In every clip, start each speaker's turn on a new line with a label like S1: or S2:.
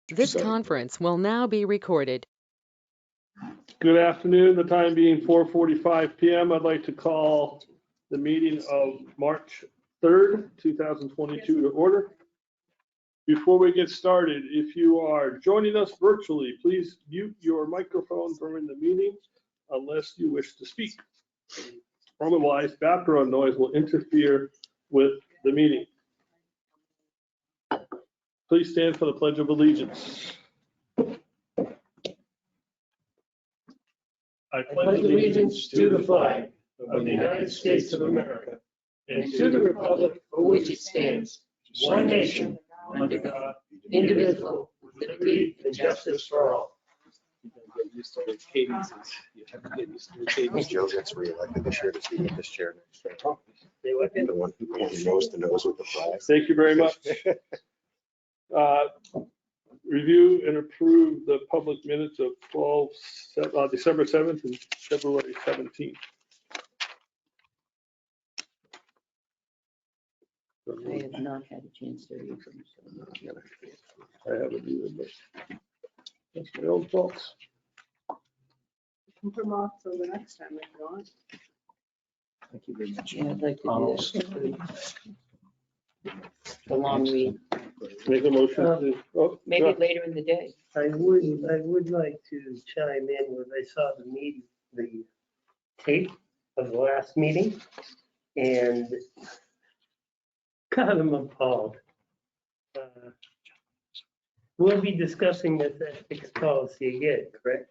S1: This conference will now be recorded.
S2: Good afternoon, the time being 4:45 p.m. I'd like to call the meeting of March 3rd, 2022 to order. Before we get started, if you are joining us virtually, please mute your microphone during the meeting unless you wish to speak. Otherwise, background noise will interfere with the meeting. Please stand for the Pledge of Allegiance.
S3: I pledge allegiance to the flag of the United States of America and to the republic for which it stands, one nation, under God, indivisible, with liberty and justice for all.
S4: If Joe gets reelected this year to speak at this chair next year. The one who knows the nose with the flag.
S2: Thank you very much. Review and approve the public minutes of December 7th and February 17th.
S5: I have not had a chance to read them.
S2: I haven't either, but that's my own fault.
S6: Put them off for the next time if you want.
S4: Thank you very much.
S5: Yeah, I'd like to do this. A long read,
S2: Make a motion.
S5: maybe later in the day.
S3: I would like to chime in when I saw the tape of the last meeting, and God, I'm appalled. We'll be discussing this ethics policy again, correct?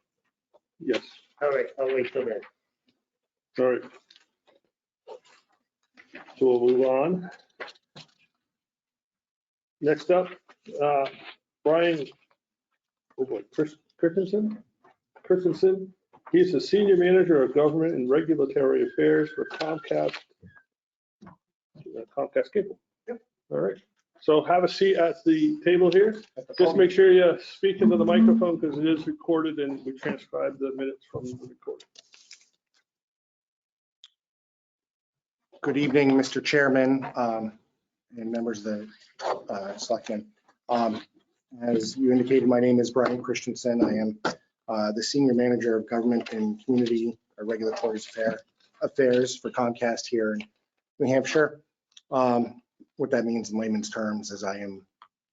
S2: Yes,
S3: All right, I'll wait till then.
S2: all right. So we'll move on. Next up, Brian, Christensen. He's the Senior Manager of Government and Regulatory Affairs for Comcast Cable.
S4: Yep.
S2: All right, so have a seat at the table here. Just make sure you speak into the microphone because it is recorded and we transcribe the minutes from the recording.
S4: Good evening, Mr. Chairman, and members of the Selectmen. As you indicated, my name is Brian Christensen. I am the Senior Manager of Government and Community Regulatory Affairs for Comcast here in New Hampshire. What that means in layman's terms is I am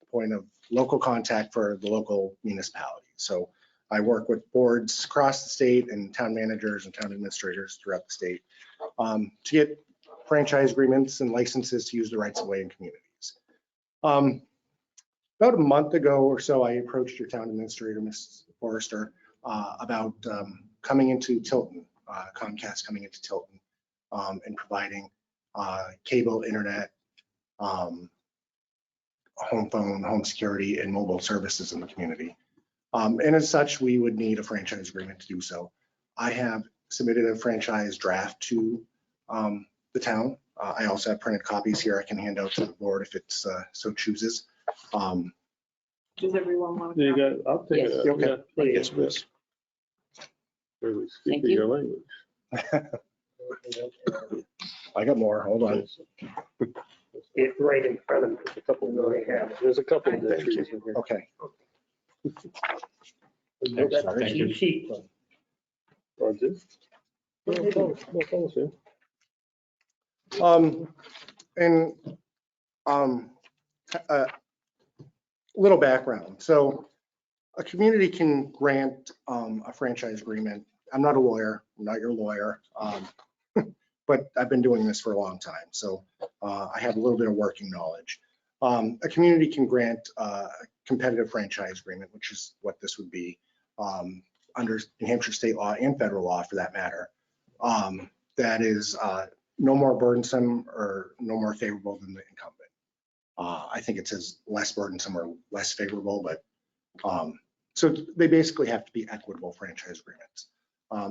S4: the point of local contact for the local municipality. So I work with boards across the state and town managers and town administrators throughout the state to get franchise agreements and licenses to use the rights of way in communities. About a month ago or so, I approached your town administrator, Ms. Forrester, about coming into Tilton, Comcast coming into Tilton and providing cable, internet, home phone, home security, and mobile services in the community. And as such, we would need a franchise agreement to do so. I have submitted a franchise draft to the town. I also have printed copies here I can hand out to the board if it's so chooses.
S6: Does everyone want
S2: There you
S6: to?
S2: go. I'll take it.
S4: Okay.
S2: Yeah,
S4: Yes, please.
S2: really
S5: Thank
S2: speak
S5: you.
S2: your language.
S4: I got more, hold on.
S3: It's right in front of me.
S2: There's a couple more. There's a couple of the
S4: Thank you.
S2: trees in here.
S4: Okay.
S3: That's a cheat sheet.
S2: Or this? No, tell us,
S4: And a little background. So a community can grant a franchise agreement. I'm not a lawyer, I'm not your lawyer, but I've been doing this for a long time. So I have a little bit of working knowledge. A community can grant a competitive franchise agreement, which is what this would be under New Hampshire state law and federal law for that matter. That is no more burdensome or no more favorable than the incumbent. I think it says less burdensome or less favorable, but so they basically have to be equitable franchise agreements.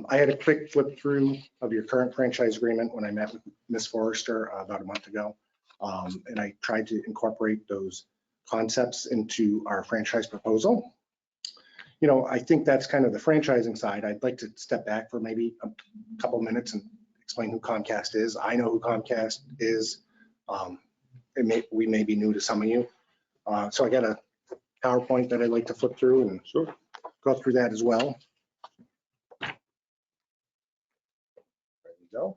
S4: I had a quick flip through of your current franchise agreement when I met with Ms. Forrester about a month ago. And I tried to incorporate those concepts into our franchise proposal. You know, I think that's kind of the franchising side. I'd like to step back for maybe a couple of minutes and explain who Comcast is. I know who Comcast is. We may be new to some of you. So I got a PowerPoint that I'd like to flip through and
S2: Sure.
S4: go through that as well. There we go.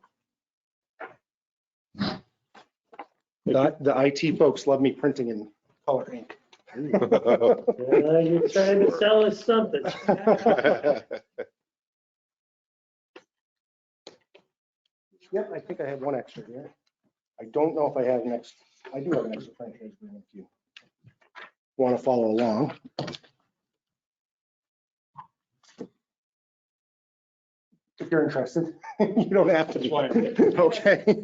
S4: The IT folks love me printing in color ink.
S3: You're trying to sell us something.
S4: Yep, I think I have one extra here. I don't know if I have an extra. I do have an extra franchise agreement if you want to follow along. If you're interested, you don't have to be. Okay.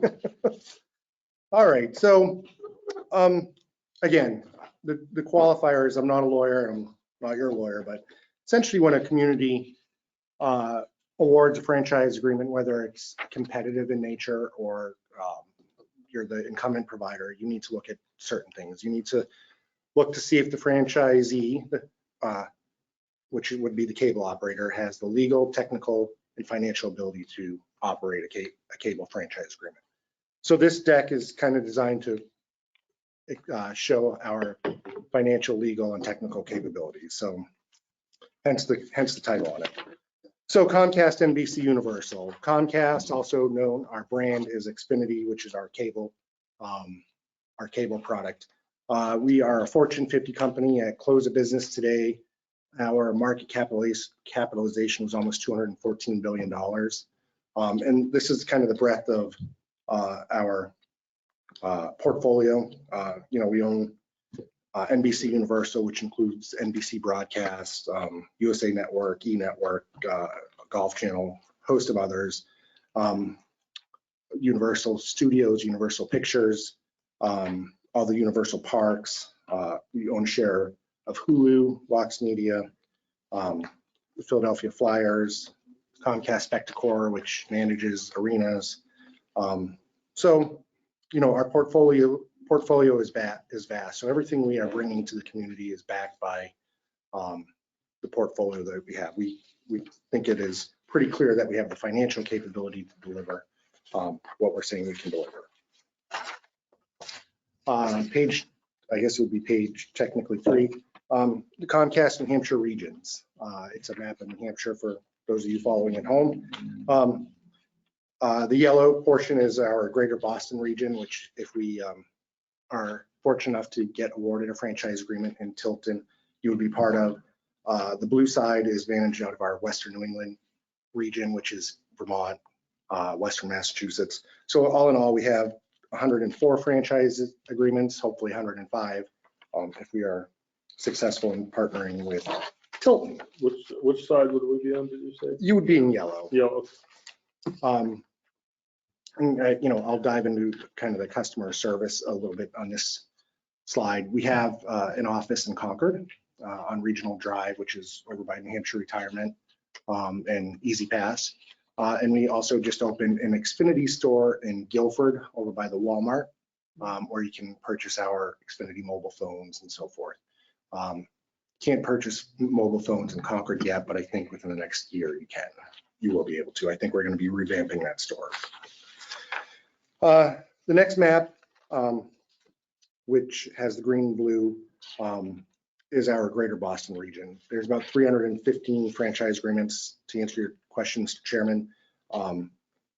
S4: All right, so again, the qualifier is I'm not a lawyer, and I'm not your lawyer, but essentially when a community awards a franchise agreement, whether it's competitive in nature or you're the incumbent provider, you need to look at certain things. You need to look to see if the franchisee, which would be the cable operator, has the legal, technical, and financial ability to operate a cable franchise agreement. So this deck is kind of designed to show our financial, legal, and technical capabilities. So hence the title on it. So Comcast, NBC, Universal. Comcast, also known, our brand is Xfinity, which is our cable product. We are a Fortune 50 company at close of business today. Our market capitalization was almost $214 billion. And this is kind of the breadth of our portfolio. We own NBC Universal, which includes NBC Broadcast, USA Network, E Network, Golf Channel, host of others, Universal Studios, Universal Pictures, all the Universal parks. We own share of Hulu, Vox Media, the Philadelphia Flyers, Comcast Spectacor, which manages arenas. So, our portfolio is vast. So everything we are bringing to the community is backed by the portfolio that we have. We think it is pretty clear that we have the financial capability to deliver what we're saying we can deliver. Page, I guess it would be page technically 3. The Comcast New Hampshire regions. It's a map of New Hampshire for those of you following at home. The yellow portion is our greater Boston region, which if we are fortunate enough to get awarded a franchise agreement in Tilton, you would be part of. The blue side is managed out of our Western New England region, which is Vermont, Western Massachusetts. So all in all, we have 104 franchise agreements, hopefully 105, if we are successful in partnering with Tilton.
S2: Which side would we be on, did you say?
S4: You would be in yellow.
S2: Yellow.
S4: And I'll dive into kind of the customer service a little bit on this slide. We have an office in Concord on Regional Drive, which is over by New Hampshire Retirement and Easy Pass. And we also just opened an Xfinity store in Guilford over by the Walmart, where you can purchase our Xfinity mobile phones and so forth. Can't purchase mobile phones in Concord yet, but I think within the next year you will be able to. I think we're going to be revamping that store. The next map, which has the green and blue, is our greater Boston region. There's about 315 franchise agreements. To answer your questions, Chairman,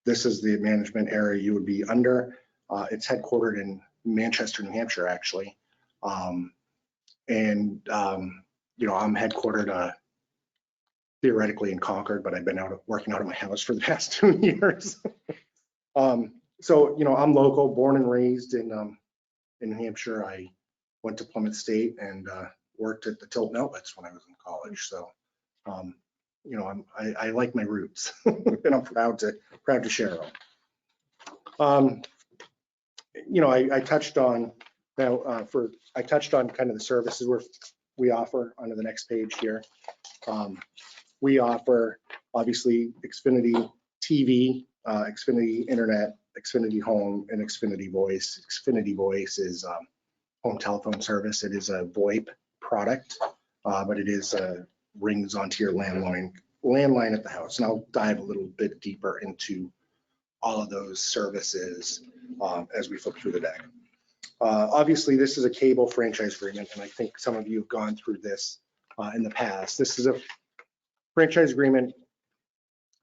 S4: this is the management area you would be under. It's headquartered in Manchester, New Hampshire, actually. I'm headquartered theoretically in Concord, but I've been working out of my house for the past 2 years. So, I'm local, born and raised in New Hampshire. I went to Plymouth State and worked at the Tilton Outlets when I was in college. So, I like my roots and I'm proud to share them. I touched on kind of the services we offer under the next page here. We offer obviously Xfinity TV, Xfinity Internet, Xfinity Home, and Xfinity Voice. Xfinity Voice is home telephone service. It is a VoIP product, but it is rings onto your landline at the house. And I'll dive a little bit deeper into all of those services as we flip through the deck. Obviously, this is a cable franchise agreement, and I think some of you have gone through this in the past. This is a franchise agreement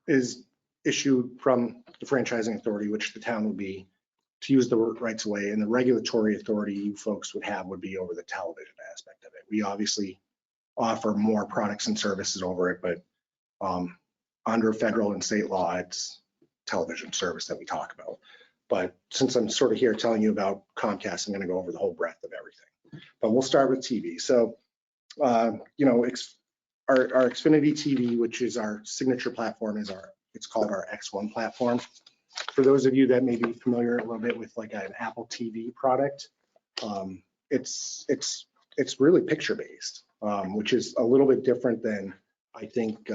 S4: is issued from the franchising authority, which the town would be, to use the rights of way, and the regulatory authority you folks would have would be over the television aspect of it. We obviously offer more products and services over it, but under federal and state law, it's television service that we talk about. But since I'm sort of here telling you about Comcast, I'm going to go over the whole breadth of everything. But we'll start with TV. So, you know, our Xfinity TV, which is our signature platform, it's called our X1 platform. For those of you that may be familiar a little bit with like an Apple TV product, it's really picture based, which is a little bit different than I think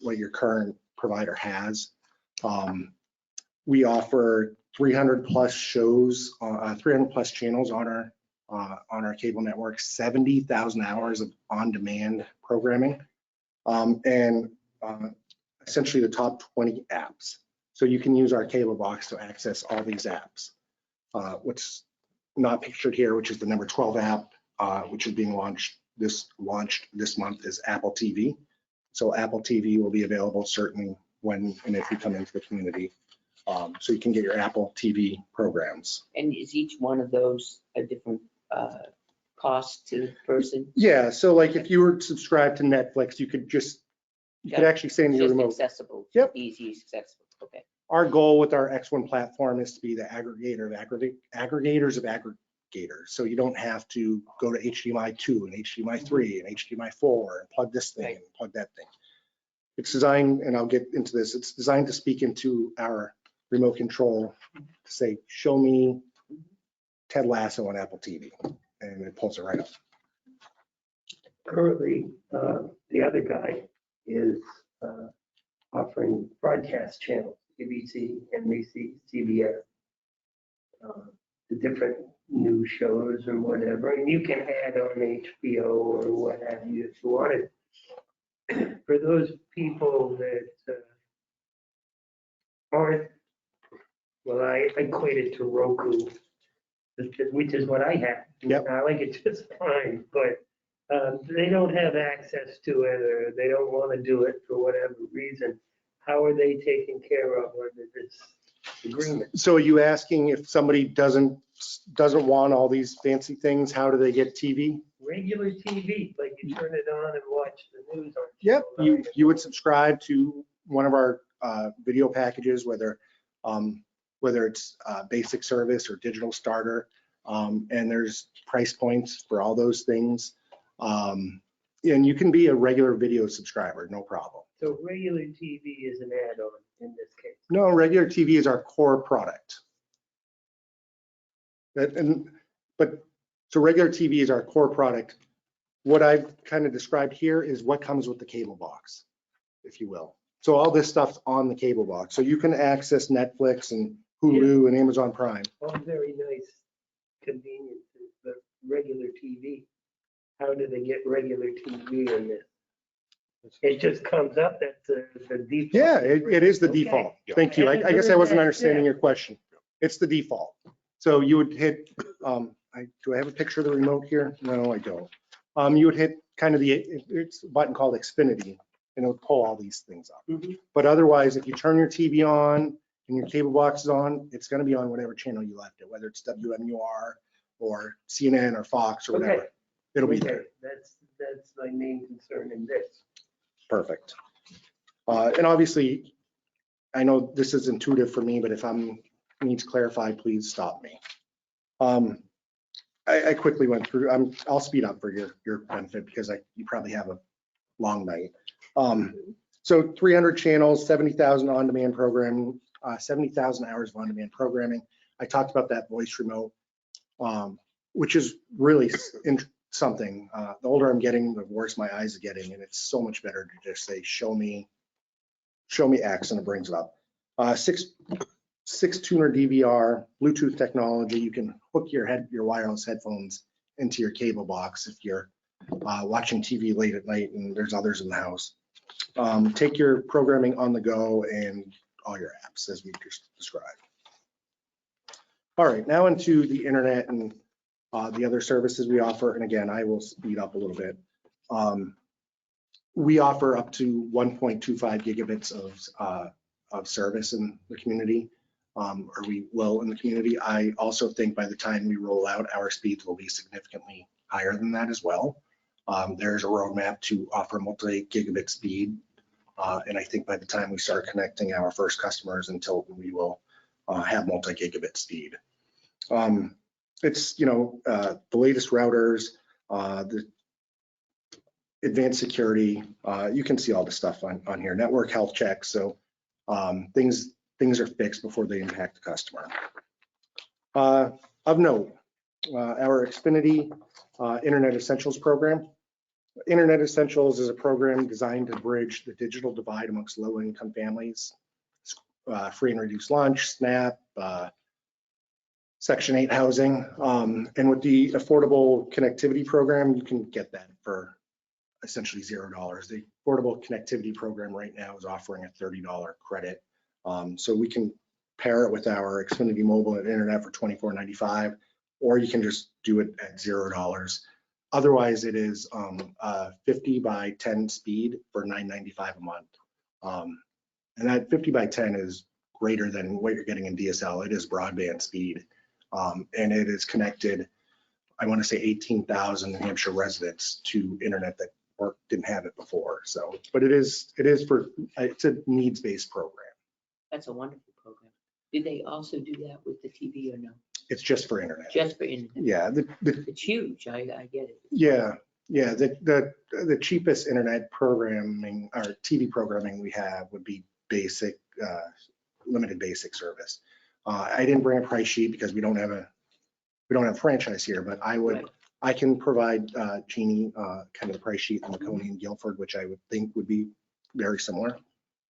S4: what your current provider has. We offer 300 plus shows, 300 plus channels on our cable network, 70,000 hours of on-demand programming, and essentially the top 20 apps. So you can use our cable box to access all these apps. What's not pictured here, which is the number 12 app, which is being launched this month, is Apple TV. So Apple TV will be available certainly when and if you come into the community. So you can get your Apple TV programs.
S5: And is each one of those a different cost to the person?
S4: Yeah, so like if you were subscribed to Netflix, you could actually say in your
S5: Just
S4: remote.
S5: accessible.
S4: Yep.
S5: Easy, accessible. Okay.
S4: Our goal with our X1 platform is to be the aggregator of aggregators of aggregators. So you don't have to go to HDMI 2 and HDMI 3 and HDMI 4 and plug this thing and plug that thing. It's designed, and I'll get into this, it's designed to speak into our remote control to say, show me Ted Lasso on Apple TV, and it pulls it right up.
S3: Currently, the other guy is offering broadcast channels, ABC, NBC, CBS, the different news shows or whatever, and you can add on HBO or what have you if you wanted. For those people that aren't, well, I equate it to Roku, which is what I have.
S4: Yep.
S3: I like it just fine, but they don't have access to it, or they don't want to do it for whatever reason. How are they taken care of under this agreement?
S4: So are you asking if somebody doesn't want all these fancy things, how do they get TV?
S3: Regular TV, like you turn it on and watch the news on.
S4: Yep,
S3: channel 9.
S4: you would subscribe to one of our video packages, whether it's basic service or digital starter, and there's price points for all those things. And you can be a regular video subscriber, no problem.
S3: So regular TV is an add-on in this case.
S4: No, regular TV is our core product. So regular TV is our core product. What I've kind of described here is what comes with the cable box, if you will. So all this stuff's on the cable box. So you can access Netflix and Hulu and Amazon Prime.
S3: All very nice conveniences, but regular TV, how do they get regular TV in this? It just comes up, that's the default.
S4: Yeah, it is the
S3: Okay.
S4: default. Thank you. I guess I wasn't understanding your question. It's the default. So you would hit, do I have a picture of the remote here? No, I don't. You would hit kind of it's a button called Xfinity, and it would pull all these things up.
S3: Mhm.
S4: But otherwise, if you turn your TV on and your cable box is on, it's going to be on whatever channel you left it, whether it's WMUR or CNN or Fox or whatever.
S3: Okay.
S4: It'll be
S3: Okay,
S4: there.
S3: That's my main concern in this.
S4: Perfect. And obviously, I know this is intuitive for me, but if I need to clarify, please stop me. I quickly went through, I'll speed up for your benefit because you probably have a long night. So 300 channels, 70,000 on-demand programming, 70,000 hours of on-demand programming. I talked about that voice remote, which is really something. The older I'm getting, the worse my eyes are getting, and it's so much better to just say, show me X, and it brings it up. Six tuner DVR, Bluetooth technology. You can hook your wireless headphones into your cable box if you're watching TV late at night and there's others in the house. Take your programming on the go and all your apps as we just described. All right, now into the internet and the other services we offer. And again, I will speed up a little bit. We offer up to 1.25 gigabits of service in the community, or we will in the community. I also think by the time we roll out, our speeds will be significantly higher than that as well. There's a roadmap to offer multi-gigabit speed. And I think by the time we start connecting our first customers in Tilton, we will have multi-gigabit speed. It's, the latest routers, the advanced security, you can see all the stuff on here, network health checks. So things are fixed before they impact the customer. Of note, our Xfinity Internet Essentials program. Internet Essentials is a program designed to bridge the digital divide amongst low-income families. Free and reduced lunch, SNAP, Section 8 housing, and with the affordable connectivity program, you can get that for essentially $0. The affordable connectivity program right now is offering a $30 credit. So we can pair it with our Xfinity mobile and internet for $24.95, or you can just do it at $0. Otherwise, it is 50 by 10 speed for $9.95 a month. And that 50 by 10 is greater than what you're getting in DSL. It is broadband speed. And it is connected, I want to say 18,000 New Hampshire residents to internet that didn't have it before. So, but it's a needs-based program.
S5: That's a wonderful program. Do they also do that with the TV or no?
S4: It's just for internet.
S5: Just for internet?
S4: Yeah.
S5: It's huge, I get it.
S4: Yeah. The cheapest internet programming or TV programming we have would be basic, limited basic service. I didn't bring a price sheet because we don't have a franchise here, but I can provide Jeannie kind of the price sheet on Laconia and Guilford, which I would think would be very similar.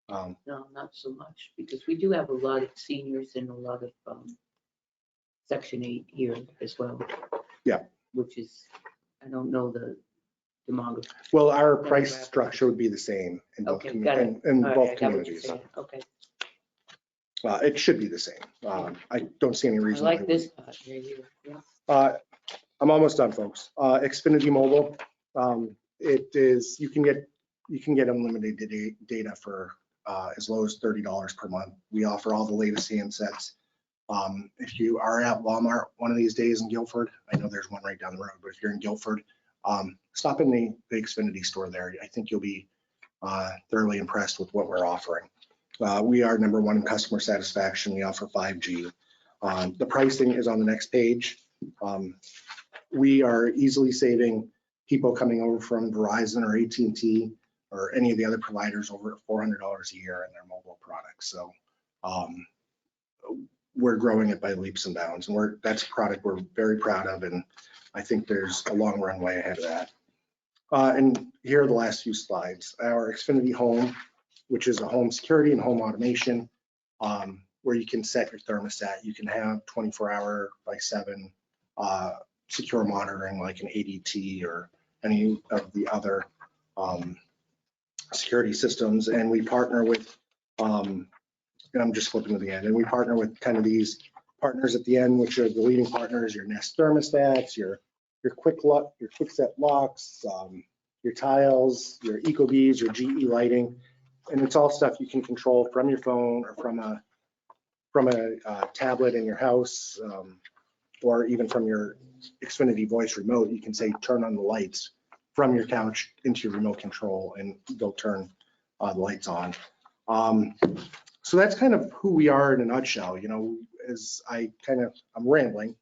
S5: No, not so much, because we do have a lot of seniors and a lot of Section 8 here as well. Yeah. Which is, I don't know the demographic.
S4: Well, our price structure would be the same in both,
S5: Okay, got it.
S4: both communities.
S5: Okay.
S4: It should be the same. I don't see any reason.
S5: I like this part right here. Yeah.
S4: I'm almost done, folks. Xfinity Mobile. It is, you can get unlimited data for as low as $30 per month. We offer all the latest handsets. If you are at Walmart one of these days in Guilford, I know there's one right down the road, but if you're in Guilford, stop in the Xfinity store there. I think you'll be thoroughly impressed with what we're offering. We are #1 in customer satisfaction. We offer 5G. The pricing is on the next page. We are easily saving people coming over from Verizon or AT&T or any of the other providers over $400 a year in their mobile products. So we're growing it by leaps and bounds, and that's a product we're very proud of, and I think there's a long runway ahead of that. And here are the last few slides. Our Xfinity Home, which is a home security and home automation, where you can set your thermostat. You can have 24/7 secure monitoring like an ADT or any of the other security systems. And we partner with, and I'm just flipping to the end, and we partner with kind of these partners at the end, which are the leading partners, your Nest thermostats, your quick-set locks, your tiles, your Ecobees, your GE lighting. And it's all stuff you can control from your phone or from a tablet in your house, or even from your Xfinity voice remote. You can say, turn on the lights from your couch into your remote control, and they'll turn the lights on. So that's kind of who we are in a nutshell. As I'm rambling,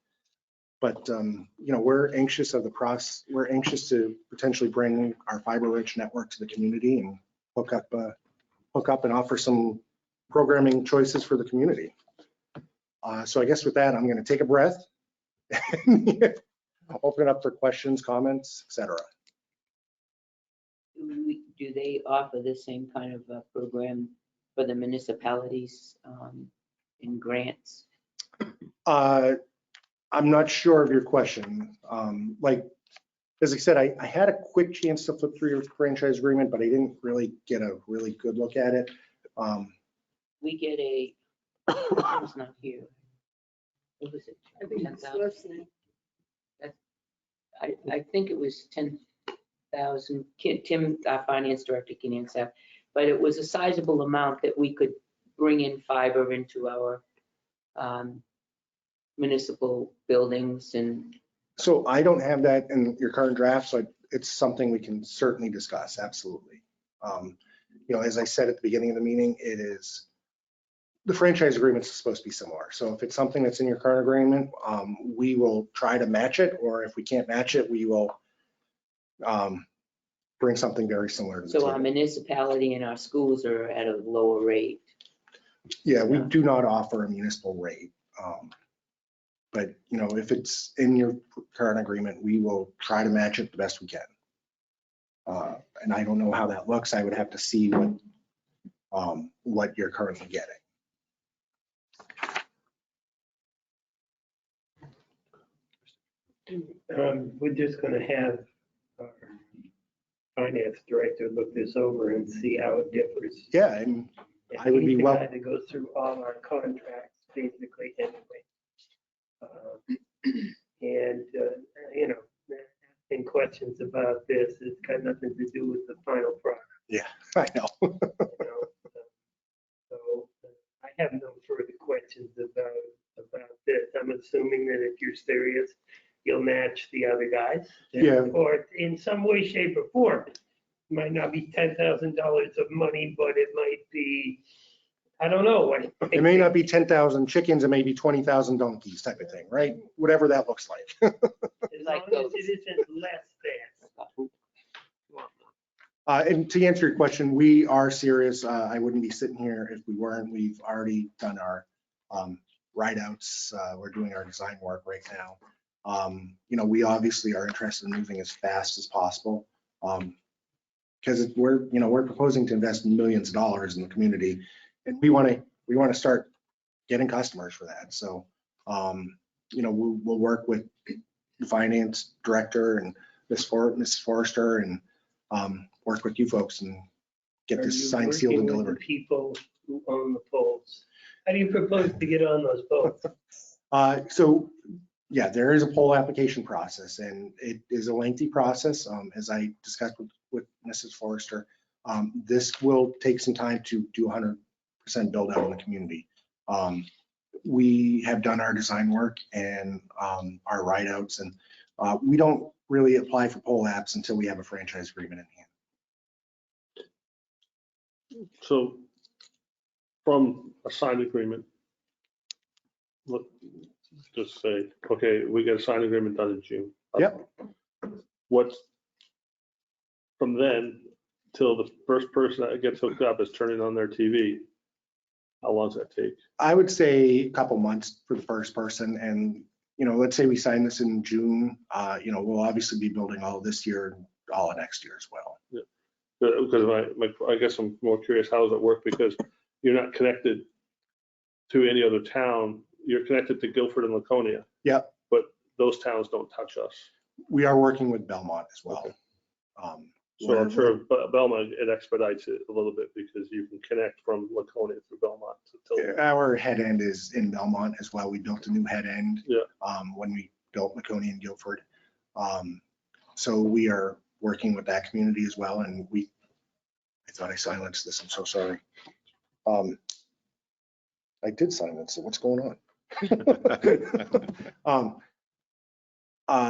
S4: but we're anxious we're anxious to potentially bring our fiber-rich network to the community and hook up and offer some programming choices for the community. So I guess with that, I'm going to take a breath and open it up for questions, comments, etc.
S5: Do they offer the same kind of program for the municipalities in grants?
S4: I'm not sure of your question. As I said, I had a quick chance to flip through your franchise agreement, but I didn't really get a really good look at it.
S5: We get it's not here. What was it?
S6: I think it's
S5: 10,000?
S6: listening.
S5: I think it was 10,000. Tim, our finance director, can answer that. But it was a sizable amount that we could bring in fiber into our municipal buildings and.
S4: So I don't have that in your current draft, so it's something we can certainly discuss, absolutely. You know, as I said at the beginning of the meeting, it is, the franchise agreement is supposed to be similar. So if it's something that's in your current agreement, we will try to match it, or if we can't match it, we will bring something very similar to the
S5: So our
S4: table.
S5: municipality and our schools are at a lower rate.
S4: Yeah, we do not offer a municipal rate. But, you know, if it's in your current agreement, we will try to match it the best we can. And I don't know how that looks. I would have to see what you're currently getting.
S3: We're just gonna have our finance director look this over and see how it differs.
S4: Yeah, and
S3: And
S4: I would be
S3: he's the
S4: well-
S3: guy that goes through all our contracts basically anyway. And, you know, asking questions about this, it's got nothing to do with the final product.
S4: I know.
S3: You know? So I have no further questions about this. I'm assuming that if you're serious, you'll match the other guys.
S4: Yeah.
S3: Or in some way, shape, or form. It might not be $10,000 of money, but it might be, I don't know what.
S4: It may not be 10,000 chickens, it may be 20,000 donkeys type of thing, right? Whatever that looks like.
S3: As
S5: Like
S3: long as
S5: those.
S3: it isn't less than.
S4: And to answer your question, we are serious. I wouldn't be sitting here if we weren't. We've already done our write-outs. We're doing our design work right now. You know, we obviously are interested in moving as fast as possible. Because we're proposing to invest millions of dollars in the community, and we want to start getting customers for that. So, you know, we'll work with the finance director and Mrs. Forrester and work with you folks and get this signed, sealed, and
S3: Are you working with
S4: delivered.
S3: the people who own the poles? How do you propose to get on those poles?
S4: So, yeah, there is a poll application process, and it is a lengthy process. As I discussed with Mrs. Forrester, this will take some time to do 100% build out in the community. We have done our design work and our write-outs, and we don't really apply for poll apps until we have a franchise agreement in hand.
S2: So from a signed agreement, look, just say, okay, we get a signed agreement done in June.
S4: Yep.
S2: What's from then till the first person that gets hooked up is turning on their TV? How long does that take?
S4: I would say a couple months for the first person, and you know, let's say we sign this in June. You know, we'll obviously be building all of this year and all of next year as well.
S2: Because I guess I'm more curious, how does it work? Because you're not connected to any other town. You're connected to Guilford and Laconia.
S4: Yep.
S2: But those towns don't touch us.
S4: We are working with Belmont as well.
S2: Okay. So I'm sure Belmont, it expedites it a little bit because you can connect from Laconia through Belmont to Tilton.
S4: Our head end is in Belmont as well. We built a new head end
S2: Yeah.
S4: when we built Laconia and Guilford. So we are working with that community as well. And I thought I silenced this. I'm so sorry. I did silence it. What's going on?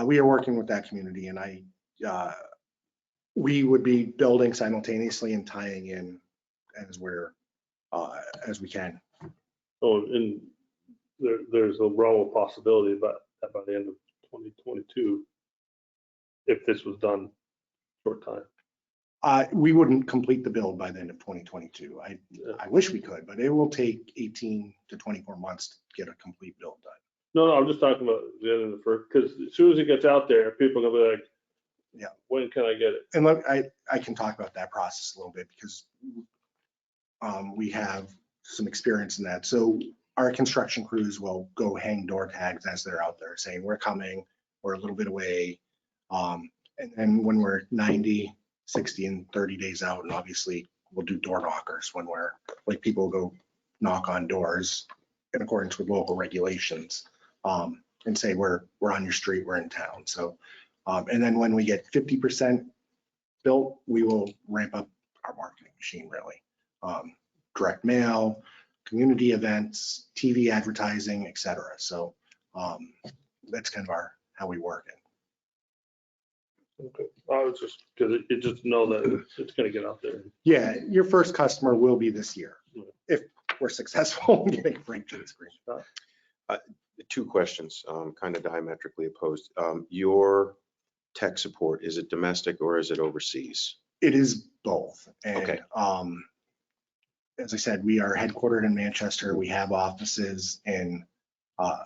S4: We are working with that community, and we would be building simultaneously and tying in as we can.
S2: Oh, and there's a real possibility that by the end of 2022, if this was done short time.
S4: We wouldn't complete the build by the end of 2022. I wish we could, but it will take 18 to 24 months to get a complete build done.
S2: No, I'm just talking about the end of the first, because as soon as it gets out there, people are gonna be like,
S4: yeah,
S2: when can I get it?
S4: And look, I can talk about that process a little bit because we have some experience in that. So our construction crews will go hang door tags as they're out there saying, we're coming, we're a little bit away. And then when we're 90, 60 and 30 days out, and obviously we'll do door knockers when we're like, people go knock on doors in accordance with local regulations. and say, we're on your street, we're in town. So, and then when we get 50% built, we will ramp up our marketing machine really. Direct mail, community events, TV advertising, et cetera. So that's kind of how we work it.
S2: Okay. I was just, because you just know that it's going to get out there.
S4: Yeah, your first customer will be this year if we're successful in getting a franchise agreement.
S7: Two questions, kind of diametrically opposed. Your tech support, is it domestic or is it overseas?
S4: It is both. And
S7: Okay.
S4: As I said, we are headquartered in Manchester. We have offices in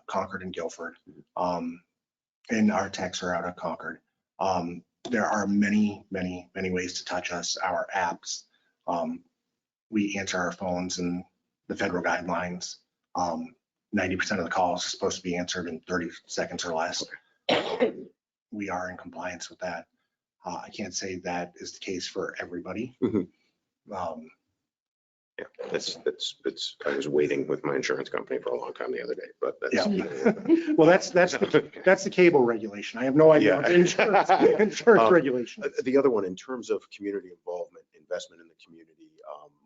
S4: Concord and Guilford. And our techs are out of Concord. There are many ways to touch us. Our apps, we answer our phones and the federal guidelines. 90% of the calls are supposed to be answered in 30 seconds or less. We are in compliance with that. I can't say that is the case for everybody.
S7: Yeah, that's, I was waiting with my insurance company for a long time the other day, but that's.
S4: Yeah. Well, that's the cable regulation. I have no idea what the insurance regulation.
S7: The other one, in terms of community involvement, investment in the community,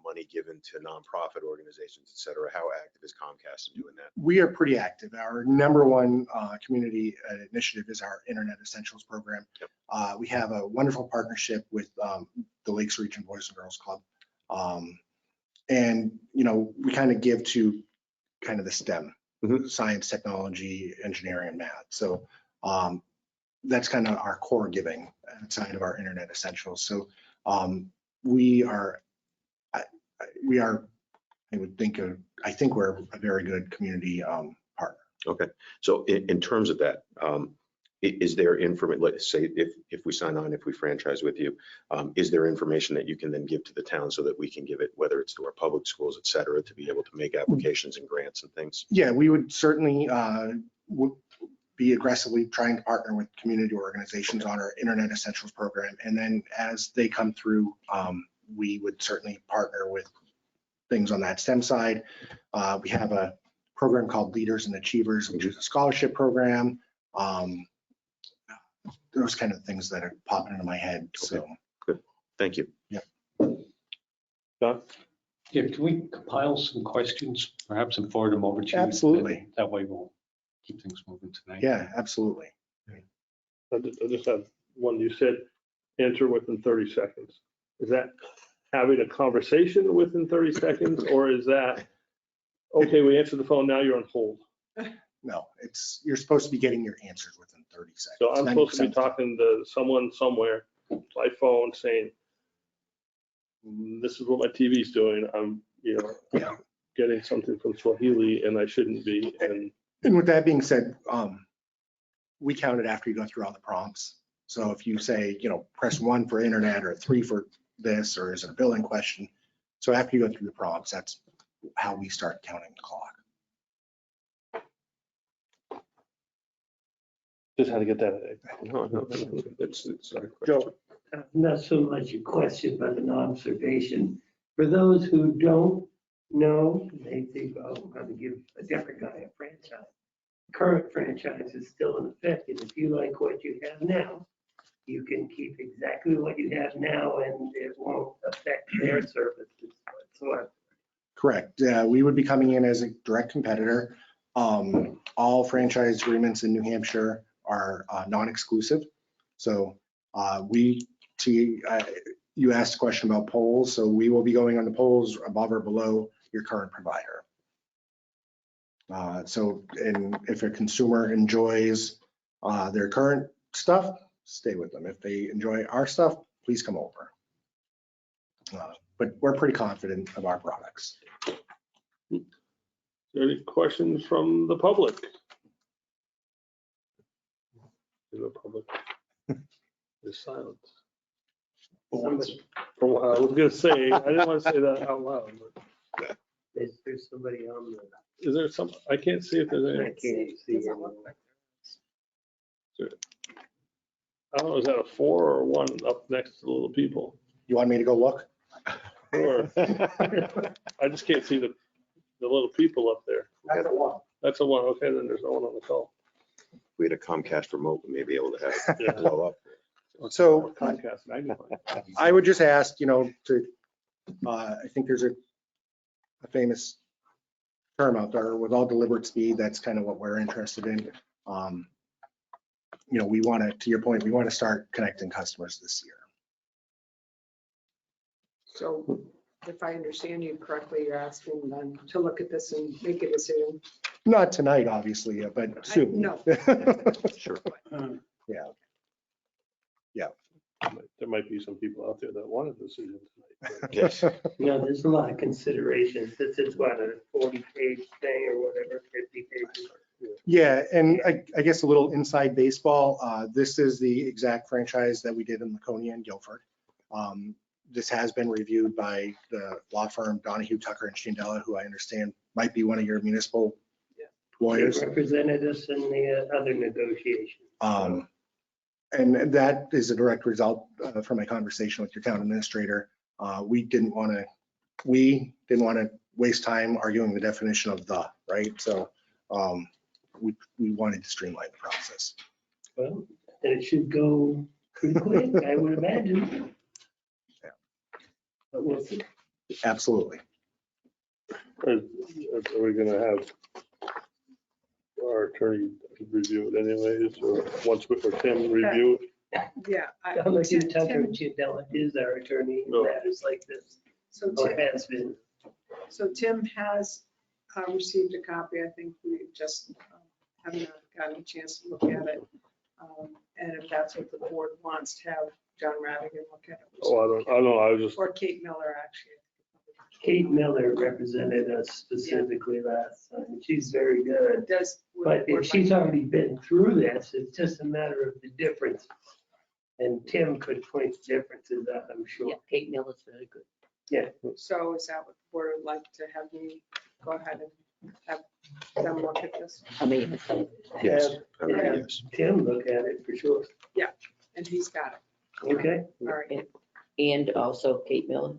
S7: money given to nonprofit organizations, et cetera, how active is Comcast in doing that?
S4: We are pretty active. Our number one community initiative is our Internet Essentials program. Yep. We have a wonderful partnership with the Lakes Region Boys and Girls Club. And, you know, we kind of give to kind of the STEM, science, technology, engineering, and math. So that's kind of our core giving outside of our Internet Essentials. So we are, I think we're a very good community partner.
S7: Okay. So in terms of that, is there information, let's say if we sign on, if we franchise with you, is there information that you can then give to the town so that we can give it, whether it's to our public schools, et cetera, to be able to make applications and grants and things?
S4: Yeah, we would certainly be aggressively trying to partner with community organizations on our Internet Essentials program. And then as they come through, we would certainly partner with things on that STEM side. We have a program called Leaders and Achievers, which is a scholarship program. Those kind of things that are popping into my head. Okay. So
S7: good. Thank you.
S4: Yeah.
S2: John?
S8: Yeah, can we compile some questions, perhaps, and forward them over to you?
S4: Absolutely.
S8: That way we'll keep things moving tonight.
S4: Yeah, absolutely.
S2: I just have one. You said answer within 30 seconds. Is that having a conversation within 30 seconds, or is that, okay, we answered the phone, now you're on hold?
S4: No, you're supposed to be getting your answers within 30 seconds.
S2: So I'm supposed to be talking to someone somewhere by phone saying, this is what my TV's doing. I'm, getting something from Swahili and I shouldn't be.
S4: And with that being said, we count it after you go through all the prompts. So if you say, press 1 for internet or 3 for this, or is it a billing question? So after you go through the prompts, that's how we start counting the clock.
S2: Just had to get that.
S7: No, it's not a question.
S2: Joe.
S3: Not so much a question, but an observation. For those who don't know, they think, oh, I'm going to give a different guy a franchise. Current franchise is still in effect, and if you like what you have now, you can keep exactly what you have now, and it won't affect their services whatsoever.
S4: Correct. We would be coming in as a direct competitor. All franchise agreements in New Hampshire are non-exclusive. So you asked a question about polls. So we will be going on the polls above or below your current provider. And if a consumer enjoys their current stuff, stay with them. If they enjoy our stuff, please come over. But we're pretty confident of our products.
S2: Any questions from the public? The public is silent. I was gonna say, I didn't want to say that out loud. But
S3: There's somebody on the.
S2: is there some? I can't see if there's
S3: I
S2: any.
S3: can't see anyone.
S2: I don't know, is that a 4 or 1 up next to the little people?
S4: You want me to go look?
S2: Or I just can't see the little people up there.
S4: That's a 1.
S2: That's the one, okay, then there's no one on the call.
S7: If we had a Comcast remote, we may be able to have
S2: Yeah.
S7: it blow up.
S4: So
S2: Comcast, 95.
S4: I would just ask, I think there's a famous term out there, with all deliberate speed, that's kind of what we're interested in. We want to your point, we want to start connecting customers this year.
S6: So if I understand you correctly, you're asking them to look at this and make a decision.
S4: Not tonight, obviously, but soon.
S6: No.
S7: Sure.
S4: Yeah.
S2: There might be some people out there that want a decision tonight.
S7: Yes.
S3: There's a lot of considerations. This is what, a 40-page thing or whatever, 50 pages.
S4: Yeah, and I guess a little inside baseball, this is the exact franchise that we did in Laconia and Guilford. This has been reviewed by the law firm Donahue, Tucker, and Shindella, who I understand might be one of your municipal lawyers.
S3: They represented us in the other negotiations.
S4: And that is a direct result from my conversation with your town administrator. We didn't want to waste time arguing the definition of the, right? So we wanted to streamline the process.
S3: Well, then it should go pretty quick, I would imagine.
S4: Yeah.
S3: But we'll see.
S4: Absolutely.
S2: Are we gonna have our attorney review it anyways, or once we, or Tim review it?
S6: Yeah.
S3: I'm like you, Tucker
S6: Tim-
S3: Chindella is our attorney in
S2: No.
S3: matters like this,
S6: So
S3: or
S6: Tim,
S3: has been.
S6: so Tim has received a copy. I think we just haven't gotten a chance to look at it. And if that's what the board wants, to have John Radigan look at it.
S2: Oh, I don't know, I was just,
S6: Or Kate Miller, actually.
S3: Kate Miller represented us specifically last time. She's very good.
S6: Does.
S3: But if she's already been through this, it's just a matter of the difference. And Tim could point the differences out, I'm
S5: Yeah,
S3: sure.
S5: Kate Miller's very good.
S6: So is that what the board would like to have me go ahead and have them look at this?
S5: I mean,
S7: Yes.
S3: Yeah.
S7: Yes.
S3: Tim look at it for sure.
S6: And he's got it.
S3: Okay?
S6: All right.
S5: and also Kate Miller.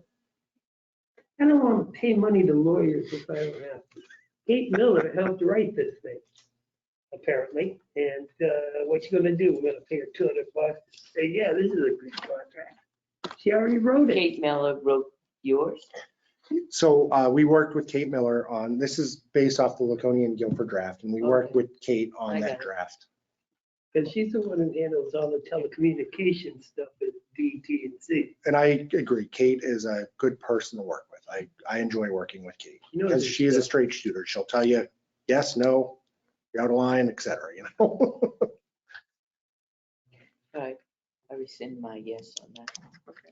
S3: I don't want to pay money to lawyers if I don't have to. Kate Miller helped write this thing, apparently. And what you gonna do? We're gonna pay her $200 to say, yeah, this is a good contract. She already wrote it.
S5: Kate Miller wrote yours.
S4: So we worked with Kate Miller on, this is based off the Laconia and Guilford draft, and we worked
S5: Okay.
S4: with Kate on
S5: I got
S4: that
S5: it.
S4: draft.
S3: Because she's the one who handles all the telecommunication stuff at DT&C.
S4: And I agree, Kate is a good person to work with. I enjoy working with Kate
S3: She knows
S4: because
S3: her
S4: she is a
S3: stuff.
S4: straight shooter. She'll tell you, yes, no, you're out of line, et cetera,
S5: All right, I rescind my yes on that.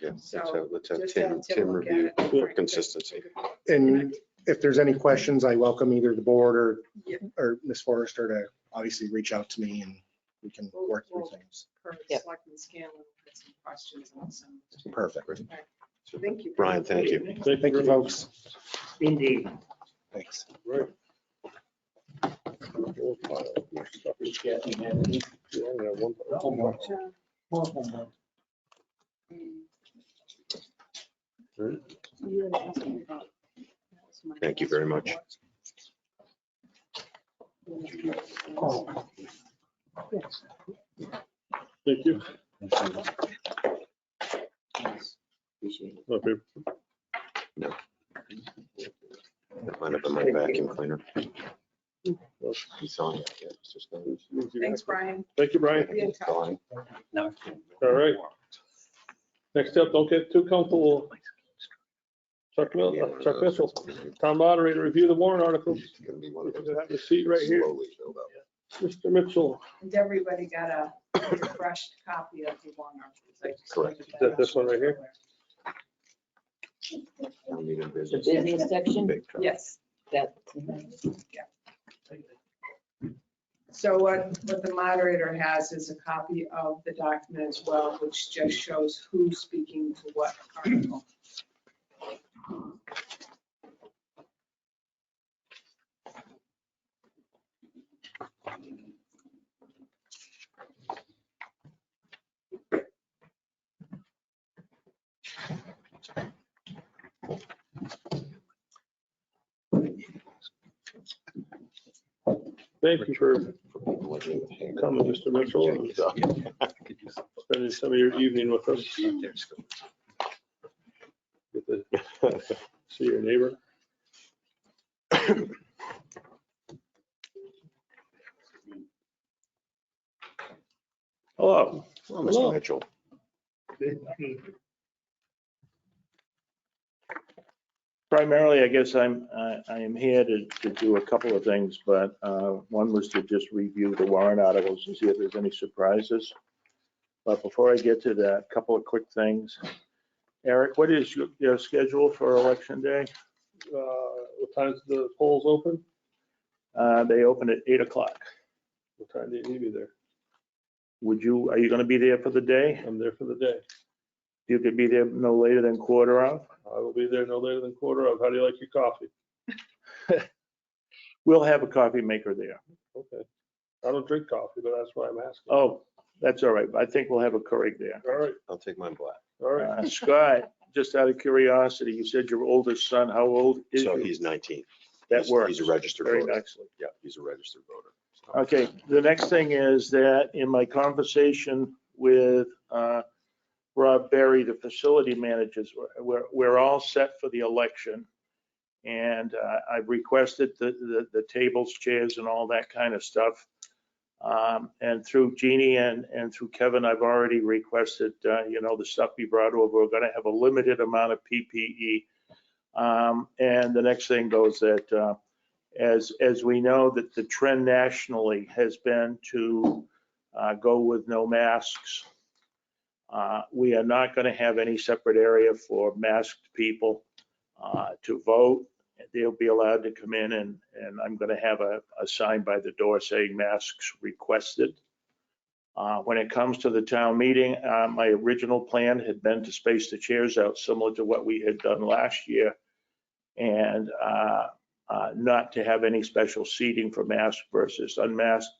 S7: Yeah,
S6: Okay.
S7: let's
S6: So
S7: have
S6: just
S7: Tim
S6: have Tim look at
S7: review
S6: it.
S7: for consistency.
S4: And if there's any questions, I welcome either the board
S6: Yeah.
S4: or Ms. Forrester to obviously reach out to me and we can work through things.
S6: Per
S5: Yep.
S6: Selectman Scanlon had some questions and some.
S4: Perfect.
S6: Thank you.
S7: Brian, thank you.
S4: Thank you, folks.
S3: Indeed.
S4: Thanks.
S2: right. We'll file more stuff. Yeah, I got one. Right.
S7: Thank you very much.
S2: Thank you.
S5: Appreciate it.
S2: Okay.
S7: Line up in my vacuum cleaner. It's on. Yeah, it's just on.
S6: Thanks, Brian.
S2: Thank you, Brian.
S6: Be in touch.
S7: Fine.
S8: No.
S2: All right. Next up, don't get too comfortable. Chuck Mitchell, town moderator, review the warrant articles.
S7: It's gonna be one of
S2: You
S7: those
S2: have the seat right here.
S7: slowly build up.
S2: Mr. Mitchell,
S6: And everybody got a refreshed copy of the warrant articles. I just
S7: Correct.
S6: printed
S2: Is that this one right here?
S7: Town meeting
S5: The
S7: business.
S5: business section,
S7: Big truck.
S6: Yes.
S5: that,
S6: So what the moderator has is a copy of the document as well, which just shows who's speaking to what article.
S2: Thank you for coming, Mr. Mitchell, and spending some of your evening with us. Get to see your neighbor. Hello.
S7: Well, Mr. Mitchell.
S3: Primarily, I guess I am here to do a couple of things, but one was to just review the warrant articles and see if there's any surprises. But before I get to that, a couple of quick things. Eric, what is your schedule for election day?
S2: What time's the polls open?
S3: They open at 8 o'clock.
S2: What time do you need me there?
S3: Are you going to be there for the day?
S2: I'm there for the day.
S3: You could be there no later than quarter of?
S2: I will be there no later than quarter of. How do you like your coffee?
S3: We'll have a coffee maker there.
S2: Okay. I don't drink coffee, but that's why I'm asking.
S3: Oh, that's all right. I think we'll have a Keurig there.
S2: All right,
S7: I'll take mine black.
S2: all right.
S3: Scott, just out of curiosity, you said your oldest son, how old is
S7: So
S3: he?
S7: he's 19.
S3: That works.
S7: He's a registered
S3: Very
S7: voter.
S3: nicely.
S7: Yeah, he's a registered voter. So-
S3: Okay, the next thing is that in my conversation with Rob Berry, the facility managers, we're all set for the election. And I've requested the tables, chairs, and all that kind of stuff. And through Jeannie and through Kevin, I've already requested, the stuff we brought over. We're gonna have a limited amount of PPE. And the next thing goes that, as we know that the trend nationally has been to go with no masks. We are not gonna have any separate area for masked people to vote. They'll be allowed to come in and I'm gonna have a sign by the door saying masks requested. When it comes to the town meeting, my original plan had been to space the chairs out similar to what we had done last year. And not to have any special seating for masked versus unmasked.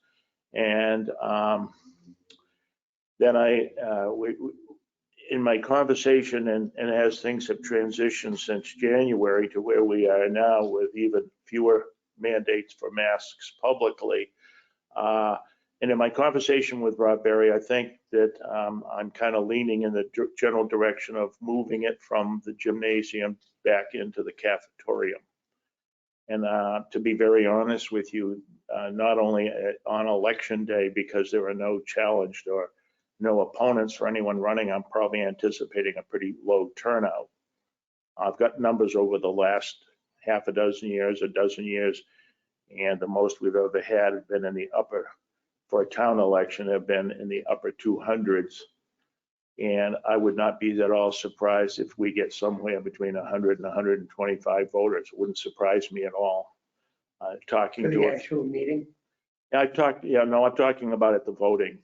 S3: And then in my conversation and as things have transitioned since January to where we are now with even fewer mandates for masks publicly. And in my conversation with Rob Berry, I think that I'm kind of leaning in the general direction of moving it from the gymnasium back into the cafetorium. And to be very honest with you, not only on election day, because there are no challenged or no opponents for anyone running, I'm probably anticipating a pretty low turnout. I've got numbers over the last half a dozen years, a dozen years, and the most we've ever had have been in the upper, for a town election, have been in the upper 200s. And I would not be at all surprised if we get somewhere between 100 and 125 voters. It wouldn't surprise me at all. Talking
S9: For
S3: to
S9: the
S3: it.
S9: actual meeting?
S3: I'm talking about at the voting.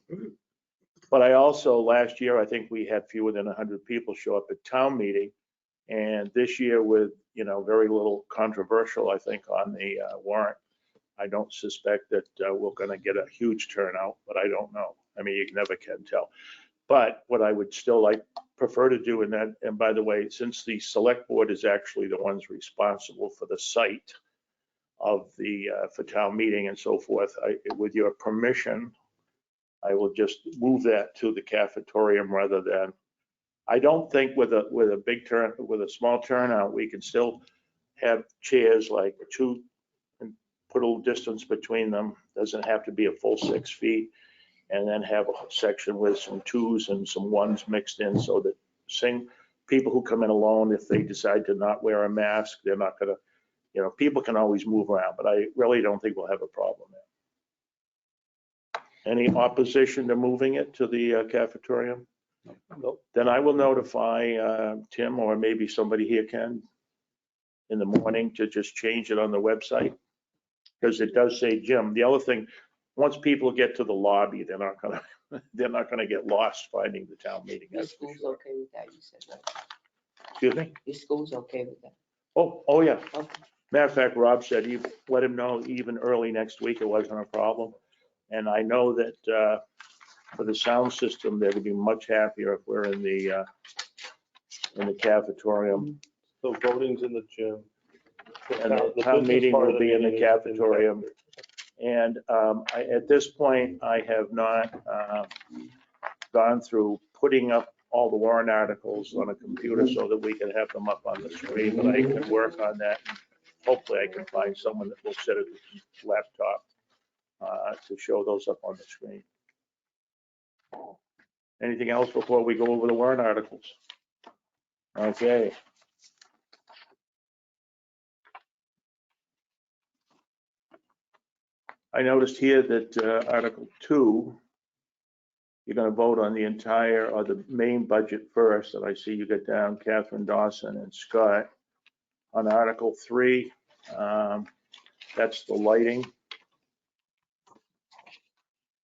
S3: But I also, last year, I think we had fewer than 100 people show up at town meeting. And this year with, very little controversial, I think, on the warrant, I don't suspect that we're going to get a huge turnout, but I don't know. I mean, you never can tell. But what I would still prefer to do in that, and by the way, since the select board is actually the ones responsible for the site of the, for town meeting and so forth, with your permission, I will just move that to the cafetorium rather than, I don't think with a small turnout, we can still have chairs like two and put a little distance between them. Doesn't have to be a full 6 feet. And then have a section with some twos and some ones mixed in so that people who come in alone, if they decide to not wear a mask, they're not gonna, people can always move around, but I really don't think we'll have a problem there. Any opposition to moving it to the cafetorium?
S2: Nope.
S3: Then I will notify Tim, or maybe somebody here can, in the morning, to just change it on the website. Because it does say gym. The other thing, once people get to the lobby, they're not gonna get lost finding the town meeting.
S5: Your
S3: That's for
S5: school's
S3: sure.
S5: okay with that, you said, right?
S3: Excuse me?
S5: Your school's okay with that?
S3: Oh, yeah.
S5: Okay.
S3: Matter of fact, Rob said he let him know even early next week it wasn't a problem. And I know that for the sound system, they would be much happier if we're in the cafetorium.
S2: So voting's in the gym.
S3: And the town meeting will be in the cafetorium. And at this point, I have not gone through putting up all the warrant articles on a computer so that we can have them up on the screen, but I can work on that. Hopefully I can find someone that will sit at the laptop to show those up on the screen. Anything else before we go over the warrant articles? Okay. I noticed here that Article 2, you're going to vote on the entire, or the main budget first, and I see you got down Catherine Dawson and Scott. On Article 3, that's the lighting.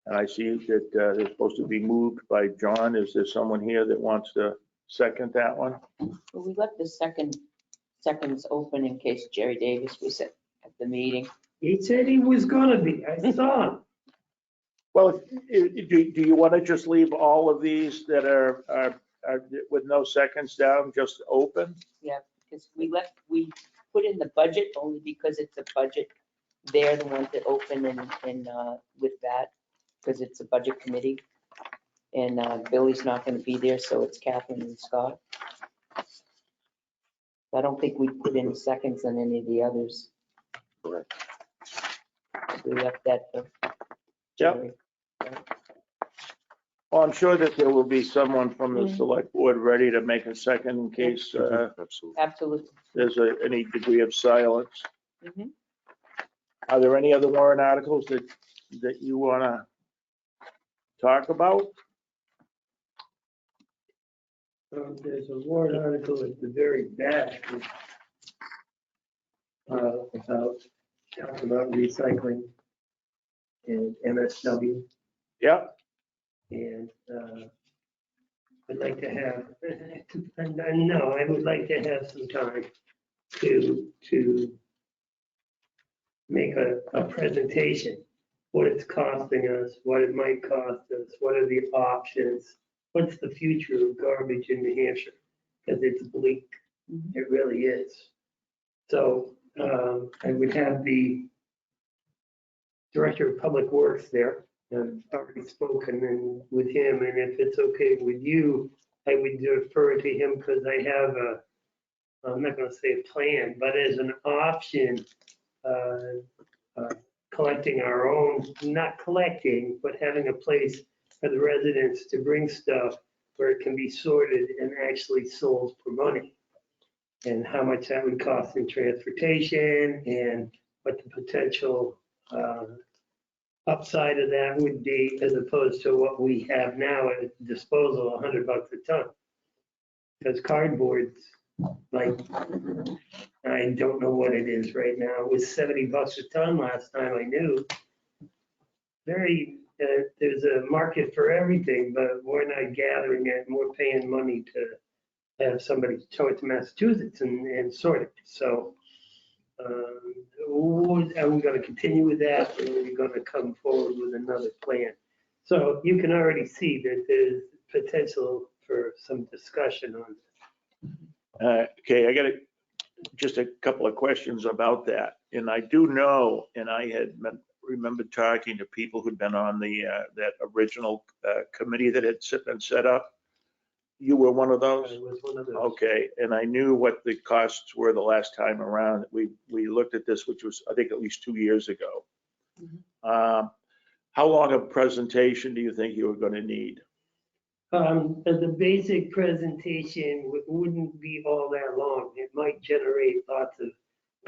S3: And I see that they're supposed to be moved by John. Is there someone here that wants to second that one?
S5: Well, we left the seconds open in case Jerry Davis was at the meeting.
S3: He said he was gonna be. I saw him. Well, do you want to just leave all of these that are with no seconds down, just open?
S5: Yeah, because we put in the budget only because it's a budget. They're the ones that open and with that, because it's a budget committee. And Billy's not going to be there, so it's Catherine and Scott. I don't think we put in seconds on any of the others.
S7: Correct.
S5: We left that for
S3: Yep.
S5: Jerry.
S3: Well, I'm sure that there will be someone from the select board ready to make a second in case
S7: Absolutely.
S5: Absolutely.
S3: there's any degree of silence.
S5: Mhm.
S3: Are there any other warrant articles that you want to talk about?
S9: There's a warrant article at the very back about talking about recycling and MSW.
S3: Yeah,
S9: And I'd like to have, and I know I would like to have some time to make a presentation, what it's costing us, what it might cost us, what are the options, what's the future of garbage in New Hampshire? Because it's bleak, it really is. So I would have the Director of Public Works there. I've already spoken with him, and if it's okay with you, I would defer to him because I have I'm not going to say a plan, but as an option, collecting our own, not collecting, but having a place for the residents to bring stuff where it can be sorted and actually sold for money. And how much that would cost in transportation and what the potential upside of that would be as opposed to what we have now at disposal, $100 a ton. Because cardboard's like, I don't know what it is right now. It was $70 a ton last time I knew. There's a market for everything, but we're not gathering it and we're paying money to have somebody tow it to Massachusetts and sort it. So are we going to continue with that, or are we going to come forward with another plan? So you can already see that there's potential for some discussion on it.
S3: okay, I got just a couple of questions about that. And I do know, and I had remember talking to people who'd been on the that original committee that had been set up. You were one of those?
S9: I was one of those.
S3: Okay, and I knew what the costs were the last time around. We looked at this, which was, I think, at least 2 years ago. How long of a presentation do you think you were going to need?
S9: The basic presentation wouldn't be all that long. It might generate lots of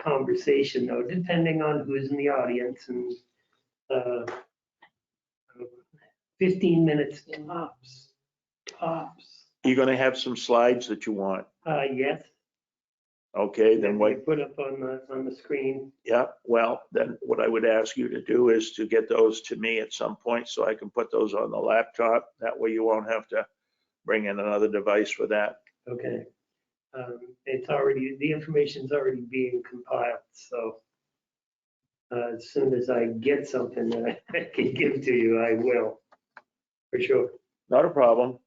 S9: conversation though, depending on who's in the audience, and 15 minutes tops.
S3: You're going to have some slides that you want?
S9: Yes.
S3: Okay, then
S9: That
S3: what?
S9: we put up on the screen.
S3: Yeah, well, then what I would ask you to do is to get those to me at some point so I can put those on the laptop. That way you won't have to bring in another device for that.
S9: Okay. The information's already being compiled, so as soon as I get something that I can give to you, I will, for sure.
S3: Not a problem.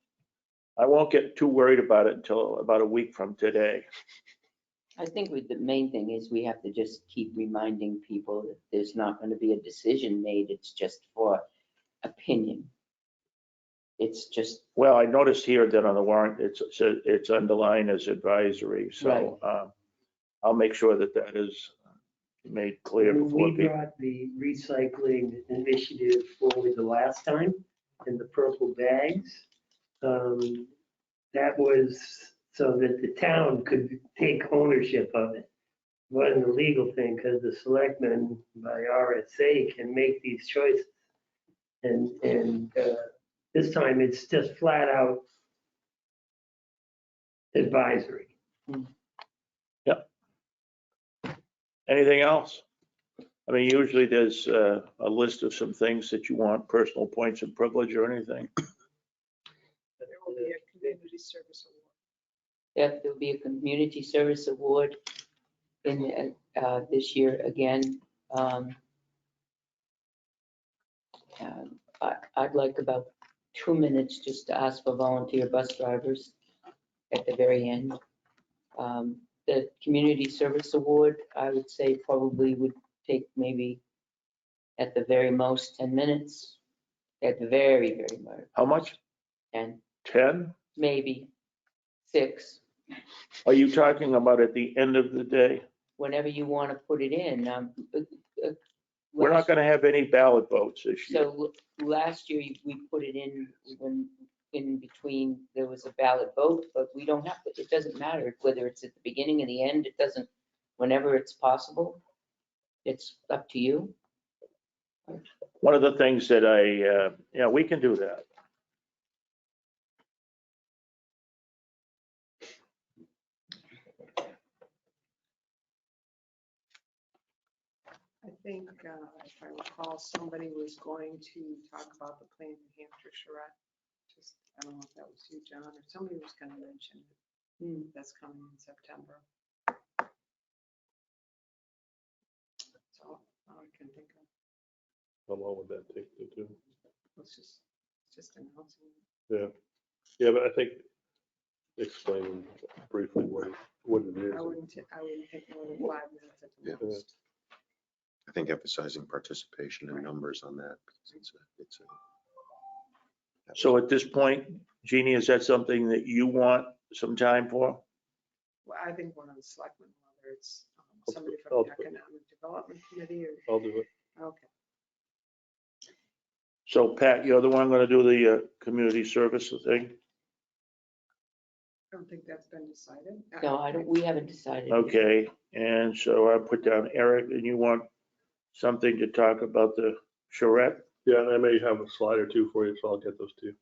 S3: I won't get too worried about it until about a week from today.
S5: I think the main thing is we have to just keep reminding people that there's not going to be a decision made. It's just for opinion. It's just,
S3: Well, I noticed here that on the warrant, it's underlined as advisory, so I'll make sure that that is made clear before
S9: We
S3: people.
S9: brought the recycling initiative forward the last time in the purple bags. That was so that the town could take ownership of it. Wasn't a legal thing because the selectmen by RSA can make these choices. And this time it's just flat out advisory.
S3: Anything else? I mean, usually there's a list of some things that you want, personal points of privilege or anything.
S6: There will be a community service award.
S5: there'll be a community service award in this year again. I'd like about 2 minutes just to ask for volunteer bus drivers at the very end. The community service award, I would say probably would take maybe at the very most 10 minutes. At the very, very most,
S3: How much?
S5: 10,
S3: 10?
S5: maybe 6,
S3: Are you talking about at the end of the day?
S5: whenever you want to put it in.
S3: We're not going to have any ballot votes this year.
S5: So last year, we put it in when, in between, there was a ballot vote, but we don't have to, it doesn't matter whether it's at the beginning or the end, it doesn't, whenever it's possible, it's up to you.
S3: One of the things that yeah, we can do that.
S6: I think, if I recall, somebody was going to talk about the plain New Hampshire charrette. Just, I don't know if that was you, John, or somebody was going to mention it. That's coming in September. So all I can think of.
S2: How long would that take to do?
S6: It's just announcing.
S2: Yeah, yeah, but I think explaining briefly what it is.
S6: I wouldn't take more than 5 minutes at the
S2: Yeah.
S6: most.
S7: I think emphasizing participation and numbers on that, because it's a.
S3: So at this point, Jeannie, is that something that you want some time for?
S6: Well, I think one of the selectmen, whether it's
S2: I'll
S6: somebody
S2: do-
S6: from
S2: I'll
S6: the
S2: do it.
S6: Economic Development Committee
S2: I'll do it.
S6: or, okay.
S3: So Pat, you're the one going to do the community service thing?
S6: I don't think that's been decided.
S5: No, we haven't decided.
S3: Okay, and so I put down Eric, and you want something to talk about the charrette?
S2: Yeah, and I may have a slide or two for you, so I'll get those to you.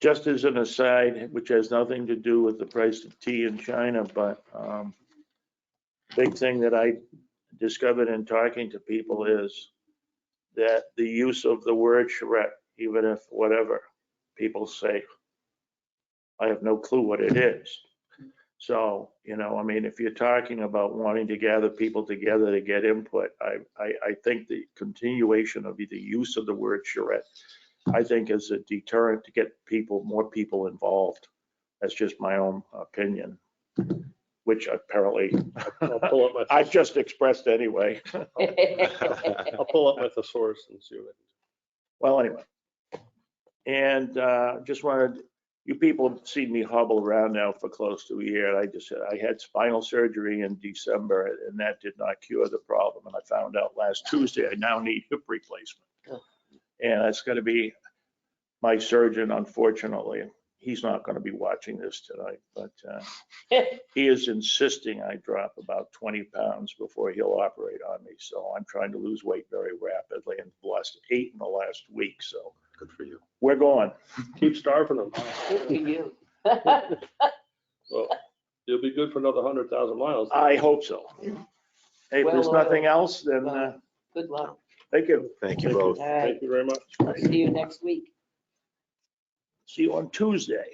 S3: Just as an aside, which has nothing to do with the price of tea in China, but big thing that I discovered in talking to people is that the use of the word charrette, even if whatever people say, I have no clue what it is. So, I mean, if you're talking about wanting to gather people together to get input, I think the continuation of the use of the word charrette, I think is a deterrent to get more people involved. That's just my own opinion, which apparently
S2: I'll pull up my,
S3: I've just expressed anyway.
S2: I'll pull up my thesaurus and see what I can do.
S3: Well, anyway. And just wanted, you people have seen me hobble around now for close to a year. I just said I had spinal surgery in December and that did not cure the problem. And I found out last Tuesday I now need hip replacement. And that's going to be my surgeon, unfortunately. He's not going to be watching this tonight, but he is insisting I drop about 20 pounds before he'll operate on me. So I'm trying to lose weight very rapidly and lost 8 in the last week. So
S7: Good for you.
S3: we're going.
S2: Keep starving them.
S5: Good for you.
S2: Well, you'll be good for another 100,000 miles.
S3: I hope so. Hey, if there's
S5: Well,
S3: nothing else, then
S5: Good luck.
S3: thank you.
S7: Thank you both.
S5: All right,
S2: Thank you very much.
S5: I'll see you next week.
S3: See you on Tuesday.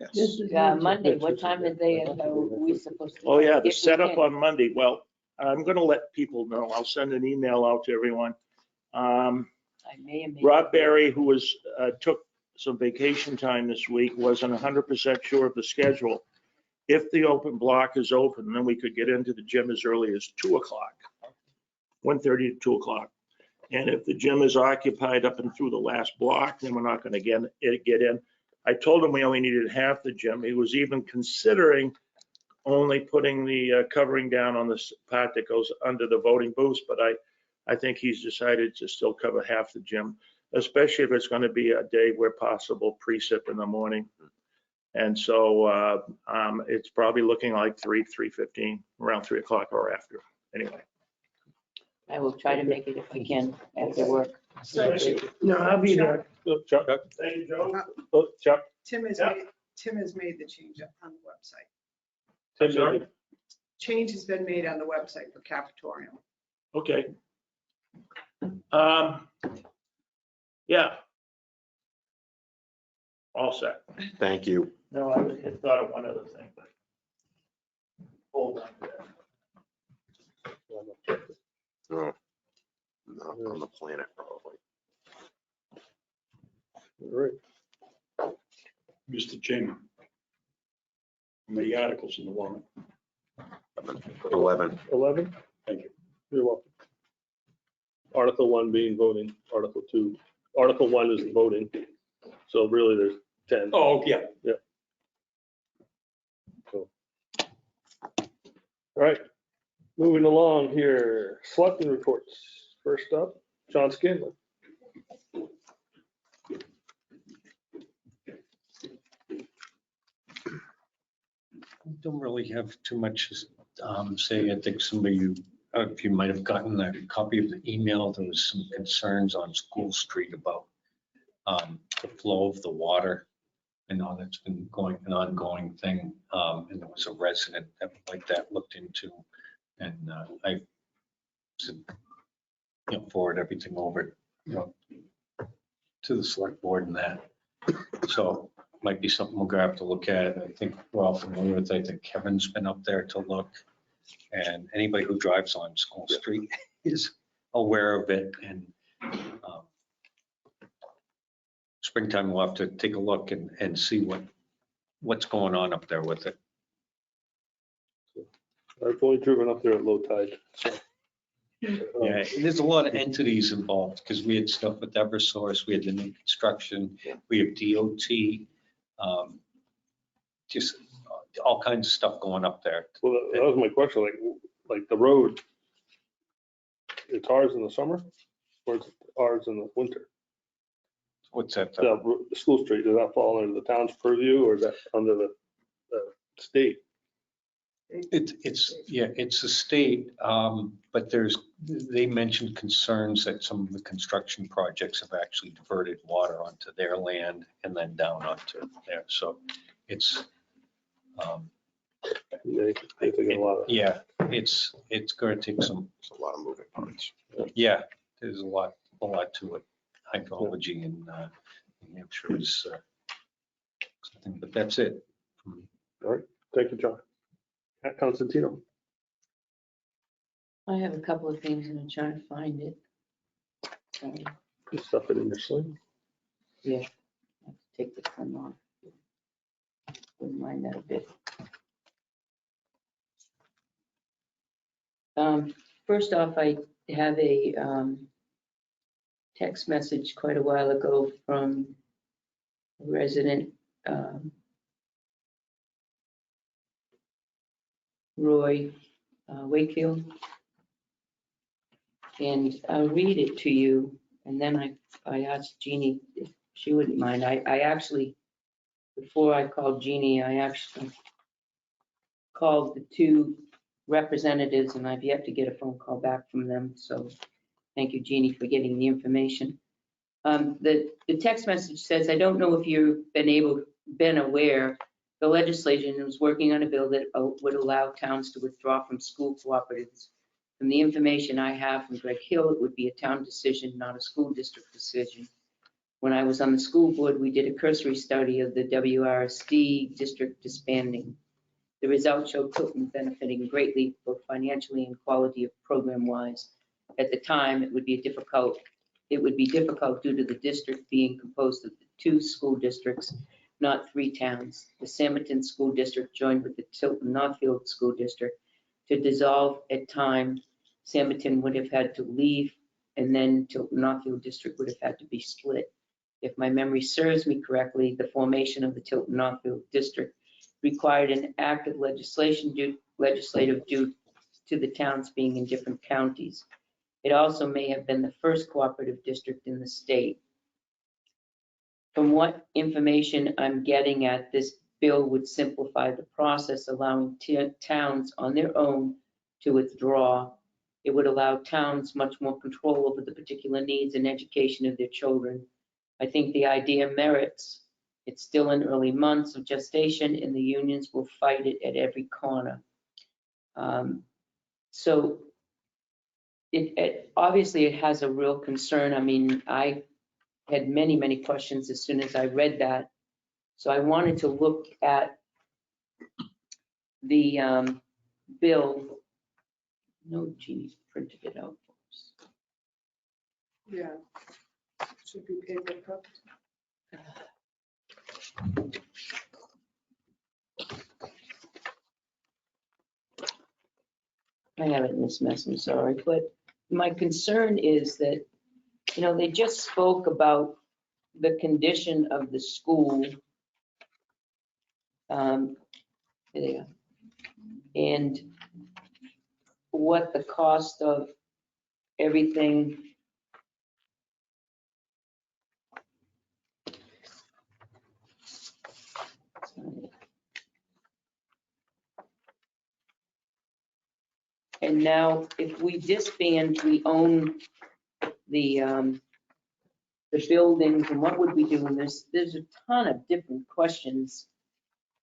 S7: Yes.
S5: Monday, what time are we supposed to?
S3: Oh, yeah, the
S5: If we
S3: setup
S5: can.
S3: on Monday. Well, I'm going to let people know. I'll send an email out to everyone.
S5: I I may have made.
S3: Rob Barry, who was, took some vacation time this week, wasn't 100% sure of the schedule. If the open block is open, then we could get into the gym as early as 2 o'clock, 1:30 to 2 o'clock. And if the gym is occupied up and through the last block, then we're not going to get in. I told him we only needed half the gym. He was even considering only putting the covering down on the part that goes under the voting booths, but I think he's decided to still cover half the gym, especially if it's going to be a day where possible precip in the morning. And so it's probably looking like 3:15, around 3 o'clock or after, anyway.
S5: I will try to make it if I can after work.
S9: No, I'll be there.
S2: Chuck? Thank you, Joe. Oh, Chuck?
S6: Tim has made the change on the website.
S2: Tim, sorry?
S6: Change has been made on the website for cafetorium.
S3: Okay. Yeah. All set.
S7: Thank you.
S3: No, I thought of one other thing, but hold on to that.
S7: No, not on the planet, probably.
S2: All right.
S8: Mr. Chairman. How many articles in the warrant?
S7: 11.
S2: 11?
S8: Thank you.
S2: You're welcome. Article 1 being voting, Article 2. Article 1 is the voting. So really there's 10.
S8: Oh, yeah.
S2: All right, moving along here, selectmen reports. First up, John Scanlon.
S8: Don't really have too much to say. I think somebody, if you might have gotten a copy of the email, there was some concerns on School Street about the flow of the water. I know that's been an ongoing thing. And there was a resident that like that looked into, and I said, forward everything over, to the select board and that. So might be something we're gonna have to look at. I think we're all familiar with it. I think Kevin's been up there to look, and anybody who drives on School Street is aware of it. And springtime, we'll have to take a look and see what's going on up there with it.
S2: I've only driven up there at low tide. So,
S8: Yeah, and there's a lot of entities involved because we had stuff with Eversource, we had the new construction, we have DOT, just all kinds of stuff going up there.
S2: well, that was my question, like the road, it's ours in the summer or it's ours in the winter?
S8: What's that?
S2: The School Street, does that fall under the town's purview or is that under the state?
S8: It's a state, but they mentioned concerns that some of the construction projects have actually diverted water onto their land and then down onto there. So it's, it's going to take some.
S7: There's a lot of moving parts.
S8: Yeah, there's a lot to it. Hydrology in New Hampshire is something, but that's it.
S2: All right, thank you, John. Constantino.
S5: I have a couple of things and I'm trying to find it.
S2: You stuff it in your sling.
S5: Yeah, I have to take this one off. Wouldn't mind that a bit. First off, I have a text message quite a while ago from a resident, Roy Wakefield. And I'll read it to you. And then I asked Jeannie if she wouldn't mind. I actually, before I called Jeannie, I actually called the two representatives and I've yet to get a phone call back from them. So thank you, Jeannie, for getting the information. The text message says, I don't know if you've been aware, the legislation was working on a bill that would allow towns to withdraw from school cooperatives. From the information I have from Greg Hill, it would be a town decision, not a school district decision. When I was on the school board, we did a cursory study of the WRSD district disbanding. The results showed Tilton benefiting greatly, both financially and quality of program wise. At the time, it would be difficult, it would be difficult due to the district being composed of the 2 school districts, not 3 towns. The Samerton School District joined with the Tilton Northfield School District. To dissolve at time, Samerton would have had to leave, and then Tilton Northfield District would have had to be split. If my memory serves me correctly, the formation of the Tilton Northfield District required an act of legislative due to the towns being in different counties. It also may have been the first cooperative district in the state. From what information I'm getting at, this bill would simplify the process, allowing towns on their own to withdraw. It would allow towns much more control over the particular needs and education of their children. I think the idea merits. It's still in early months of gestation, and the unions will fight it at every corner. So obviously it has a real concern. I mean, I had many, many questions as soon as I read that. So I wanted to look at the bill. No, Jeannie printed it out for us.
S6: Yeah. Should be paper cup.
S5: I have it in this mess, I'm sorry, but my concern is that, you know, they just spoke about the condition of the school. There they go. And what the cost of everything. And now, if we disband, we own the buildings, and what would we do in this? There's a ton of different questions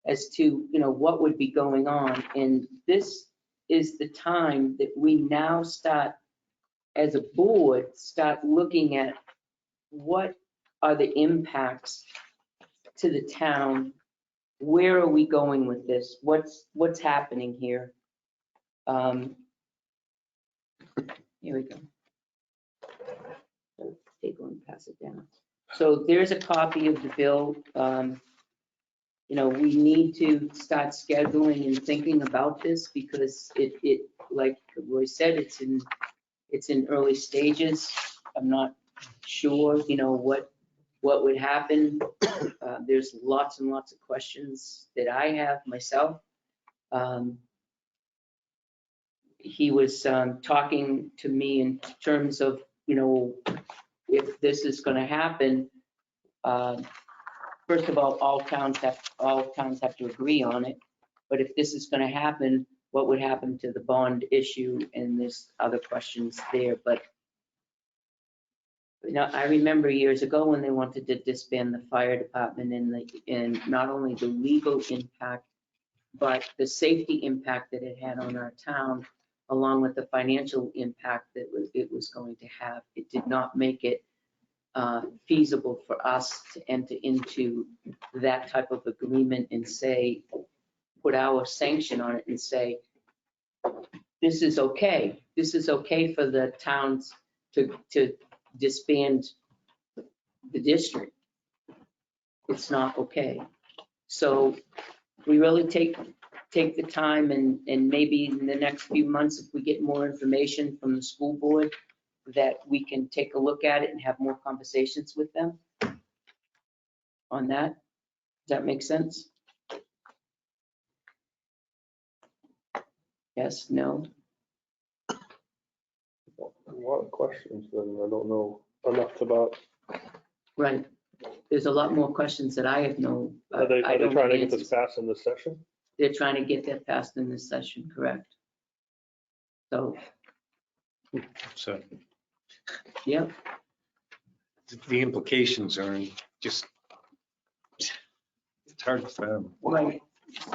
S5: as to, you know, what would be going on. And this is the time that we now start, as a board, start looking at what are the impacts to the town? Where are we going with this? What's happening here? Here we go. Let's take one and pass it down. So there's a copy of the bill. You know, we need to start scheduling and thinking about this because it like Roy said, it's in early stages. I'm not sure, you know, what would happen. There's lots and lots of questions that I have myself. He was talking to me in terms of, you know, if this is going to happen, first of all towns have to agree on it. But if this is going to happen, what would happen to the bond issue? And there's other questions there. But you know, I remember years ago when they wanted to disband the fire department, and not only the legal impact, but the safety impact that it had on our town, along with the financial impact that it was going to have. It did not make it feasible for us to enter into that type of agreement and say, put our sanction on it and say, this is okay. This is okay for the towns to disband the district. It's not okay. So we really take the time, and maybe in the next few months, if we get more information from the school board, that we can take a look at it and have more conversations with them on that. Does that make sense? Yes, no?
S2: A lot of questions, and I don't know enough about.
S5: Right. There's a lot more questions that I have no.
S2: Are they
S5: I don't
S2: trying to
S5: have
S2: get this
S5: answers.
S2: passed in this session?
S5: They're trying to get that passed in this session, correct? So,
S8: So
S5: yeah,
S8: the implications are just, it's hard to fathom.
S5: right.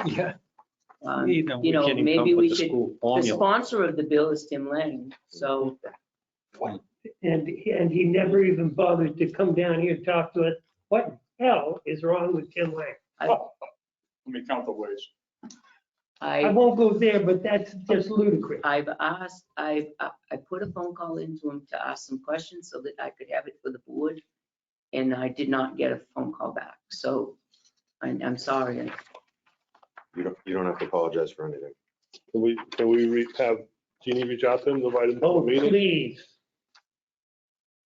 S8: Yeah.
S5: You
S8: we
S5: know,
S8: can't even come
S5: maybe
S8: up
S5: we
S8: with the
S5: should,
S8: school
S5: the
S8: formula.
S5: sponsor of the bill is Tim Lang, so,
S9: And he never even bothered to come down here and talk to us. What the hell is wrong with Tim Lang?
S5: I-
S10: Let me count the ways.
S9: I
S5: I,
S9: won't go there, but that's just ludicrous.
S5: I've asked, I put a phone call into him to ask some questions so that I could have it for the board. And I did not get a phone call back. So I'm sorry.
S7: You don't have to apologize for anything.
S2: Can we have Jeannie reach out to him, invite him to the
S9: Oh,
S2: meeting?
S9: please.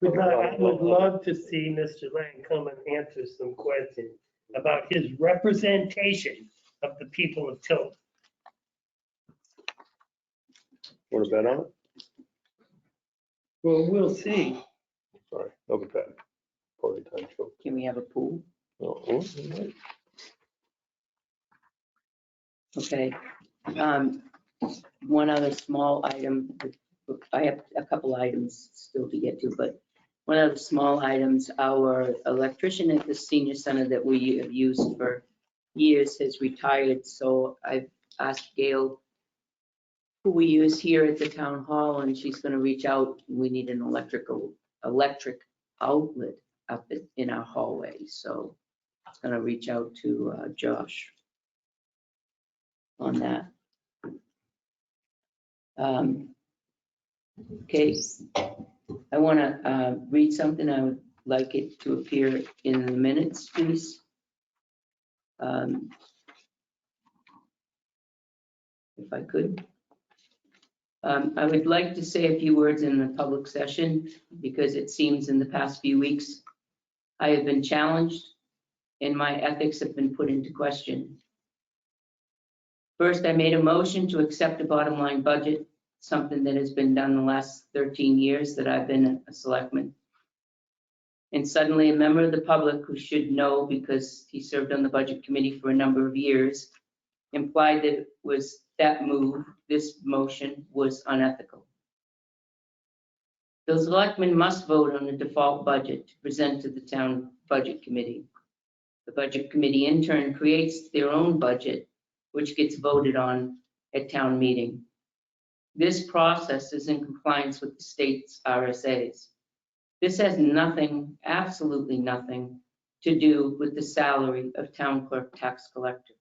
S9: I would love to see Mr. Lang come and answer some questions about his representation of the people of Tilton.
S2: Want to bet on it?
S9: Well, we'll see.
S2: Sorry, no bet. Party time show.
S5: Can we have a pool?
S2: Oh, all right.
S5: Okay. One other small item, I have a couple items still to get to, but one of the small items, our electrician at the senior center that we have used for years has retired. So I've asked Gail, who we use here at the town hall, and she's gonna reach out. We need an electric outlet up in our hallway. So it's gonna reach out to Josh on that. Okay, I want to read something. I would like it to appear in the minutes, please. If I could. I would like to say a few words in the public session because it seems in the past few weeks I have been challenged and my ethics have been put into question. First, I made a motion to accept a bottom line budget, something that has been done the last 13 years that I've been a selectman. And suddenly a member of the public who should know because he served on the budget committee for a number of years, implied that it was that move, this motion was unethical. The selectmen must vote on the default budget to present to the town budget committee. The budget committee in turn creates their own budget, which gets voted on at town meeting. This process is in compliance with the state's RSAs. This has nothing, absolutely nothing, to do with the salary of town clerk tax collector.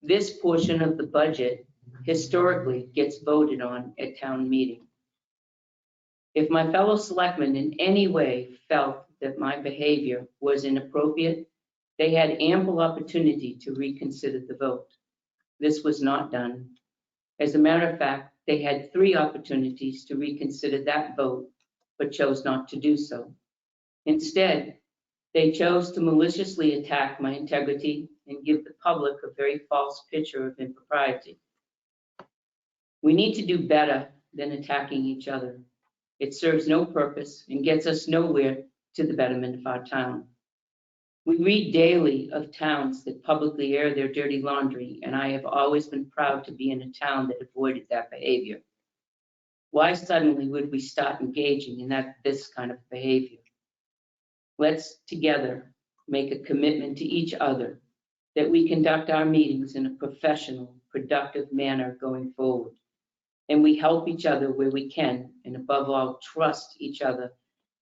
S5: This portion of the budget historically gets voted on at town meeting. If my fellow selectmen in any way felt that my behavior was inappropriate, they had ample opportunity to reconsider the vote. This was not done. As a matter of fact, they had 3 opportunities to reconsider that vote, but chose not to do so. Instead, they chose to maliciously attack my integrity and give the public a very false picture of impropriety. We need to do better than attacking each other. It serves no purpose and gets us nowhere to the betterment of our town. We read daily of towns that publicly air their dirty laundry, and I have always been proud to be in a town that avoided that behavior. Why suddenly would we start engaging in this kind of behavior? Let's together make a commitment to each other that we conduct our meetings in a professional, productive manner going forward. And we help each other where we can, and above all, trust each other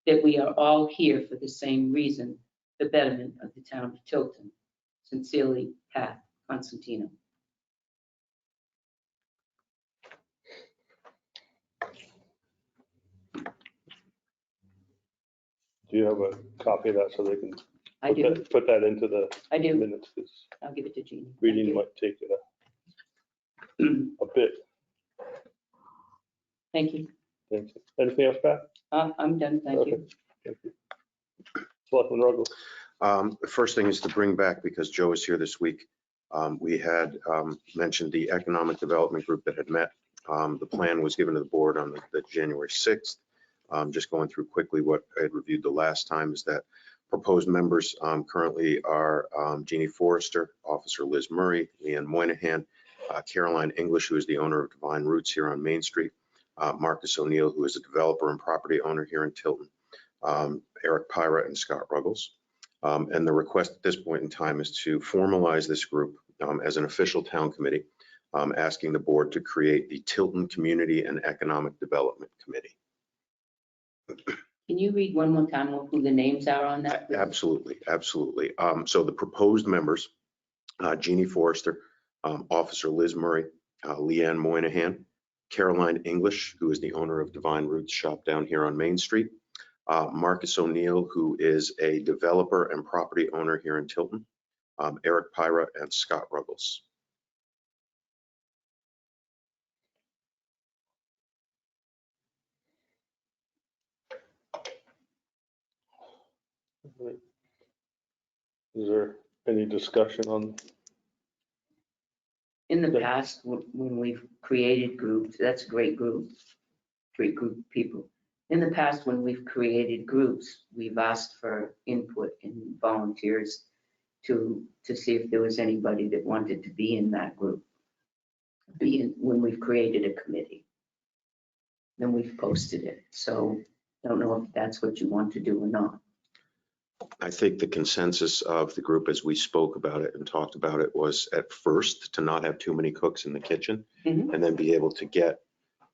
S5: that we are all here for the same reason, the betterment of the town of Tilton. Sincerely, Pat Constantino.
S2: Do you have a copy of that so they can
S5: I do,
S2: put that into the
S5: I do.
S2: minutes? This
S5: I'll give it to Jeannie.
S2: reading might take it a bit.
S5: Thank you.
S2: Thanks. Anything else, Pat?
S5: I'm done, thank you.
S2: Thank you. Selectman Ruggles.
S7: The first thing is to bring back, because Joe is here this week, we had mentioned the economic development group that had met. The plan was given to the board on the January 6th. Just going through quickly what I had reviewed the last time is that proposed members currently are Jeannie Forrester, Officer Liz Murray, Leanne Moynihan, Caroline English, who is the owner of Divine Roots here on Main Street, Marcus O'Neill, who is a developer and property owner here in Tilton, Eric Pyra, and Scott Ruggles. And the request at this point in time is to formalize this group as an official town committee, asking the board to create the Tilton Community and Economic Development Committee.
S5: Can you read one more time who the names are on that?
S7: Absolutely, absolutely. So the proposed members, Jeannie Forrester, Officer Liz Murray, Leanne Moynihan, Caroline English, who is the owner of Divine Roots Shop down here on Main Street, Marcus O'Neill, who is a developer and property owner here in Tilton, Eric Pyra, and Scott Ruggles.
S2: Is there any discussion on?
S5: In the
S2: Yeah.
S5: past, when we've created groups, that's a great group of people. In the past, when we've created groups, we've asked for input and volunteers to see if there was anybody that wanted to be in that group. When we've created a committee. Then we've posted it. So I don't know if that's what you want to do or not.
S7: I think the consensus of the group as we spoke about it and talked about it was at first to not have too many cooks in the kitchen and then be able to get,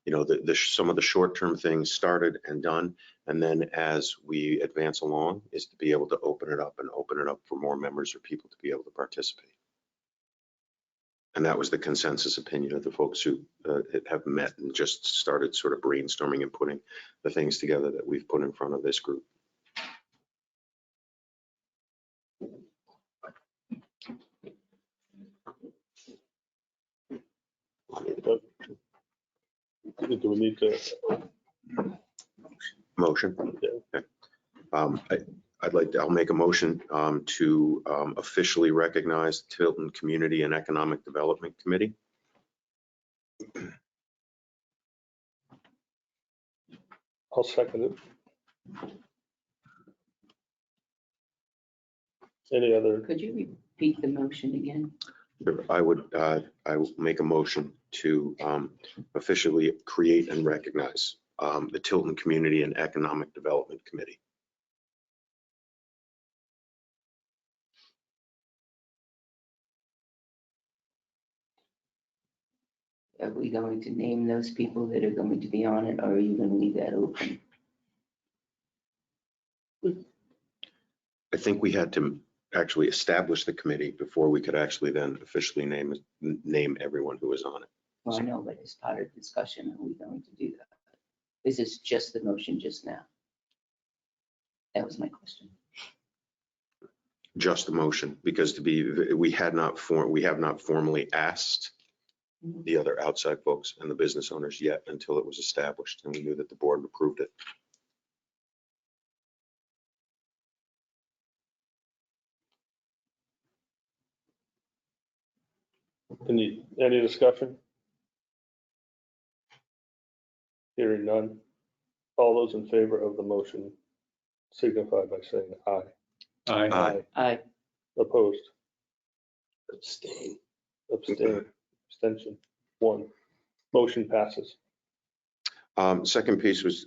S7: you know, some of the short-term things started and done. And then as we advance along is to be able to open it up for more members or people to be able to participate. And that was the consensus opinion of the folks who have met and just started sort of brainstorming and putting the things together that we've put in front of this group.
S2: Do we need to?
S7: Motion?
S2: Yeah.
S7: Okay. I'll make a motion to officially recognize the Tilton Community and Economic Development Committee.
S2: I'll second it. Any other?
S5: Could you repeat the motion again?
S7: I will make a motion to officially create and recognize the Tilton Community and Economic Development Committee.
S5: Are we going to name those people that are going to be on it, or are you going to leave that open?
S7: I think we had to actually establish the committee before we could actually then officially name everyone who was on it.
S5: Well, I know, but as part of discussion, are we going to do that? Is this just the motion just now? That was my question.
S7: Just the motion, because we have not formally asked the other outside folks and the business owners yet until it was established and we knew that the board approved it.
S2: Any discussion? Hearing none. All those in favor of the motion signify by saying aye.
S8: Aye.
S5: Aye.
S2: Opposed?
S9: Abstain.
S2: Abstention, 1. Motion passes.
S7: Second piece was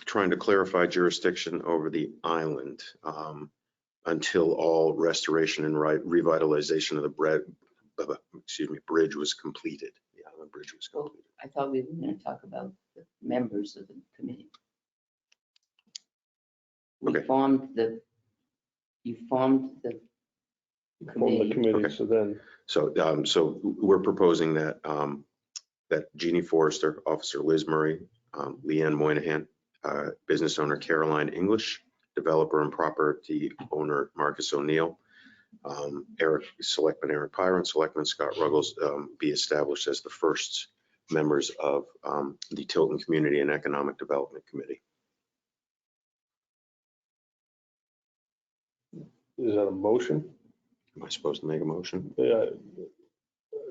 S7: trying to clarify jurisdiction over the island until all restoration and revitalization of the bridge was completed. The island bridge was
S5: Well,
S7: completed.
S5: I thought we were going to talk about the members of the committee. You
S7: Okay.
S5: formed the
S2: From the
S5: committee.
S2: committee,
S7: Okay.
S2: so then,
S7: So we're proposing that that Jeannie Forrester, Officer Liz Murray, Leanne Moynihan, business owner Caroline English, developer and property owner Marcus O'Neill, Selectman Eric Pyra, and Selectman Scott Ruggles be established as the first members of the Tilton Community and Economic Development Committee.
S2: is that a motion?
S7: Am I supposed to make a motion?
S2: Yeah,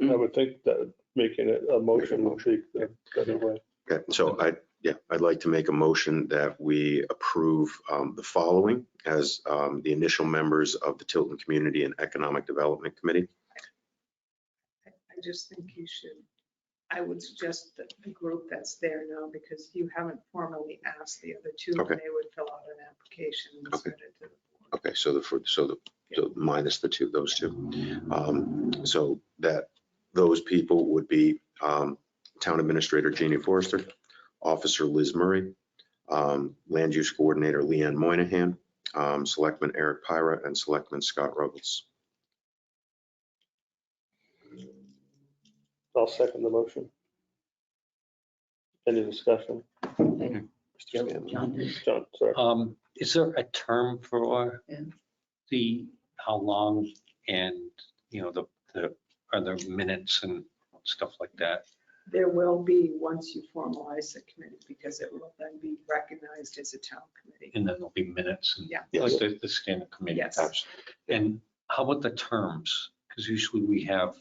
S2: I would think that making it a motion would be the better way.
S7: Okay, so I'd like to make a motion that we approve the following as the initial members of the Tilton Community and Economic Development Committee.
S6: I just think you should, I would suggest that the group that's there now, because you haven't formally asked the other two, and
S7: Okay.
S6: they would fill out an application and
S7: Okay.
S6: submit it to the board.
S7: Okay, so the minus those two. So that those people would be Town Administrator Jeannie Forrester, Officer Liz Murray, Land Use Coordinator Leanne Moynihan, Selectman Eric Pyra, and Selectman Scott Ruggles.
S2: I'll second the motion. Any discussion?
S5: And
S7: Mr. Stanley.
S5: John,
S2: John, sorry.
S8: Is there a term for
S5: Yeah.
S8: how long and, are there minutes and stuff like that?
S6: There will be, once you formalize the committee, because it will then be recognized as a town committee.
S8: And then there'll be minutes and
S6: Yeah.
S8: like the standing committee.
S6: Yes.
S7: Absolutely.
S8: And how about the terms? Because usually we have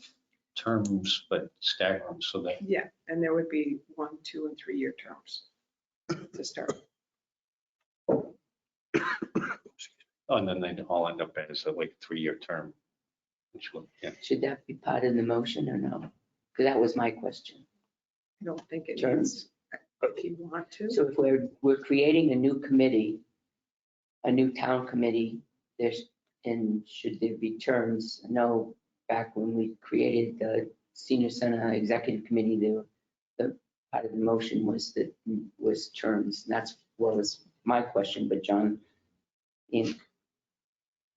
S8: terms, but stagger them so that,
S6: Yeah, and there would be 1, 2, and 3 year terms to start.
S8: and then they all end up as a like 3-year term. Which will, yeah.
S5: should that be part of the motion or no? Because that was my question.
S6: I don't think it
S5: Terms.
S6: is, if you want to.
S5: So if we're creating a new committee, a new town committee, and should there be terms? I know back when we created the senior center executive committee, the part of the motion was terms. And that's what was my question, but John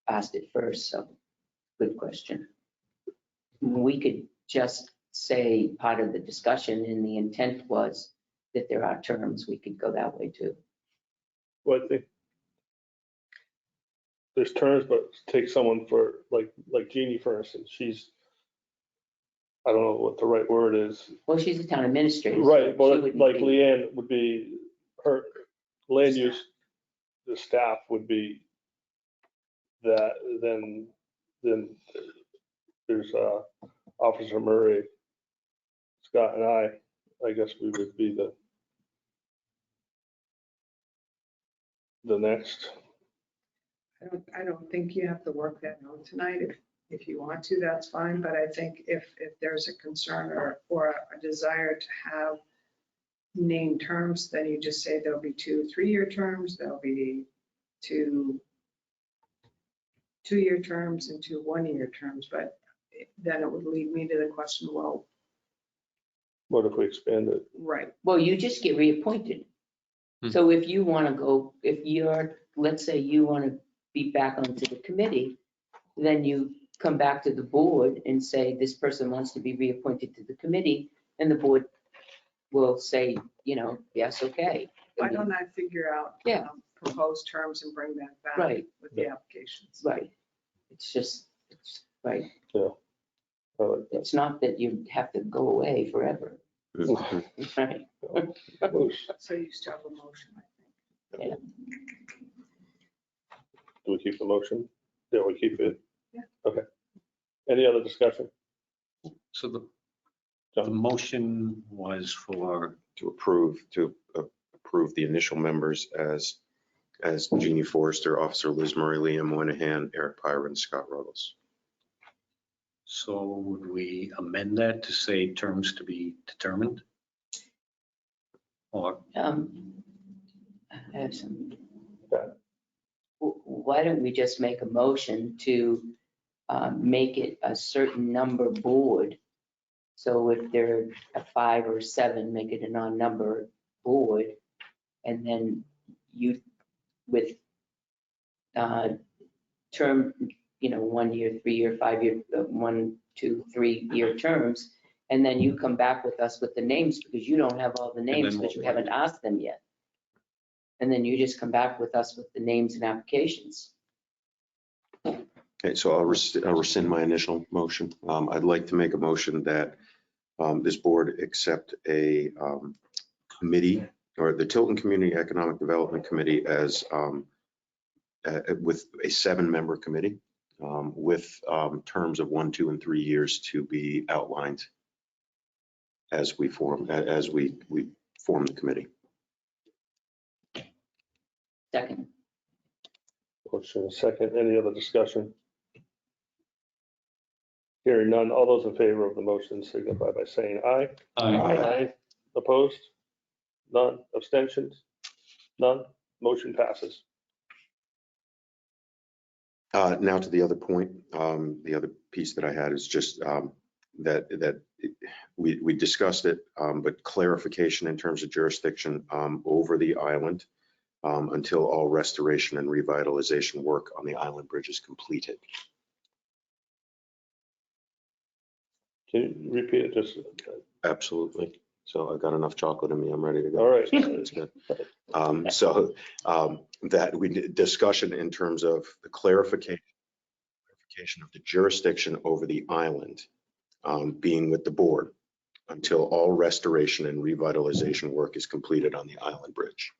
S5: asked it first, so good question. We could just say part of the discussion and the intent was that there are terms, we could go that way too.
S2: Well, I think there's terms, but take someone for, like Jeannie, for instance, I don't know what the right word is.
S5: Well, she's a town administrator. so
S2: Right, well,
S5: she wouldn't
S2: like
S5: be-
S2: Leanne would be, her land use, the staff would be that, then there's Officer Murray, Scott and I guess we would be the next.
S6: I don't think you have to work that out tonight. If you want to, that's fine, but I think if there's a concern or a desire to have named terms, then you just say there'll be 2 3-year terms, there'll be 2 2-year terms and 2 1-year terms, but then it would lead me to the question, well,
S2: What if we expand it?
S6: right,
S5: Well, you just get reappointed.
S8: Hmm.
S5: So if you want to go, let's say you want to be back onto the committee, then you come back to the board and say, this person wants to be reappointed to the committee, and the board will say, yes, okay.
S6: why don't I figure out
S5: Yeah.
S6: proposed terms and bring that back
S5: Right.
S6: with the applications?
S5: Right. It's right.
S2: I like that.
S5: It's not that you have to go away forever.
S7: Mhm.
S5: Right.
S6: So you still have a motion, I think.
S2: Do we keep the motion? Yeah, we keep it.
S6: Yeah.
S2: Okay. Any other discussion?
S8: So the
S2: John?
S8: motion was for,
S7: To approve the initial members as Jeannie Forrester, Officer Liz Murray, Liam Moynihan, Eric Pyron, Scott Ruggles.
S8: so would we amend that to say terms to be determined? Or,
S5: I have some.
S2: Okay.
S5: Why don't we just make a motion to make it a certain number board? So if they're a 5 or 7, make it a non-number board. And then you, with term, 1 year, 3 year, 5 year, 1, 2, 3 year terms. And then you come back with us with the names because you don't have all the names
S8: then
S5: because you
S8: we'll-
S5: haven't asked them yet. And then you just come back with us with the names and applications.
S7: Okay, so I'll rescind my initial motion. I'd like to make a motion that this board accept a committee, or the Tilton Community Economic Development Committee as with a 7-member committee with terms of 1, 2, and 3 years to be outlined as we form the committee.
S5: Second.
S2: Motion and second. Any other discussion? Hearing none. All those in favor of the motion signify by saying aye.
S8: Aye.
S2: Opposed? None. Abstentions? None. Motion passes.
S7: Now to the other point, the other piece that I had is just that we discussed it, but clarification in terms of jurisdiction over the island until all restoration and revitalization work on the island bridge is completed.
S2: Can you repeat it just?
S7: Absolutely. So I've got enough chocolate in me. I'm ready to go.
S2: All right.
S7: That's good. That we did discussion in terms of the clarification of the jurisdiction over the island being with the board until all restoration and revitalization work is completed on the island bridge.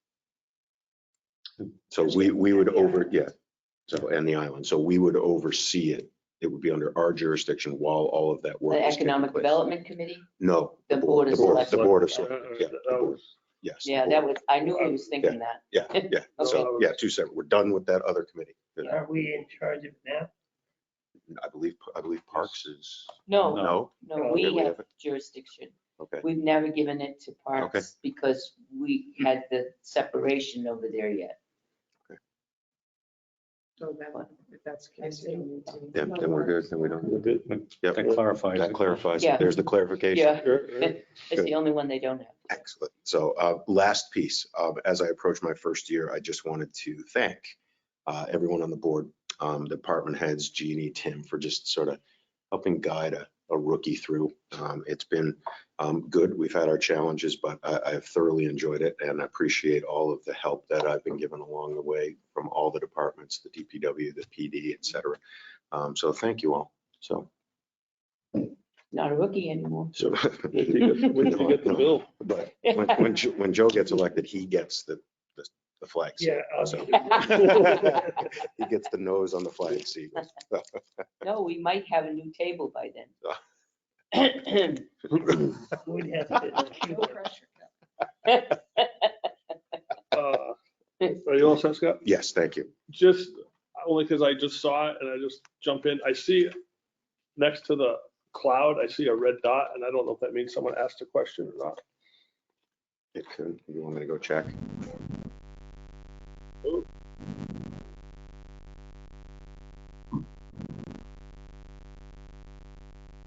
S7: So we would and the island. So we would oversee it. It would be under our jurisdiction while all of that work
S5: The
S7: is taking
S5: Economic
S7: place.
S5: Development Committee?
S7: No.
S5: The Board of
S7: The
S5: Selectmen.
S7: Board of Selectmen. Yeah, the
S2: That
S7: board.
S2: was-
S7: Yes.
S5: Yeah, that was, I knew he was thinking that.
S7: Yeah. So, yeah, two separate. We're done with that other committee.
S9: Are we in charge of that?
S7: I believe Parks is.
S5: No,
S7: No?
S5: no,
S7: Okay,
S5: we
S7: we
S5: have
S7: have it.
S5: jurisdiction.
S7: Okay.
S5: We've never given it to
S7: Okay.
S5: Parks because we had the separation over there yet.
S6: So that, if that's the case, you don't need to.
S7: Yeah, then we're good. Then we don't.
S2: We're good.
S7: Yep.
S8: That clarifies
S7: That
S8: it.
S7: clarifies.
S5: Yeah.
S7: it. There's the clarification.
S5: Yeah,
S2: Sure.
S5: it's the only one they don't have.
S7: Excellent. So last piece, as I approach my first year, I just wanted to thank everyone on the board, department heads, Jeannie, Tim, for just sort of helping guide a rookie through. It's been good. We've had our challenges, but I've thoroughly enjoyed it and appreciate all of the help that I've been given along the way from all the departments, the DPW, the PD, et cetera. So thank you all. So.
S5: Not a rookie anymore.
S7: So
S2: When did you get the bill?
S7: But when Joe gets elected, he gets the flag seat.
S9: Yeah, I'll
S7: So
S9: be the-
S7: he gets the nose on the flag seat.
S5: No, we might have a new table by then.
S9: Would have to.
S6: No pressure.
S2: Are you all set, Scott?
S7: Yes, thank you.
S2: Just only because I just saw it and I just jump in. I see next to the cloud, I see a red dot and I don't know if that means someone asked a question or not.
S7: It could. You want me to go check?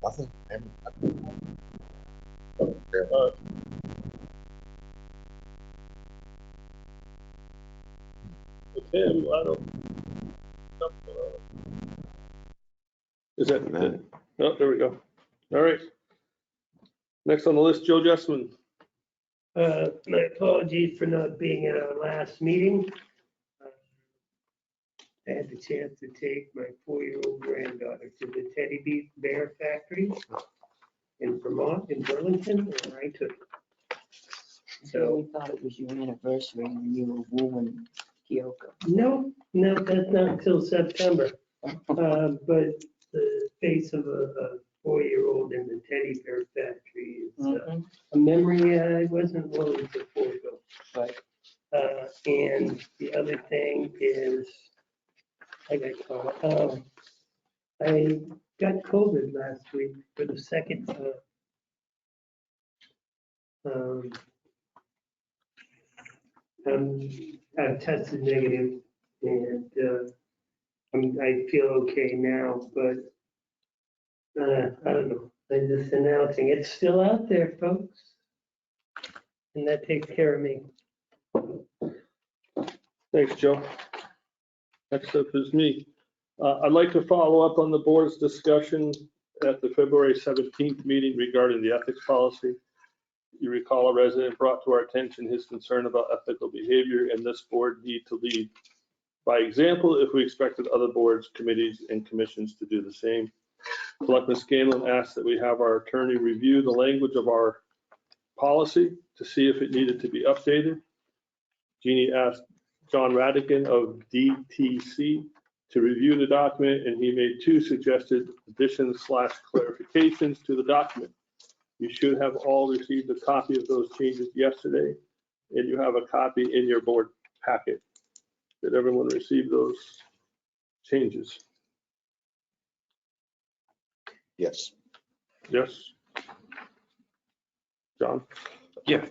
S7: Nothing.
S2: Tim, I don't. Is that? Oh, there we go. All right. Next on the list, Joe Jessman.
S9: My apologies for not being at our last meeting. I had the chance to take my 4-year-old granddaughter to the teddy bear factory in Vermont, in Burlington, where I took it.
S5: So we thought it was your anniversary when you were wooing Kyoko.
S9: No, that's not until September. But the face of a 4-year-old in the teddy bear factory is a memory I wasn't willing to forego.
S5: Right.
S9: And the other thing is, I got COVID last week for the second time. I've tested negative and I feel okay now, but I don't know. I'm just announcing it's still out there, folks. And that takes care of me.
S2: Thanks, Joe. Next up is me. I'd like to follow up on the board's discussion at the February 17th meeting regarding the ethics policy. You recall a resident brought to our attention his concern about ethical behavior, and this board need to lead by example if we expected other boards, committees, and commissions to do the same. Selectman Scanlon asked that we have our attorney review the language of our policy to see if it needed to be updated. Jeannie asked John Radigan of DTC to review the document, and he made 2 suggested additions/clarifications to the document. You should have all received a copy of those changes yesterday, and you have a copy in your board packet. Did everyone receive those changes?
S7: Yes.
S2: Yes? John?
S8: Yeah,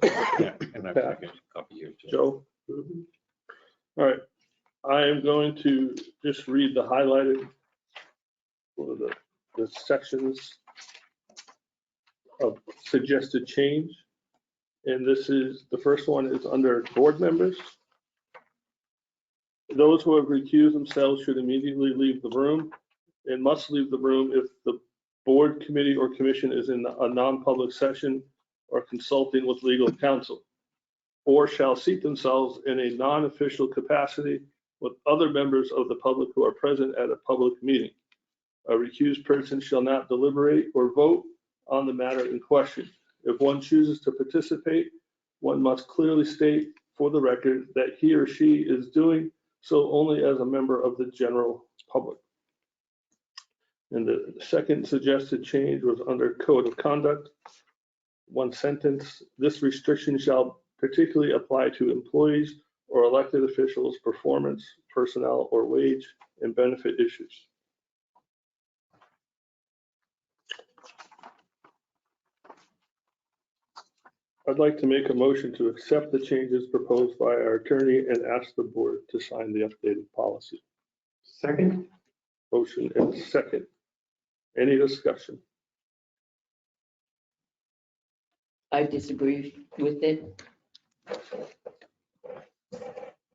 S8: and I've got a copy here too.
S2: Joe? All right, I am going to just read the highlighted, one of the sections of suggested change. And this is, the first one is under board members. Those who have recused themselves should immediately leave the room and must leave the room if the board, committee, or commission is in a non-public session or consulting with legal counsel, or shall seat themselves in a non-official capacity with other members of the public who are present at a public meeting. A recused person shall not deliberate or vote on the matter in question. If one chooses to participate, one must clearly state for the record that he or she is doing so only as a member of the general public. And the second suggested change was under Code of Conduct. One sentence, this restriction shall particularly apply to employees or elected officials' performance, personnel, or wage and benefit issues. I'd like to make a motion to accept the changes proposed by our attorney and ask the board to sign the updated policy.
S9: Second?
S2: Motion and second. Any discussion?
S5: I disagree with it.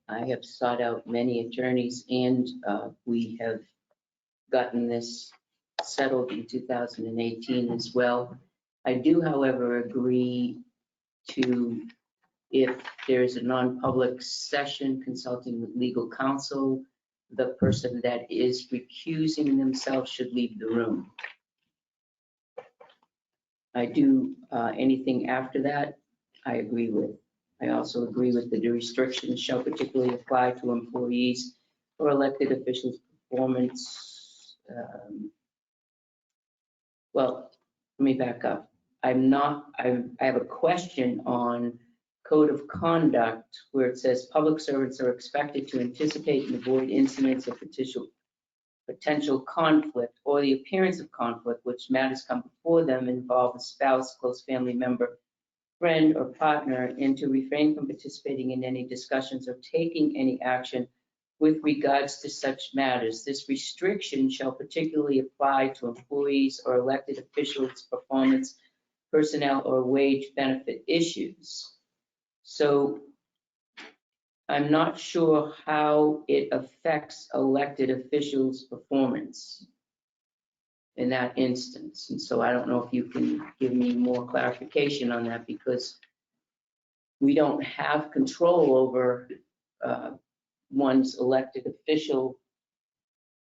S5: I have sought out many attorneys and we have gotten this settled in 2018 as well. I do, however, agree to, if there's a non-public session consulting with legal counsel, the person that is recusing themselves should leave the room. I do, anything after that, I agree with. I also agree with the restrictions shall particularly apply to employees or elected officials' performance. Well, let me back up. I have a question on Code of Conduct where it says public servants are expected to anticipate and avoid incidents of potential conflict or the appearance of conflict, which matters come before them involve a spouse, close family member, friend, or partner, and to refrain from participating in any discussions or taking any action with regards to such matters. This restriction shall particularly apply to employees or elected officials' performance, personnel, or wage benefit issues. So I'm not sure how it affects elected officials' performance in that instance. And so I don't know if you can give me more clarification on that, because we don't have control over one's elected official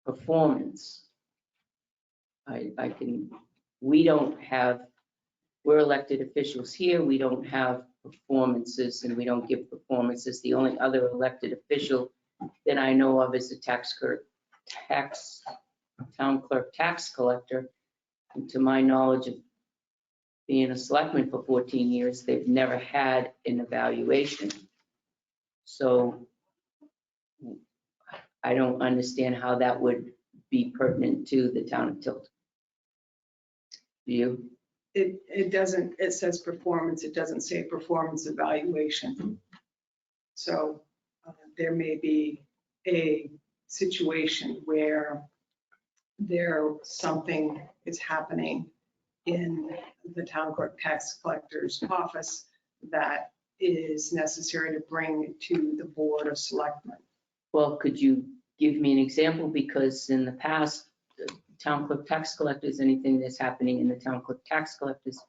S5: performance. We're elected officials here, we don't have performances and we don't give performances. The only other elected official that I know of is the town clerk tax collector. And to my knowledge of being a selectman for 14 years, they've never had an evaluation. So I don't understand how that would be pertinent to the town of Tilton. Do you?
S6: It doesn't, it says performance, it doesn't say performance evaluation. So there may be a situation where something is happening in the town clerk tax collector's office that is necessary to bring to the board of selectmen.
S5: Well, could you give me an example? Because in the past, the town clerk tax collectors, anything that's happening in the town clerk tax collector's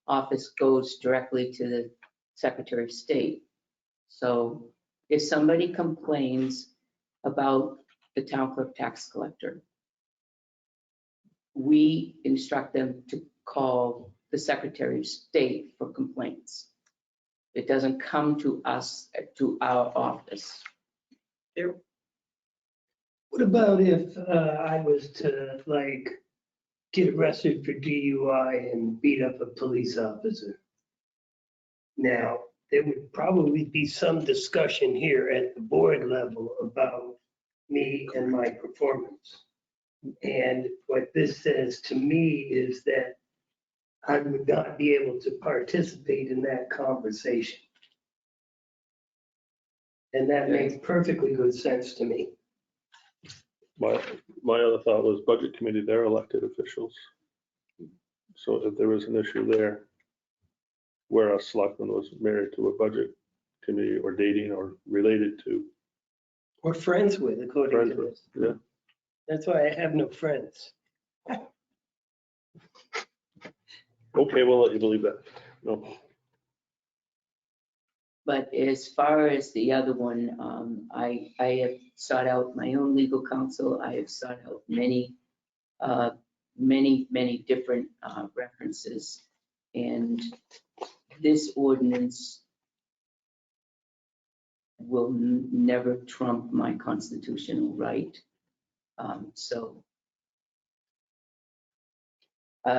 S5: office goes directly to the Secretary of State. So if somebody complains about the town clerk tax collector, we instruct them to call the Secretary of State for complaints. It doesn't come to us, to our office.
S9: What about if I was to get arrested for DUI and beat up a police officer? Now, there would probably be some discussion here at the board level about me and my performance. And what this says to me is that I would not be able to participate in that conversation. And that makes perfectly good sense to me.
S2: My other thought was budget committee, they're elected officials. So if there was an issue there where a selectman was married to a budget committee or dating or related to.
S9: Or friends with, according to this.
S2: Yeah.
S9: That's why I have no friends.
S2: Okay, we'll let you believe that. No.
S5: But as far as the other one, I have sought out my own legal counsel. I have sought out many different references. And this ordinance will never trump my constitutional right. So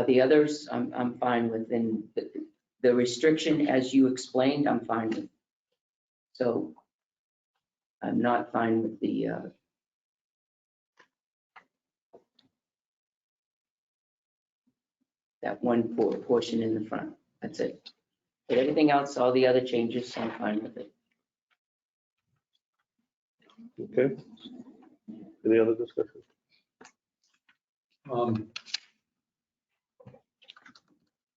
S5: the others, I'm fine with. And the restriction, as you explained, I'm fine with. So I'm not fine with that one portion in the front. That's it. But everything else, all the other changes, I'm fine with it.
S2: Okay. Any other discussion?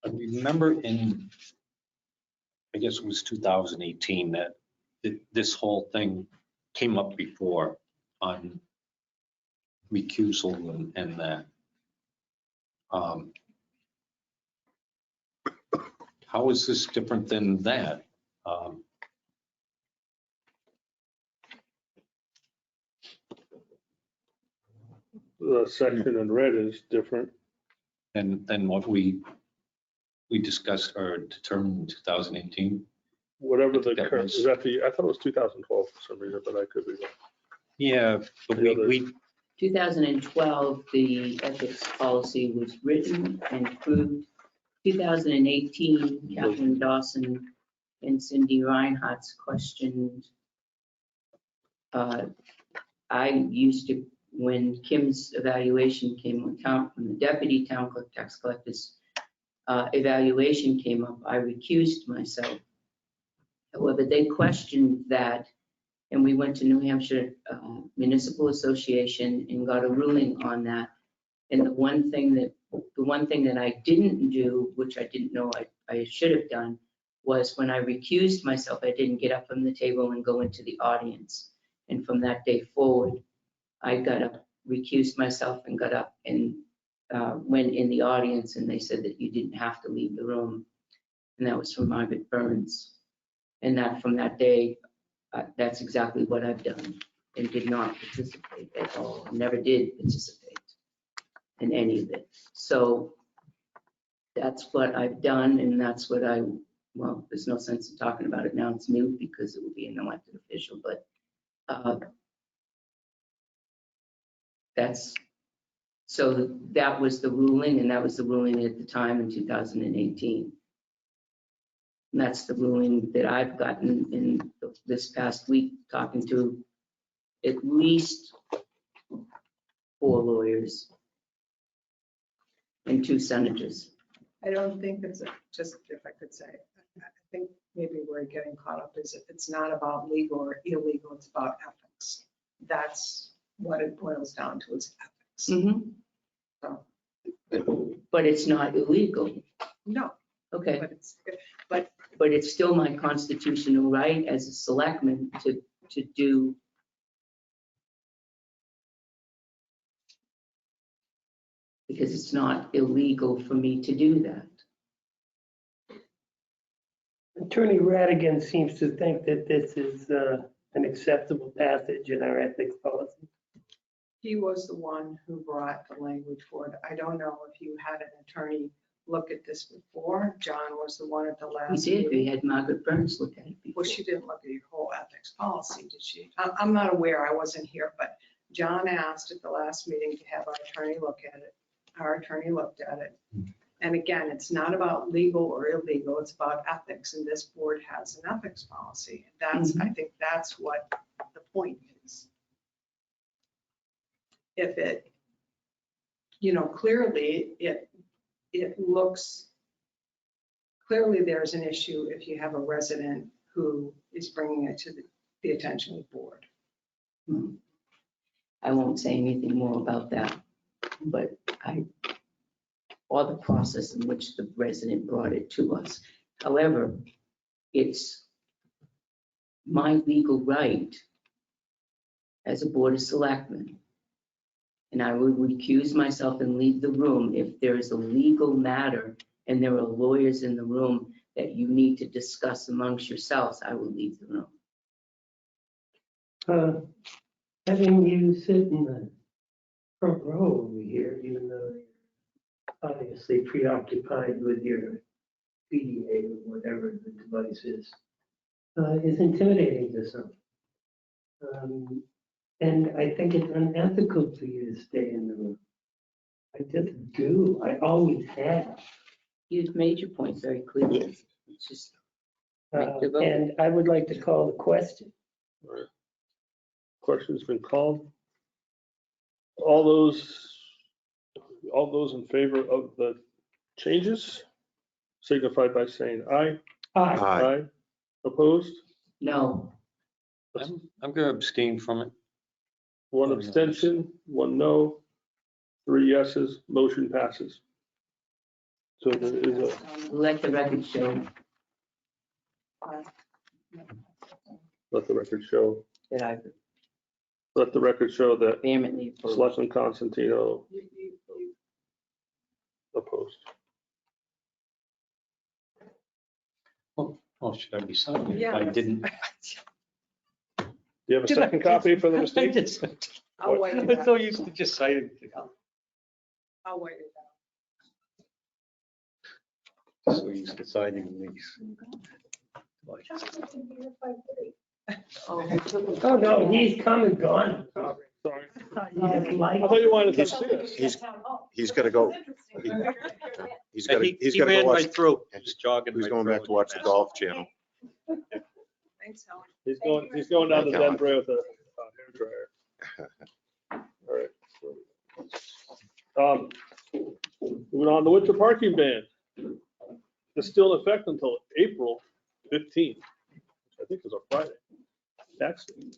S8: I remember in, I guess it was 2018, that this whole thing came up before on recusal and that. How is this different than that?
S2: The section in red is different.
S8: Than what we discussed or determined in 2018?
S2: Whatever the
S8: That
S2: current,
S8: was-
S2: is that the, I thought it was 2012 for some reason, but I could be wrong.
S8: Yeah, but we
S5: 2012, the ethics policy was written and approved. 2018, Catherine Dawson and Cindy Reinhart's questioned. I used to, when Kim's evaluation came on town, when the deputy town clerk tax collector's evaluation came up, I recused myself. However, they questioned that, and we went to New Hampshire Municipal Association and got a ruling on that. And the one thing that I didn't do, which I didn't know I should have done, was when I recused myself, I didn't get up from the table and go into the audience. And from that day forward, I got up, recused myself and got up and went in the audience, and they said that you didn't have to leave the room. And that was from Margaret Burns. And that from that day, that's exactly what I've done, and did not participate at all. Never did participate in any of it. So that's what I've done, and that's what well, there's no sense in talking about it now. It's moot because it will be an elected official, but so that was the ruling, and that was the ruling at the time in 2018. And that's the ruling that I've gotten in this past week, talking to at least 4 lawyers and 2 senators.
S6: I don't think it's just, if I could say, I think maybe we're getting caught up is it's not about legal or illegal, it's about ethics. That's what it boils down to, is ethics.
S5: Mm-hmm.
S6: So,
S5: But it's not illegal.
S6: no,
S5: Okay.
S6: but
S5: It's still my constitutional right as a selectman to do. Because it's not illegal for me to do that.
S9: Attorney Radigan seems to think that this is an acceptable passage in our ethics policy.
S6: he was the one who brought the language forward. I don't know if you had an attorney look at this before. John was the one at the
S5: We
S6: last
S5: did,
S6: meeting.
S5: we had Margaret Burns look at it before.
S6: Well, she didn't look at your whole ethics policy, did she? I'm not aware, I wasn't here, but John asked at the last meeting to have our attorney look at it. Our attorney looked at it. And again, it's not about legal or illegal, it's about ethics, and this board has an ethics policy. That's, I think that's what the point is. If it, clearly it looks, clearly there's an issue if you have a resident who is bringing it to the attention of the board.
S5: I won't say anything more about that, but or the process in which the resident brought it to us. However, it's my legal right as a board of selectmen, and I would recuse myself and leave the room if there is a legal matter and there are lawyers in the room that you need to discuss amongst yourselves, I will leave the room.
S9: Having you sit in the front row over here, even though you're obviously preoccupied with your PDA or whatever the device is intimidating to some. And I think it's unethical for you to stay in the room. I just do. I always have.
S5: You've made your point very clearly. It's just, Make the vote.
S9: And I would like to call the question.
S2: All right. Question's been called. All those in favor of the changes signify by saying aye.
S9: Aye.
S7: Aye.
S2: Opposed?
S5: no,
S8: I'm going to abstain from it.
S2: One abstention, one no, 3 yeses, motion passes. So there is a,
S5: let the record show
S2: let the record show
S5: that I
S2: that
S5: vehemently oppose.
S2: Selectman Constantino opposed.
S8: Oh, should I be signing it?
S6: Yeah.
S8: I didn't.
S2: Do you have a second copy for the
S8: I
S2: mistake?
S8: just-
S6: I'll wait it
S8: I'm
S6: out.
S8: so used to just signing.
S6: I'll wait it
S8: So used to signing these.
S9: Oh, no, he's come and gone.
S2: Sorry.
S9: You just like-
S2: I thought you wanted to come see us.
S7: He's got to go. He's got to,
S8: He
S7: he's got to
S8: ran
S7: go watch,
S8: right through, just jogging.
S7: he's
S8: right
S7: going back
S8: through.
S7: to watch the golf channel.
S6: out. Thanks, Helen.
S2: He's going down to
S7: Thank you.
S2: Denver with a hair dryer. All right. Moving on, the winter parking ban is still in effect until April 15th, which I think is a Friday. Tax day.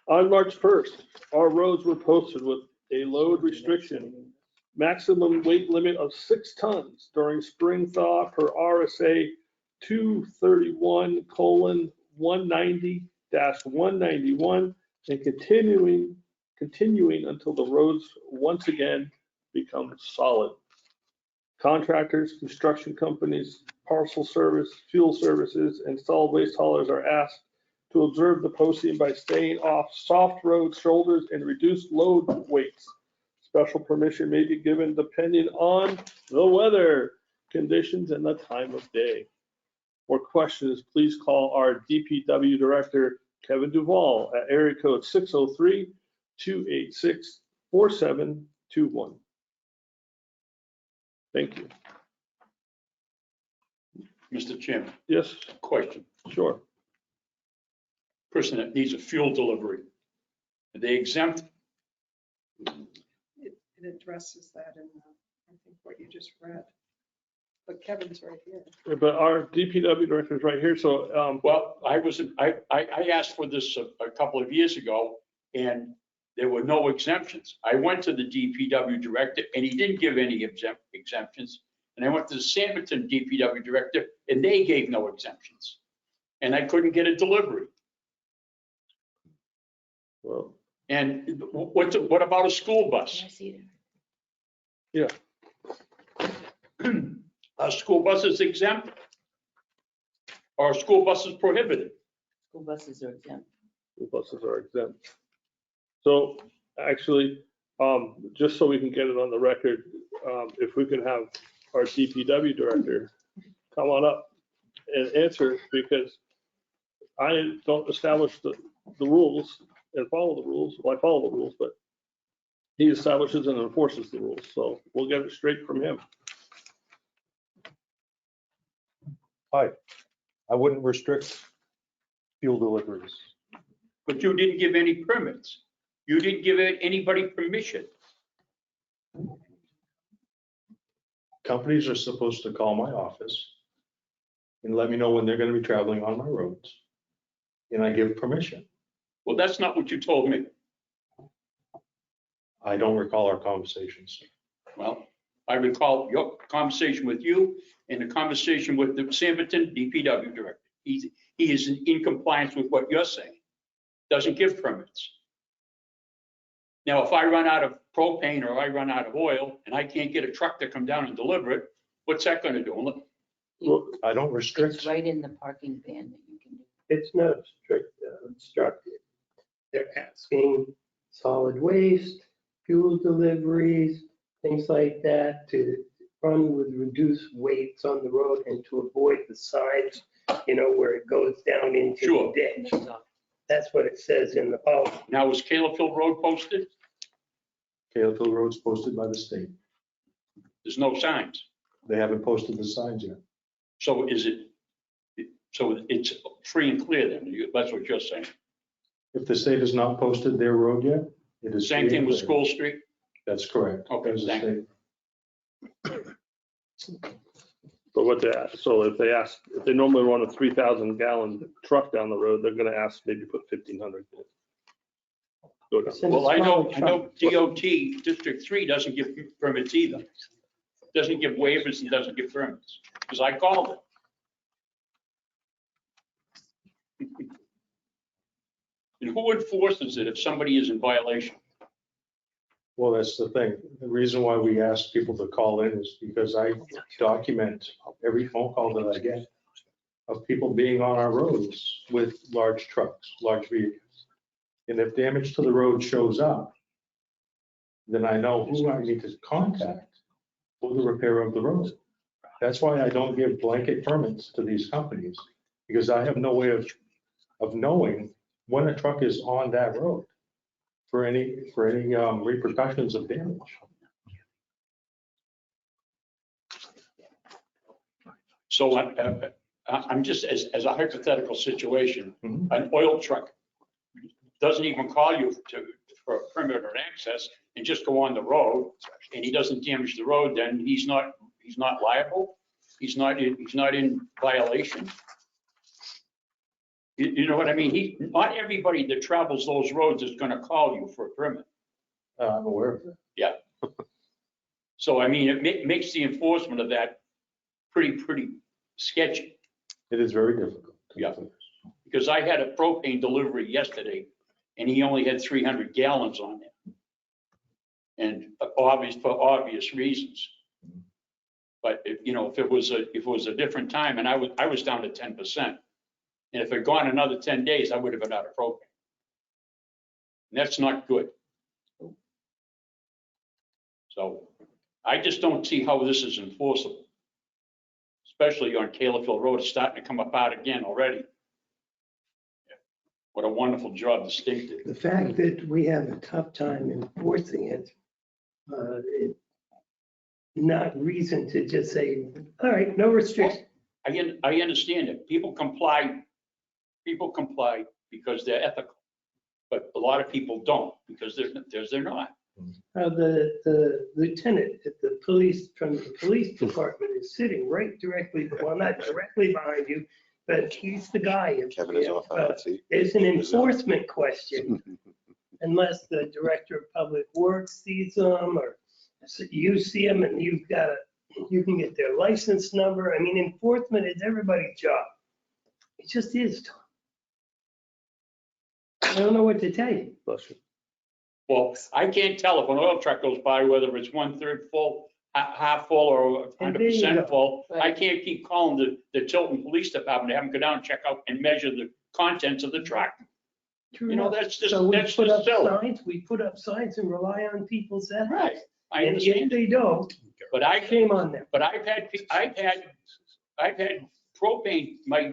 S2: On March 1st, our roads were posted with a load restriction, maximum weight limit of 6 tons during spring thaw per RSA 231:190-191, and continuing until the roads once again become solid. Contractors, construction companies, parcel service, fuel services, and solid waste haulers are asked to observe the posting by staying off soft road shoulders and reduced load weights. Special permission may be given depending on the weather conditions and the time of day. For questions, please call our DPW Director, Kevin Duvall, at area code 603-286-4721. Thank you.
S10: Mr. Chairman,
S2: Yes,
S10: question.
S2: sure.
S10: Person that needs a fuel delivery, are they exempt?
S6: It addresses that in, I think, what you just read. But Kevin's right here.
S2: But our DPW Director is right here, so
S10: Well, I asked for this a couple of years ago, and there were no exemptions. I went to the DPW Director, and he didn't give any exemptions. And I went to the Sanderson DPW Director, and they gave no exemptions. And I couldn't get a delivery.
S2: well,
S10: And what about a school bus?
S5: Can I see it?
S2: yeah.
S10: Are school buses exempt? Or are school buses prohibited?
S5: School buses are exempt.
S2: The buses are exempt. So actually, just so we can get it on the record, if we can have our DPW Director come on up and answer, because I don't establish the rules and follow the rules. Well, I follow the rules, but he establishes and enforces the rules. So we'll get it straight from him.
S11: I wouldn't restrict fuel deliveries.
S10: But you didn't give any permits. You didn't give anybody permission.
S11: Companies are supposed to call my office and let me know when they're going to be traveling on my roads. And I give permission.
S10: Well, that's not what you told me.
S11: I don't recall our conversations.
S10: Well, I recall your conversation with you and the conversation with the Sanderson DPW Director. He is in compliance with what you're saying. Doesn't give permits. Now, if I run out of propane or I run out of oil and I can't get a truck to come down and deliver it, What's that gonna do? Look,
S11: Well, I don't
S5: It's
S11: restrict.
S5: right in the parking ban that you can do.
S9: It's not strict, obstructed. They're asking solid waste, fuel deliveries, things like that to run with reduced weights on the road and to avoid the sides, where it goes down into the
S10: Sure.
S9: ditch. That's what it says in the policy.
S10: now is Calebfield Road posted?
S11: Calebfield Road's posted by the state.
S10: There's no signs.
S11: They haven't posted the signs yet.
S10: So it's free and clear then? That's what you're saying?
S11: If the state has not posted their road yet, it is.
S10: Same thing with
S11: clear.
S10: School Street?
S11: That's correct.
S10: Okay,
S11: There's a
S10: thank
S11: state-
S2: So what they ask, so if they normally run a 3,000 gallon truck down the road, they're gonna ask maybe put 1,500. Go down.
S10: Well, I know DOT District 3 doesn't give permits either. Doesn't give waivers and doesn't give permits, because I called it. And who enforces it if somebody is in violation?
S11: Well, that's the thing. The reason why we ask people to call in is because I document every phone call that I get of people being on our roads with large trucks, large vehicles. And if damage to the road shows up, then I know who I need to contact for the repair of the road. That's why I don't give blanket permits to these companies, because I have no way of knowing when a truck is on that road for any repercussions of damage.
S10: So I'm just, as a hypothetical situation,
S11: Mhm.
S10: an oil truck doesn't even call you for a permit or an access and just go on the road, and he doesn't damage the road, then he's not liable? He's not in violation? You know what I mean? Not everybody that travels those roads is gonna call you for a permit.
S11: I'm aware of that.
S10: Yeah. So, I mean, it makes the enforcement of that pretty sketchy.
S11: It is very difficult.
S10: Yeah. Because I had a propane delivery yesterday, and he only had 300 gallons on it. And for obvious reasons. But if it was a different time, and I was down to 10%. And if it had gone another 10 days, I would have been out of propane. And that's not good. So I just don't see how this is enforceable. Especially on Calebfield Road, it's starting to come apart again already. What a wonderful job the state did.
S9: The fact that we have a tough time enforcing it, not reason to just say, all right, no restriction.
S10: I understand it. People comply because they're ethical. But a lot of people don't because they're not.
S9: The lieutenant at the police, from the police department is sitting right directly, well, not directly behind you, but he's the guy.
S7: Kevin is off. I don't see.
S9: It's an enforcement question. Unless the director of public works sees them or you see them and you can get their license number. I mean, enforcement is everybody's job. It just is, Tom. I don't know what to tell you.
S2: Bless you.
S10: Well, I can't tell if an oil truck goes by, whether it's 1/3 full, half full, or
S9: And there you
S10: 100%
S9: go.
S10: full. I can't keep calling the Tilton Police Department to have them go down and check out and measure the contents of the truck.
S9: True
S10: You know,
S9: enough.
S10: that's just
S9: So we
S10: silly.
S9: we put up signs and rely on people's ethics.
S10: Right, I
S9: And if
S10: understand,
S9: they don't,
S10: but I
S9: shame on them.
S10: But I've had propane, my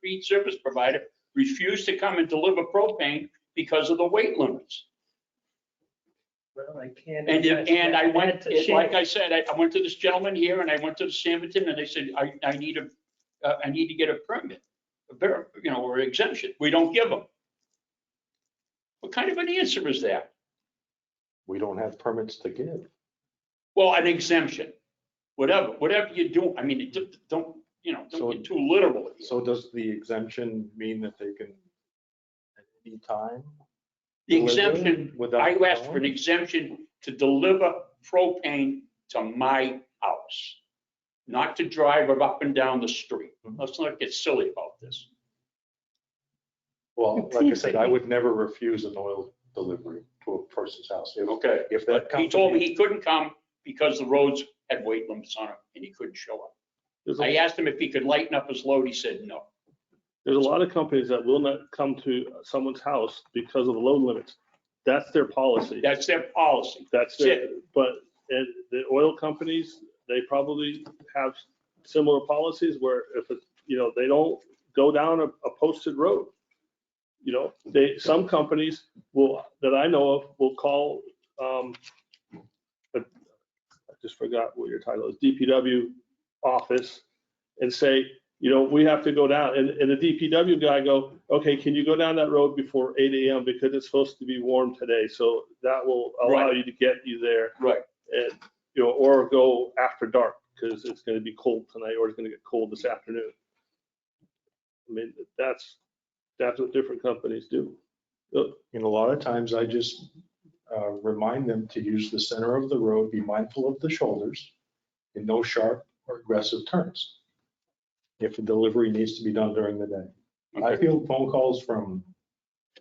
S10: feed service provider refused to come and deliver propane because of the weight limits.
S9: Well, I can't.
S10: And I went,
S9: That's a shame.
S10: like I said, I went to this gentleman here and I went to the Sanverton and they said, I need to get a permit, or exemption. We don't give them. What kind of an answer is that?
S11: We don't have permits to give.
S10: Well, an exemption, whatever you do. I mean, don't get too literal.
S11: So does the exemption mean that they can at any time?
S10: The
S11: deliver
S10: exemption,
S11: without
S10: I asked for an
S11: knowing?
S10: exemption to deliver propane to my house, not to drive it up and down the street. Let's not get silly about this.
S11: Well, like I said, I would never refuse an oil delivery to a person's house.
S10: Okay.
S11: If that
S10: But he told me he couldn't come because the roads had weight limits on them and he couldn't show up.
S2: There's
S10: I
S2: a,
S10: asked him if he could lighten up his load. He said no.
S2: there's a lot of companies that will not come to someone's house because of the load limits. That's their policy.
S10: That's their policy.
S2: That's
S10: That's
S2: it. But and the oil companies, they probably have similar policies where if it, they don't go down a posted road. Some companies will, that I know of, will call, I just forgot what your title is, DPW office and say, we have to go down. And the DPW guy go, okay, can you go down that road before 8 a.m. because it's supposed to be warm today. So that will allow
S10: Right.
S2: you to get you there.
S10: Right.
S2: And, or go after dark because it's going to be cold tonight or it's going to get cold this afternoon. I mean, that's what different companies do.
S11: And a lot of times I just remind them to use the center of the road, be mindful of the shoulders, and no sharp or aggressive turns if a delivery needs to be done during the day. I
S10: Okay.
S11: field phone calls from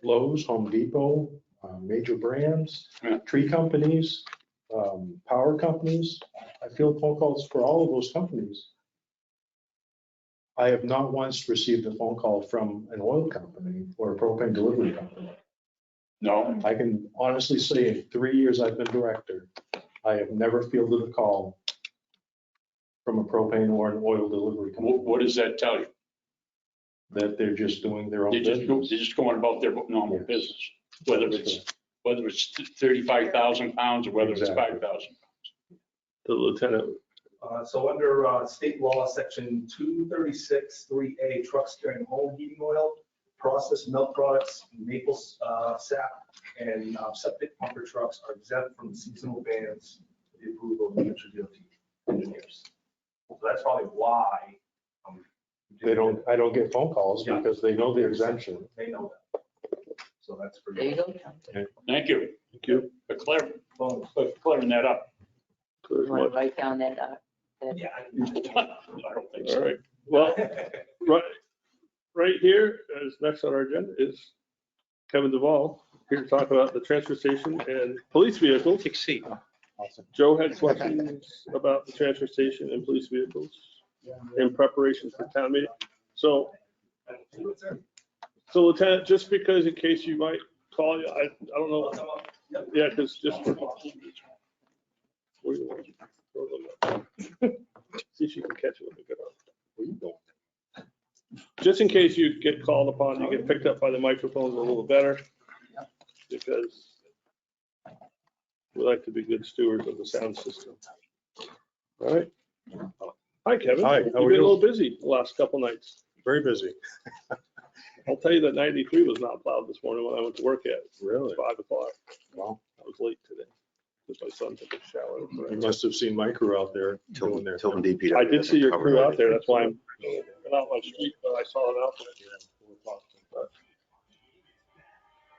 S11: Lowe's, Home Depot, major brands,
S10: Yeah.
S11: tree companies, power companies. I field phone calls for all of those companies. I have not once received a phone call from an oil company or a propane delivery company.
S10: No.
S11: I can honestly say in 3 years I've been director, I have never fielded a call from a propane or an oil delivery company.
S10: What does that tell you?
S11: That they're just doing their own
S10: They're
S11: business.
S10: just going about their normal
S11: Yes.
S10: business, whether it's 35,000 pounds or whether it's
S11: Exactly.
S10: 5,000.
S2: The lieutenant,
S12: So under state law, section 236(3)A, trucks carrying home heating oil, processed milk products, maple sap, and septic pumper trucks are exempt from seasonal bans with the approval of the Hampshire DOT engineers. So that's probably why.
S11: I don't get phone calls
S12: Yeah.
S11: because they know the exemption.
S12: They know that. So that's
S5: There
S12: pretty.
S5: you go, Tom.
S10: Thank you.
S2: thank you.
S10: For clearing that up.
S5: You want to write down that,
S12: Yeah.
S10: I don't think
S2: All
S10: so.
S2: right. Well, right here, as next on our agenda is Kevin Duvall, here to talk about the transfer station and police vehicles.
S8: Take a seat.
S2: Joe had questions about the transfer station and police vehicles in preparation for town meeting. So Lieutenant, just because in case you might call you, I don't know. Yeah, because just for. Where you want? Throw them up. See if you can catch it with a good arm. Where you going? Just in case you get called upon, you get picked up by the microphones a little better. Because we like to be good stewards of the sound system. All right. Hi, Kevin.
S11: Hi,
S2: You've
S11: how
S2: been
S11: are
S2: a
S11: you?
S2: little busy the last couple nights.
S11: Very busy.
S2: I'll tell you that 93 was not plowed this morning when I went to work at
S11: Really?
S2: 5 o'clock.
S11: Wow.
S2: I was late today because my son took a shower.
S11: You must have seen my crew out there doing their
S7: Tilton
S11: thing.
S7: DPW.
S2: I did see your
S7: covered
S2: crew out
S7: everything.
S2: there. That's why I'm out my street, but I saw it out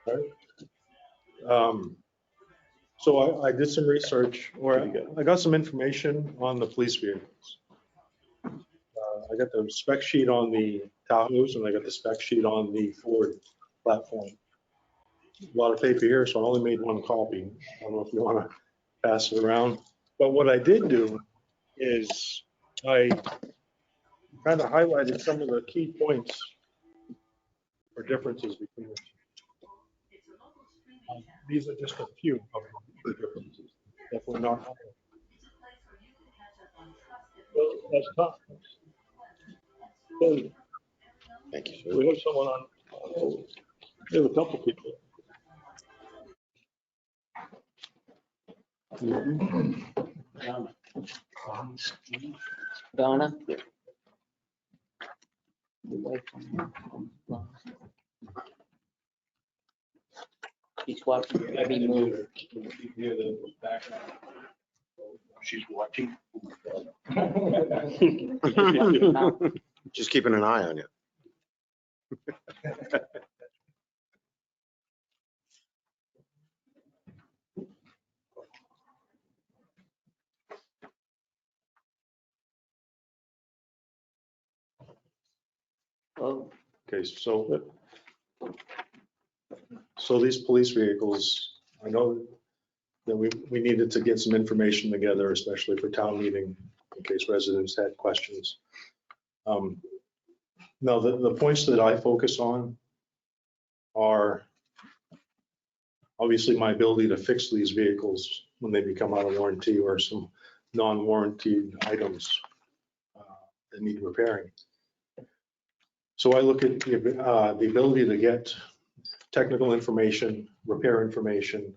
S2: there.
S11: So I did some research, or I got some information on the police vehicles. I got the spec sheet on the Tahoes and I got the spec sheet on the Ford platform. A lot of paper here, so I only made one copy. I don't know if you want to pass it around. But what I did do is I kind of highlighted some of the key points or differences between the two. These are just a few of the differences. Definitely not all.
S2: Well, that's tough. Then
S7: Thank you, sir.
S2: we have someone on, we have a couple people.
S5: Donna? Your wife. She's watching every move.
S10: She's watching.
S7: Just keeping an eye on you.
S5: Oh,
S11: Okay, so these police vehicles, I know that we needed to get some information together, especially for town meeting, in case residents had questions. Now, the points that I focus on are obviously my ability to fix these vehicles when they become out of warranty or some non-warranted items that need repairing. So I look at the ability to get technical information, repair information,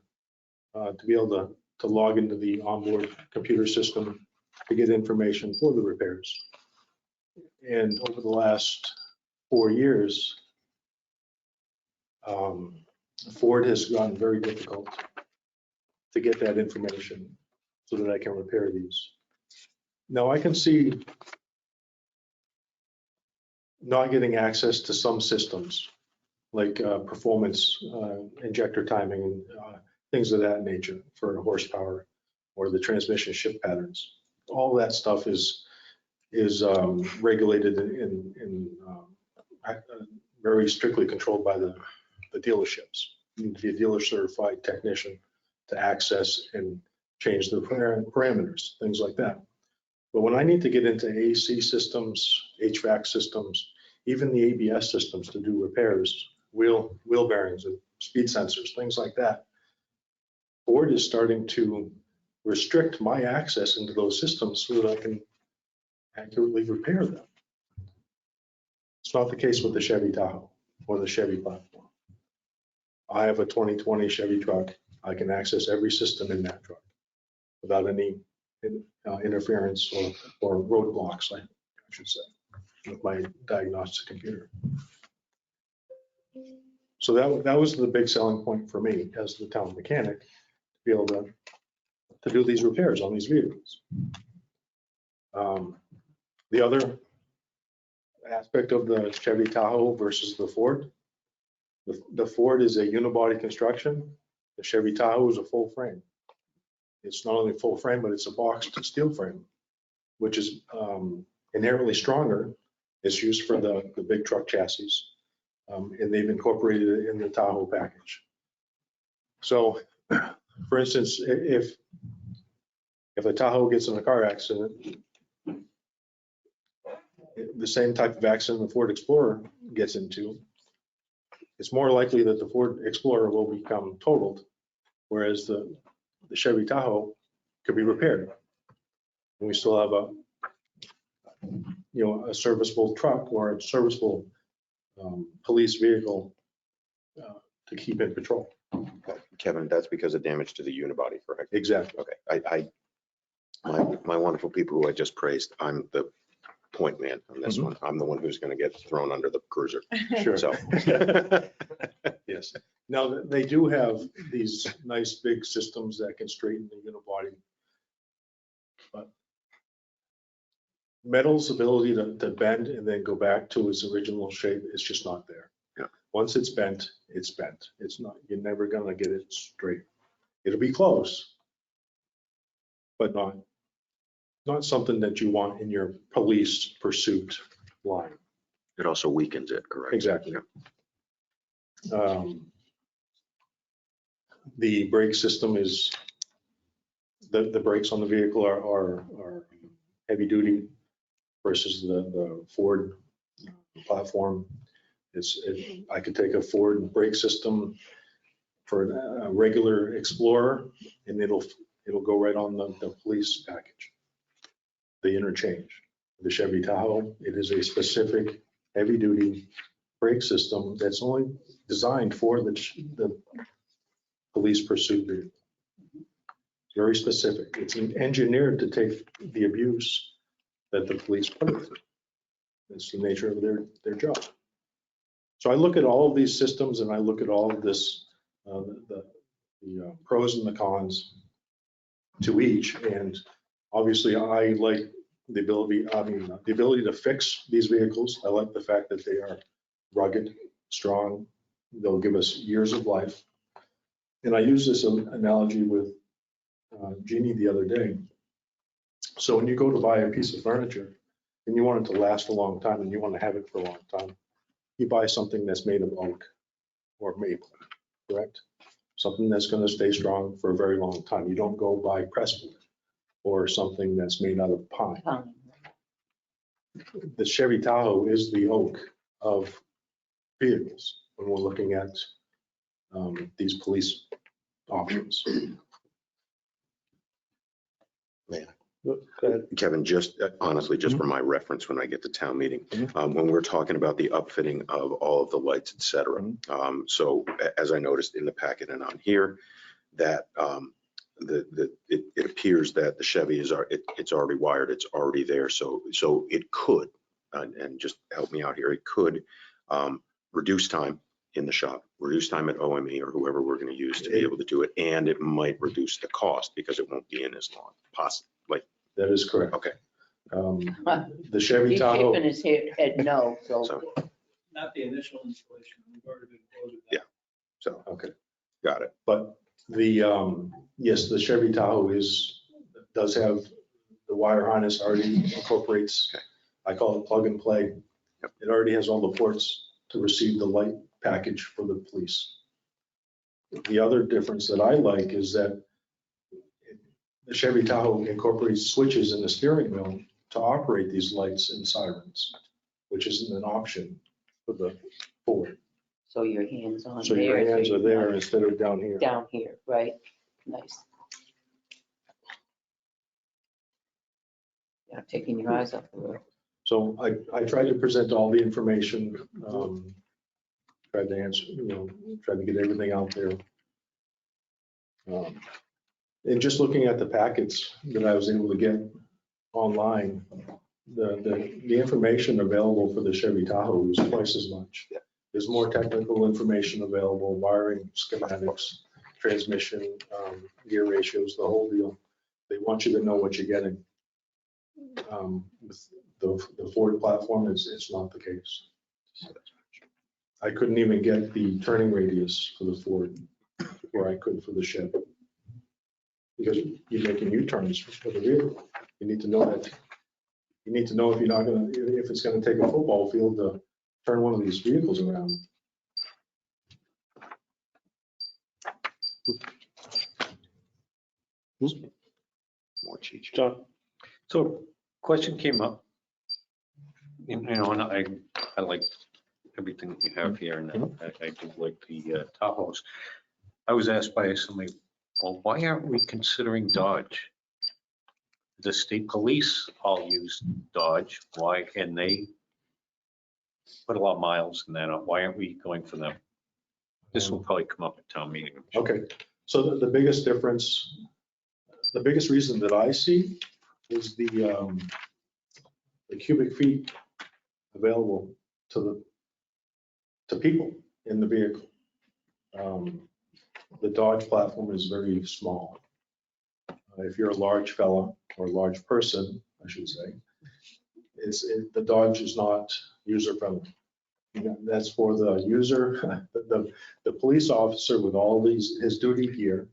S11: to be able to log into the onboard computer system to get information for the repairs. And over the last 4 years, Ford has gotten very difficult to get that information so that I can repair these. Now I can see not getting access to some systems like performance, injector timing, and things of that nature for horsepower or the transmission shift patterns. All that stuff is regulated in very strictly controlled by the dealerships. You need to be a dealer certified technician to access and change the parameters, things like that. But when I need to get into AC systems, HVAC systems, even the ABS systems to do repairs, wheel bearings and speed sensors, things like that, Ford is starting to restrict my access into those systems so that I can accurately repair them. It's not the case with the Chevy Tahoe or the Chevy platform. I have a 2020 Chevy truck. I can access every system in that truck without any interference or roadblocks, I should say, with my diagnostic computer. So that was the big selling point for me as the town mechanic, to be able to do these repairs on these vehicles. The other aspect of the Chevy Tahoe versus the Ford, the Ford is a unibody construction. The Chevy Tahoe is a full frame. It's not only full frame, but it's a boxed steel frame, which is inherently stronger. It's used for the big truck chassis, and they've incorporated it in the Tahoe package. So, for instance, if a Tahoe gets in a car accident, the same type of accident the Ford Explorer gets into, it's more likely that the Ford Explorer will become totaled, whereas the Chevy Tahoe could be repaired. And we still have a serviceable truck or a serviceable police vehicle to keep in patrol.
S7: Kevin, that's because of damage to the unibody, correct?
S11: Exactly.
S7: Okay. My wonderful people who I just praised, I'm the point man on this one. I'm the one who's going to get thrown under the cruiser.
S11: Sure.
S7: So.
S11: Yes. Now, they do have these nice big systems that can straighten the unibody. But metal's ability to bend and then go back to its original shape is just not there.
S7: Yeah.
S11: Once it's bent, it's bent. It's not, you're never going to get it straight. It'll be close, but not something that you want in your police pursuit line.
S7: It also weakens it, correct?
S11: Exactly.
S7: Yeah.
S11: The brake system is, the brakes on the vehicle are heavy duty versus the Ford platform. I could take a Ford brake system for a regular Explorer and it'll go right on the police package. The interchange. The Chevy Tahoe, it is a specific heavy duty brake system that's only designed for the police pursuit vehicle. It's very specific. It's engineered to take the abuse that the police put it through. That's the nature of their job. So I look at all of these systems and I look at all of this, the pros and the cons to each. And obviously I like the ability to fix these vehicles. I like the fact that they are rugged, strong. They'll give us years of life. And I use this analogy with Jeannie the other day. So when you go to buy a piece of furniture and you want it to last a long time and you want to have it for a long time, you buy something that's made of oak or maple, correct? something that's going to stay strong for a very long time. You don't go buy Crestwood or something that's made out of pine. The Chevy Tahoe is the oak of vehicles when we're looking at these police options.
S7: Go ahead. Kevin, just honestly, just for my reference, when I get to town meeting, when we're talking about the upfitting of all of the lights, et cetera. So as I noticed in the packet and on here, that it appears that the Chevy is, it's already wired, it's already there. So it could, and just help me out here, it could reduce time in the shop, reduce time at OME or whoever we're going to use to be able to do it. And it might reduce the cost because it won't be in as long, possibly.
S11: That is correct.
S7: Okay.
S11: The Chevy
S5: He's
S11: Tahoe.
S5: shaking his head no, so.
S3: Not the initial installation. We've already been quoted that.
S7: Yeah. So,
S11: Okay.
S7: got it.
S11: But the, yes, the Chevy Tahoe does have the wire harness already incorporates, I call it plug and play. It already has all the ports to receive the light package for the police. The other difference that I like is that the Chevy Tahoe incorporates switches in the steering wheel to operate these lights and sirens, which isn't an option for the Ford.
S5: So your hands on
S11: So
S5: there.
S11: your hands
S5: so
S11: are
S5: you're
S11: there
S5: not
S11: instead of down here.
S5: Down here, right? Nice. You're not taking your eyes off the road.
S11: So I tried to present all the information, tried to answer, tried to get everything out there. And just looking at the packets that I was able to get online, the information available for the Chevy Tahoe was twice as much. There's more technical information available, wiring schematics, transmission, gear ratios, the whole deal. They want you to know what you're getting. With the Ford platform, it's not the case. I couldn't even get the turning radius for the Ford where I could for the Chevy. Because you're making U-turns for the vehicle. You need to know that. You need to know if it's going to take a football field to turn one of these vehicles around.
S7: More cheat.
S11: John?
S8: So question came up. And I like everything you have here, and I do like the Tahoes. I was asked by somebody, well, why aren't we considering Dodge? The state police all use Dodge. Why can they put a lot of miles in that? Why aren't we going for them? This will probably come up at town meeting.
S11: Okay, so the biggest difference, the biggest reason that I see is the cubic feet available to people in the vehicle. The Dodge platform is very small. If you're a large fella or a large person, I should say, the Dodge is not user friendly. That's for the user, the police officer with all his duty gear,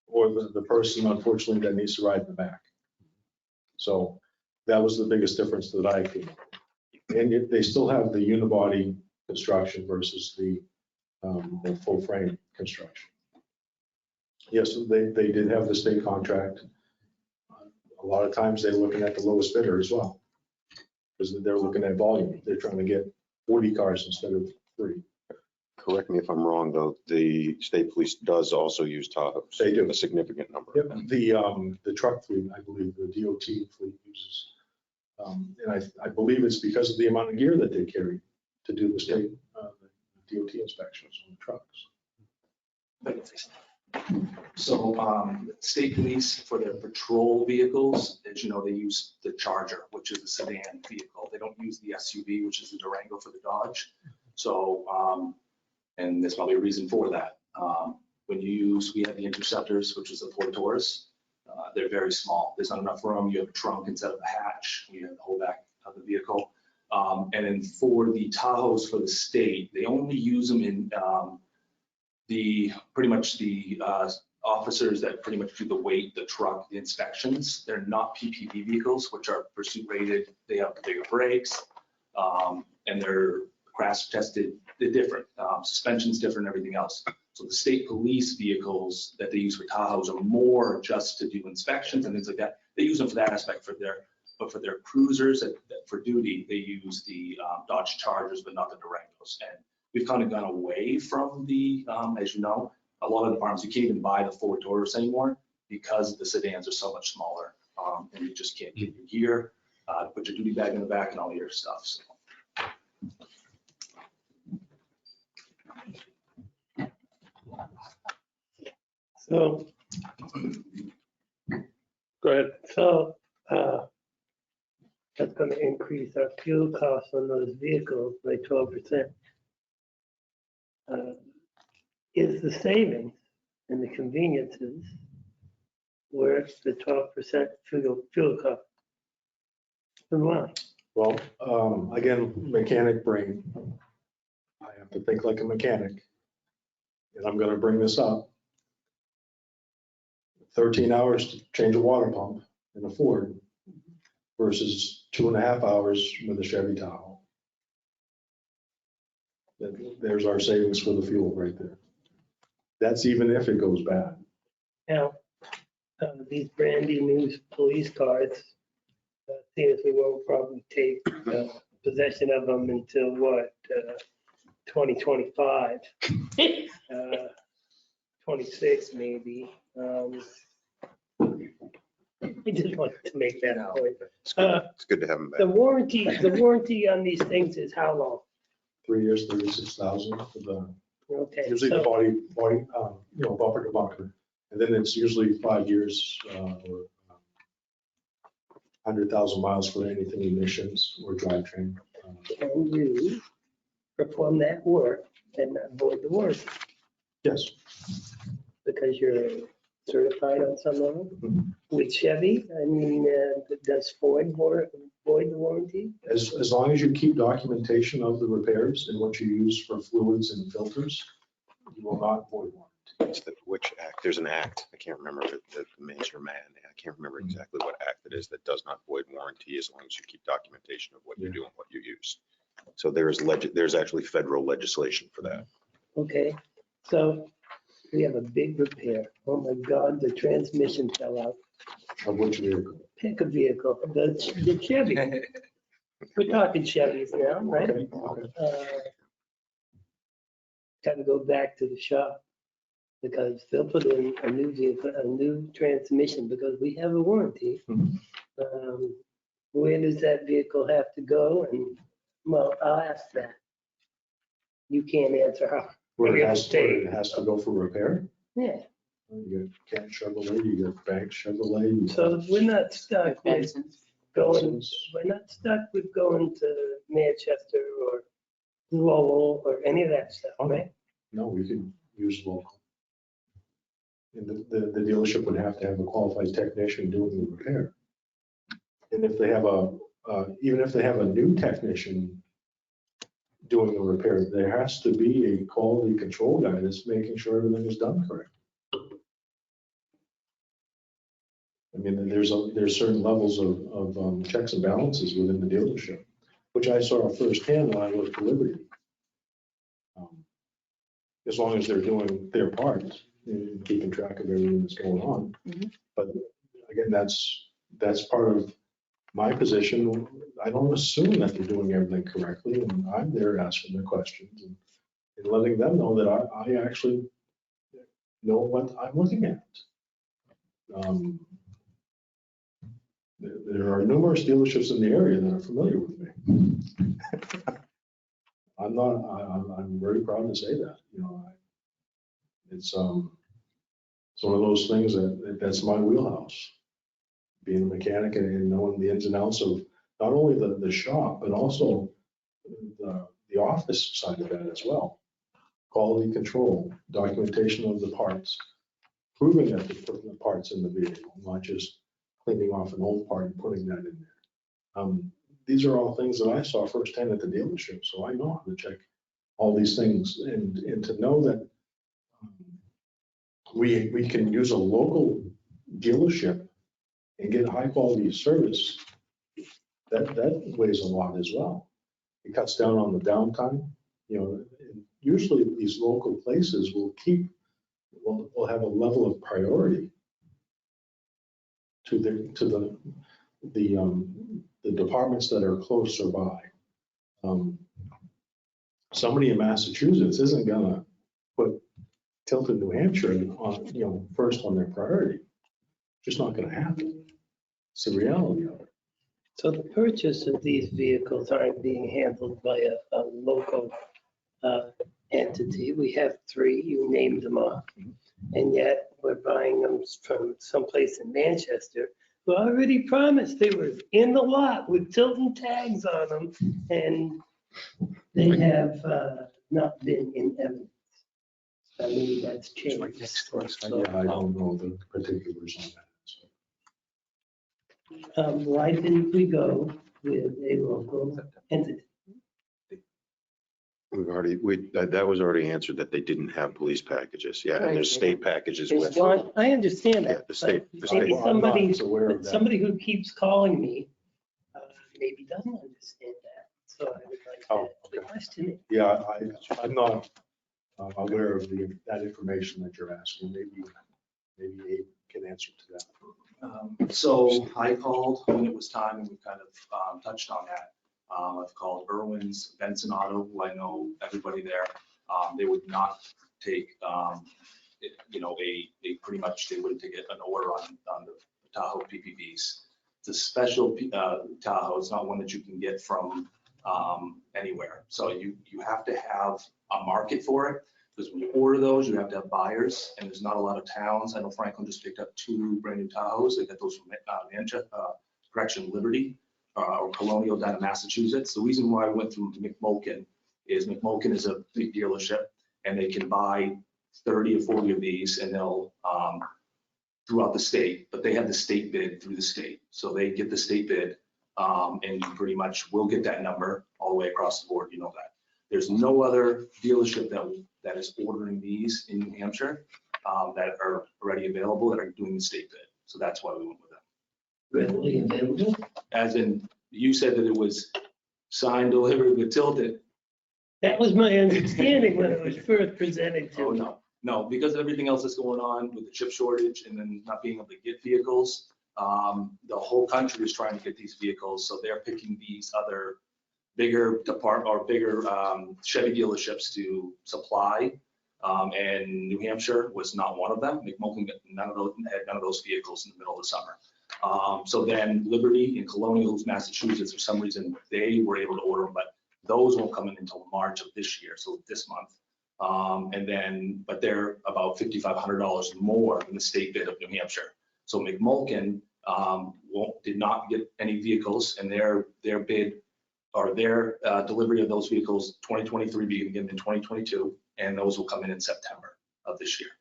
S11: or the person, unfortunately, that needs to ride in the back. So that was the biggest difference that I came up with. And they still have the unibody construction versus the full frame construction. Yes, they did have the state contract. A lot of times they're looking at the lowest bidder as well, because they're looking at volume. They're trying to get 40 cars instead of 3.
S7: Correct me if I'm wrong, though, the state police does also use Tahoes.
S11: They do.
S7: A significant number.
S11: Yep, the truck fleet, I believe, the DOT fleet uses. And I believe it's because of the amount of gear that they carry to do the state DOT inspections on the trucks.
S12: So state police, for their patrol vehicles, as you know, they use the Charger, which is a sedan vehicle. They don't use the SUV, which is the Durango for the Dodge. So, and there's probably a reason for that. We have the Interceptors, which is the Ford Taurus. They're very small. There's not enough room. You have a trunk instead of a hatch. You have the whole back of the vehicle. And then for the Tahoes for the state, they only use them in pretty much the officers that pretty much do the weight, the truck, the inspections. They're not PPV vehicles, which are pursuit rated. They have bigger brakes, and they're crash tested. They're different. Suspension's different, everything else. So the state police vehicles that they use for Tahoes are more just to do inspections and things like that. They use them for that aspect but for their cruisers for duty, they use the Dodge Chargers, but not the Durangos. And we've kind of gone away from the, as you know, a lot of the farms, you can't even buy the 4 Taurus anymore because the sedans are so much smaller. And you just can't get your gear, put your duty bag in the back and all your stuff. So.
S9: So,
S2: Go ahead.
S9: so, that's gonna increase our fuel costs on those vehicles by 12%. Is the savings and the conveniences worth the 12% fuel cost? And why?
S11: Well, again, mechanic brain. I have to think like a mechanic. And I'm gonna bring this up. 13 hours to change a water pump in a Ford versus 2.5 hours with a Chevy Tahoe. There's our savings for the fuel right there. That's even if it goes bad.
S9: Now, these brandy new police cars, seems we won't probably take possession of them until what, 2025, 26 maybe. I just wanted to make that point.
S7: It's good to have them back.
S9: The warranty on these things is how long?
S11: 3 years, 36,000 for the,
S9: Okay,
S11: usually the
S9: so,
S11: body, bumper to bumper. And then it's usually 5 years or 100,000 miles for anything emissions or drivetrain.
S9: can you perform that work and not void the warranty?
S11: Yes,
S9: Because you're certified on some level? With Chevy, I mean, does Ford void the warranty?
S11: as long as you keep documentation of the repairs and what you use for fluids and filters, you will not void warranty.
S7: It's which act? There's an act. I can't remember the Mazer Man. I can't remember exactly what act it is that does not void warranty as long as you keep documentation of what you do and what you use. So there's actually federal legislation for that.
S9: Okay, so we have a big repair. Oh my God, the transmission fell out.
S11: Of which vehicle?
S9: Pick a vehicle, the Chevy. We're talking Chevys now, right?
S11: Okay.
S9: Got to go back to the shop because they'll put in a new vehicle, a new transmission because we have a warranty. Where does that vehicle have to go? And, well, I'll ask that. You can't answer how.
S11: Where it has to go for repair?
S9: Yeah,
S11: You got Cat Chevrolet, you got Bank Chevrolet. you
S9: so
S11: got
S9: we're not stuck with
S5: Benson's.
S9: going,
S11: Benson's.
S9: we're not stuck with going to Manchester or Lowell or any of that stuff, right?
S11: No, we could use local. And the dealership would have to have a qualified technician doing the repair. And if they have even if they have a new technician doing the repair, there has to be a quality control guy that's making sure everything is done correct. I mean, there's certain levels of checks and balances within the dealership, which I saw firsthand when I worked for Liberty. As long as they're doing their part and keeping track of everything that's going on. But again, that's part of my position. I don't assume that they're doing everything correctly, and I'm there asking the questions and letting them know that I actually know what I'm looking at. There are numerous dealerships in the area that are familiar with me. I'm very proud to say that, it's one of those things that's my wheelhouse. Being a mechanic and knowing the ins and outs of not only the shop, but also the office side of that as well. Quality control, documentation of the parts, proving that they put the parts in the vehicle, not just cleaning off an old part and putting that in there. These are all things that I saw firsthand at the dealership, so I know how to check all these things and to know that we can use a local dealership and get high quality service. That weighs a lot as well. It cuts down on the downtime. usually these local places will have a level of priority to the departments that are closer by. Somebody in Massachusetts isn't gonna put Tilton, New Hampshire on, first on their priority. Just not gonna happen. It's the reality of it.
S9: So the purchase of these vehicles aren't being handled by a local entity. We have 3, you named them off. And yet we're buying them from someplace in Manchester who already promised they were in the lot with Tilton tags on them, and they have not been in evidence. I mean, that's changed.
S11: Yeah, I don't know the particulars on that.
S9: Why didn't we go with a local entity?
S7: That was already answered, that they didn't have police packages. Yeah, and there's state packages with.
S9: I understand
S7: Yeah,
S9: that.
S7: the state.
S9: but Maybe
S11: I'm not aware of
S9: but
S11: that.
S9: somebody who keeps calling me maybe doesn't understand that. So I would like to question it.
S11: Yeah, I'm not aware of that information that you're asking. Maybe Abe can answer to that.
S12: So I called when it was time, and we kind of touched on that. I've called Irwin's, Benson Auto, who I know everybody there. They would not take, pretty much they wouldn't take an order on the Tahoe PPVs. It's a special Tahoe. It's not one that you can get from anywhere. So you have to have a market for it, because when you order those, you have to have buyers, and there's not a lot of towns. I know Franklin just picked up 2 brand new Tahoes. They got those from Liberty. Or Colonial down in Massachusetts. The reason why I went through McMulkin is McMulkin is a big dealership, and they can buy 30 or 40 of these, and they'll throughout the state, but they have the state bid through the state. So they get the state bid, and you pretty much will get that number all the way across the board. You know that. There's no other dealership that is ordering these in New Hampshire that are already available that are doing the state bid. So that's why we went with them.
S9: Readily available?
S12: As in, you said that it was signed, delivered with Tilton.
S9: That was my understanding when it was first presented to me.
S12: No, because of everything else that's going on with the chip shortage and then not being able to get vehicles, the whole country is trying to get these vehicles. So they're picking these other bigger Chevy dealerships to supply. And New Hampshire was not one of them. McMulkin had none of those vehicles in the middle of the summer. So then Liberty and Colonials, Massachusetts, for some reason, they were able to order them, but those won't come in until March of this year, so this month. But they're about $5,500 more than the state bid of New Hampshire. So McMulkin did not get any vehicles, and their bid or their delivery of those vehicles 2023 begin in 2022, and those will come in September of this year.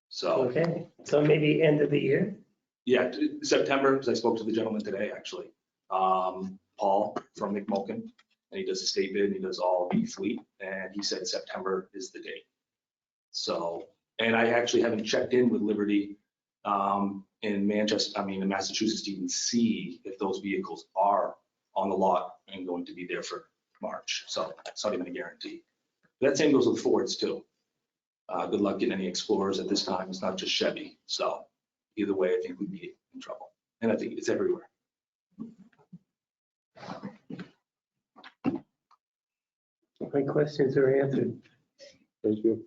S12: So
S9: Okay, so maybe end of the year?
S12: yeah, September, because I spoke to the gentleman today, actually, Paul from McMulkin, and he does the state bid and he does all the fleet, and he said September is the date. So, and I actually haven't checked in with Liberty in Massachusetts to even see if those vehicles are on the lot and going to be there for March. So it's not even a guarantee. That same goes with Fords too. Good luck getting any Explorers at this time. It's not just Chevy. So either way, I think we'd be in trouble. And I think it's everywhere.
S9: My questions are answered.
S11: Thank you.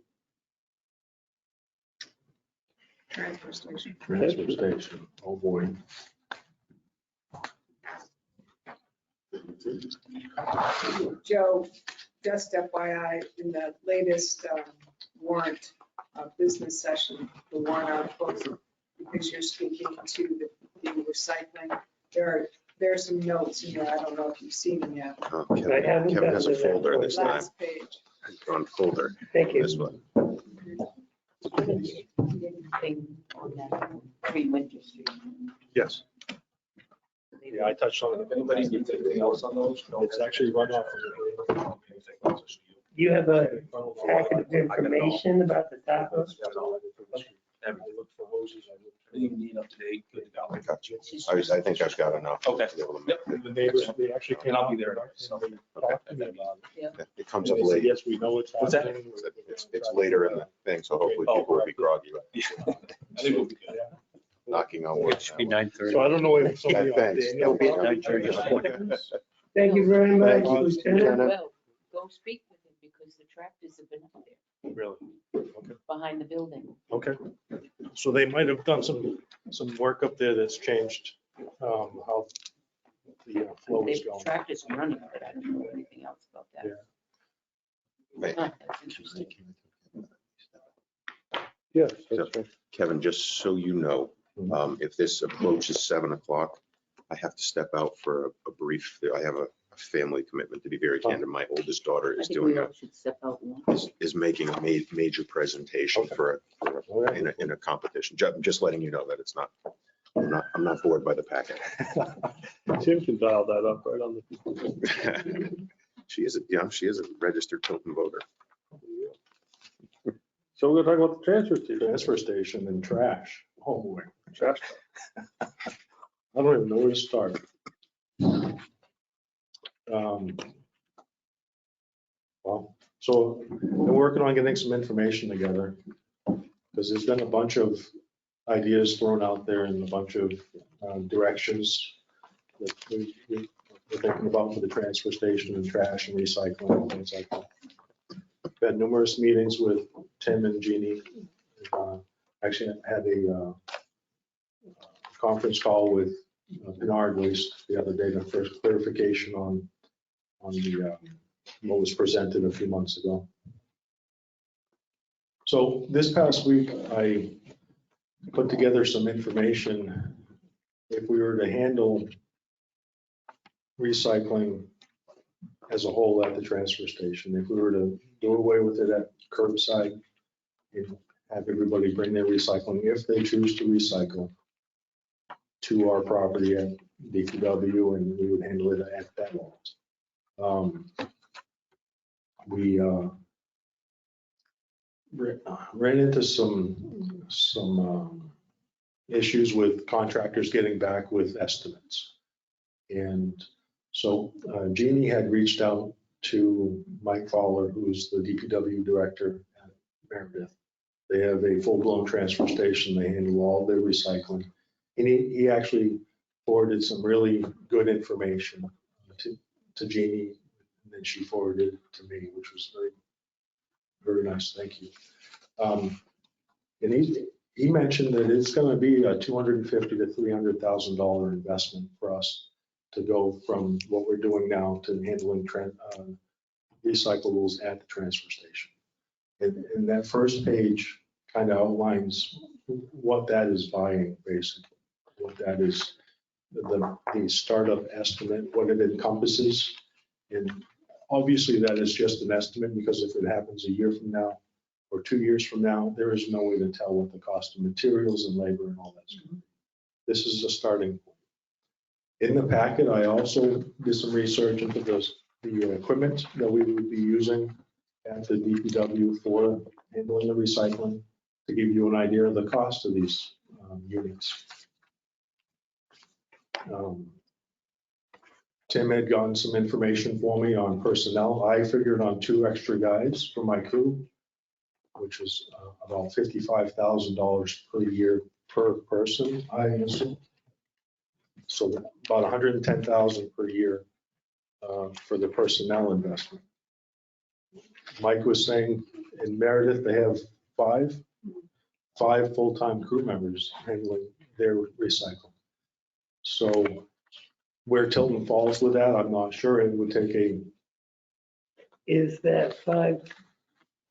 S6: Transfer station.
S11: Transfer station, oh boy.
S6: Joe, just FYI, in the latest warrant business session, the warrant articles, because you're speaking to the recycling, there are some notes in there. I don't know if you've seen them yet.
S7: Oh, Kevin has a folder this time.
S6: Last page.
S7: On folder.
S9: Thank you.
S7: This one.
S5: Anything on that 3 Winter Street?
S11: Yes. Yeah, I touched on it. If anybody needs anything else on those, it's actually run off of the.
S9: You have a packet of information about the Tahoe?
S11: I look for hoses.
S12: You need up to date. Good to go.
S7: I got you. I think I've got enough.
S12: Okay.
S7: to be able to
S12: Yep.
S7: make it.
S11: The neighbors, they actually came
S12: And I'll
S11: out
S12: be there,
S11: and
S12: so.
S11: they talked to me about it.
S7: It comes
S11: And
S7: up
S11: they said,
S7: late.
S11: yes, we know what's
S12: What's that?
S11: happening.
S7: It's later in the thing, so hopefully
S12: Oh,
S7: people will be groggy.
S12: Yeah. I think we'll be good.
S7: Knocking on wood.
S8: It should be
S11: So
S8: 9:30.
S11: I don't know if somebody on
S7: Thanks.
S11: Daniel.
S7: It'll be
S8: 9:30.
S9: Thank you very much,
S4: Thank you.
S9: Lieutenant.
S5: Well, go speak with him because the tractors have been up there
S11: Really? Okay.
S5: behind the building.
S11: Okay. So they might have done some work up there that's changed how the flow is
S5: The
S11: going.
S5: tractors are running, but I don't know anything else about that.
S11: Yeah.
S7: Right.
S5: Huh, That's interesting.
S11: Yes.
S7: So, Kevin, just so you know, if this approaches 7 o'clock, I have to step out for a brief, I have a family commitment, to be very candid. My oldest daughter
S5: I
S7: is
S5: think
S7: doing
S5: we
S7: a,
S5: all should step out once.
S7: is making a major presentation
S11: Okay.
S7: for in a competition. Just letting you know that it's not, I'm not bored by the packet.
S2: Tim can dial that up right on the.
S7: She is a registered Tilton voter.
S2: So we're gonna talk about the transfer station.
S11: Transfer station and trash. Oh, boy.
S2: Trash.
S11: I don't even know where to start. Well, so we're working on getting some information together because there's been a bunch of ideas thrown out there and a bunch of directions that we're thinking about for the transfer station and trash and recycling and things like that. I've had numerous meetings with Tim and Jeannie. Actually, I had a conference call with Pinard Waste the other day, the first clarification on the what was presented a few months ago. So this past week, I put together some information. If we were to handle recycling as a whole at the transfer station, if we were to do away with it at curbside, and have everybody bring their recycling, if they choose to recycle, to our property at DPW, and we would handle it at that level. We ran into some issues with contractors getting back with estimates. And so Jeannie had reached out to Mike Fowler, who's the DPW director at Meredith. They have a full-blown transfer station. They handle all their recycling. And he actually forwarded some really good information to Jeannie, and then she forwarded it to me, which was very, very nice. Thank you. And he mentioned that it's going to be a $250,000 to $300,000 investment for us to go from what we're doing now to handling recyclables at the transfer station. And that first page kind of outlines what that is buying, basically, what that is, the startup estimate, what it encompasses. And obviously that is just an estimate, because if it happens a year from now or 2 years from now, there is no way to tell what the cost of materials and labor and all that's going to be. This is a starting point. In the packet, I also did some research into the equipment that we would be using at the DPW for handling the recycling, to give you an idea of the cost of these units. Tim had gotten some information for me on personnel. I figured on 2 extra guys for my crew, which was about $55,000 per year per person, I assume. So about $110,000 per year for the personnel investment. Mike was saying in Meredith, they have five full-time crew members handling their recycling. So where Tilton falls with that, I'm not sure. It would take
S9: Is that 5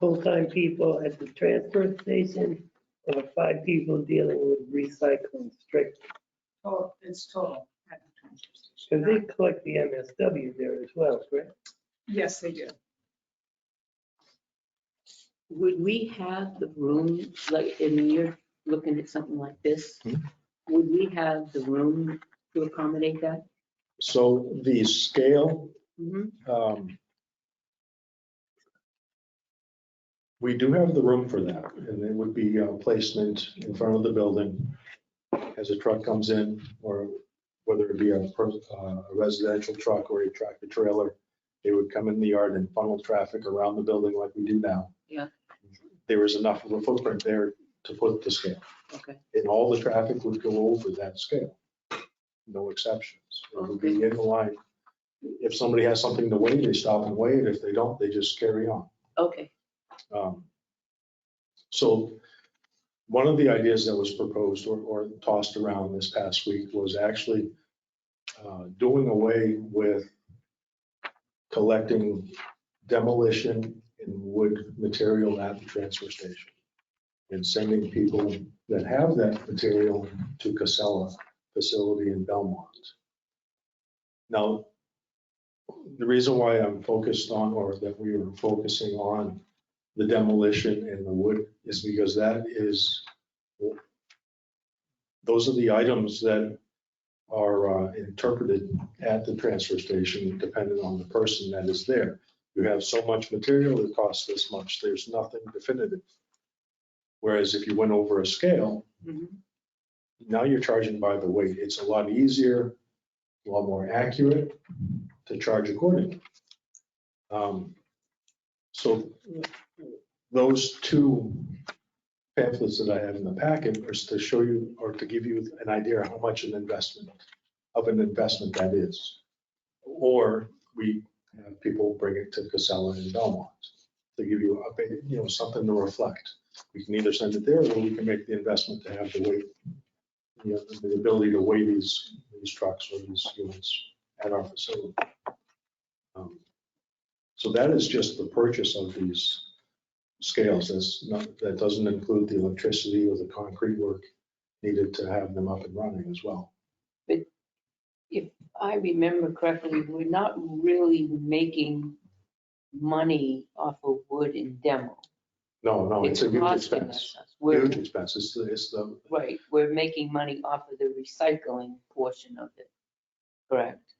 S9: full-time people at the transfer station, or 5 people dealing with recycling strictly?
S6: Total, it's total. at the transfer station.
S9: Because they collect the MSW there as well, correct?
S6: Yes, they do.
S5: Would we have the room, like, and you're looking at something like this, would we have the room to accommodate that?
S11: so the scale,
S5: Mhm.
S11: We do have the room for that, and it would be a placement in front of the building as a truck comes in, or whether it be a residential truck or a tractor trailer, they would come in the yard and funnel traffic around the building like we do now.
S5: Yeah.
S11: There was enough of a footprint there to put the scale,
S5: Okay,
S11: and all the traffic would go over that scale. No exceptions. It would be in the line. If somebody has something to weigh, they stop and weigh it. If they don't, they just carry on.
S5: okay,
S11: So one of the ideas that was proposed or tossed around this past week was actually doing away with collecting demolition and wood material at the transfer station and sending people that have that material to Casella facility in Belmont. Now, the reason why I'm focused on, or that we are focusing on the demolition and the wood is because those are the items that are interpreted at the transfer station, depending on the person that is there. You have so much material, it costs this much. There's nothing definitive. Whereas if you went over a scale, now you're charging by the weight. It's a lot easier, a lot more accurate to charge accordingly. So those two pamphlets that I have in the packet are to show you, or to give you an idea of how much an investment that is. Or we have people bring it to Casella and Belmont to give you something to reflect. We can either send it there, or we can make the investment to have the weight, the ability to weigh these trucks or these units at our facility. So that is just the purchase of these scales. That doesn't include the electricity or the concrete work needed to have them up and running as well.
S5: but if I remember correctly, we're not really making money off of wood and demo.
S11: No, it's a huge
S5: costing
S11: expense.
S5: us. We're,
S11: Huge expense. It's the
S5: right, we're making money off of the recycling portion of it, correct?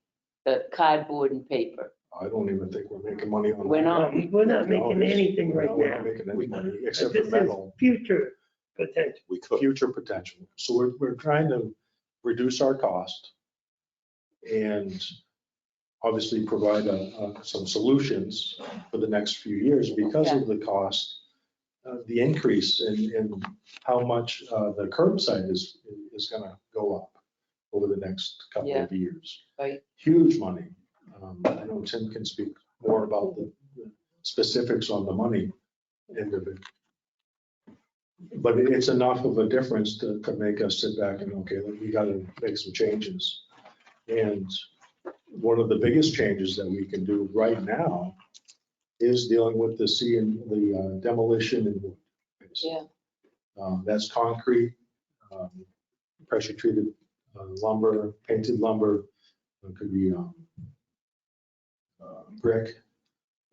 S5: The cardboard and paper.
S11: I don't even think we're making money on that.
S5: We're not.
S9: We're not making anything right
S11: No, we're
S9: now.
S11: not making any money except
S9: This
S11: for
S9: is
S11: metal.
S9: future potential.
S7: We could.
S11: Future potential. So we're trying to reduce our cost and obviously provide some solutions for the next few years because of the cost, the increase in how much the curbside is going to go up over the next couple of years.
S5: Right.
S11: Huge money. I know Tim can speak more about the specifics on the money end of it. But it's enough of a difference to make us sit back and, okay, we got to make some changes. And one of the biggest changes that we can do right now is dealing with the demolition and wood.
S5: Yeah.
S11: That's concrete, pressure treated lumber, painted lumber. It could be brick,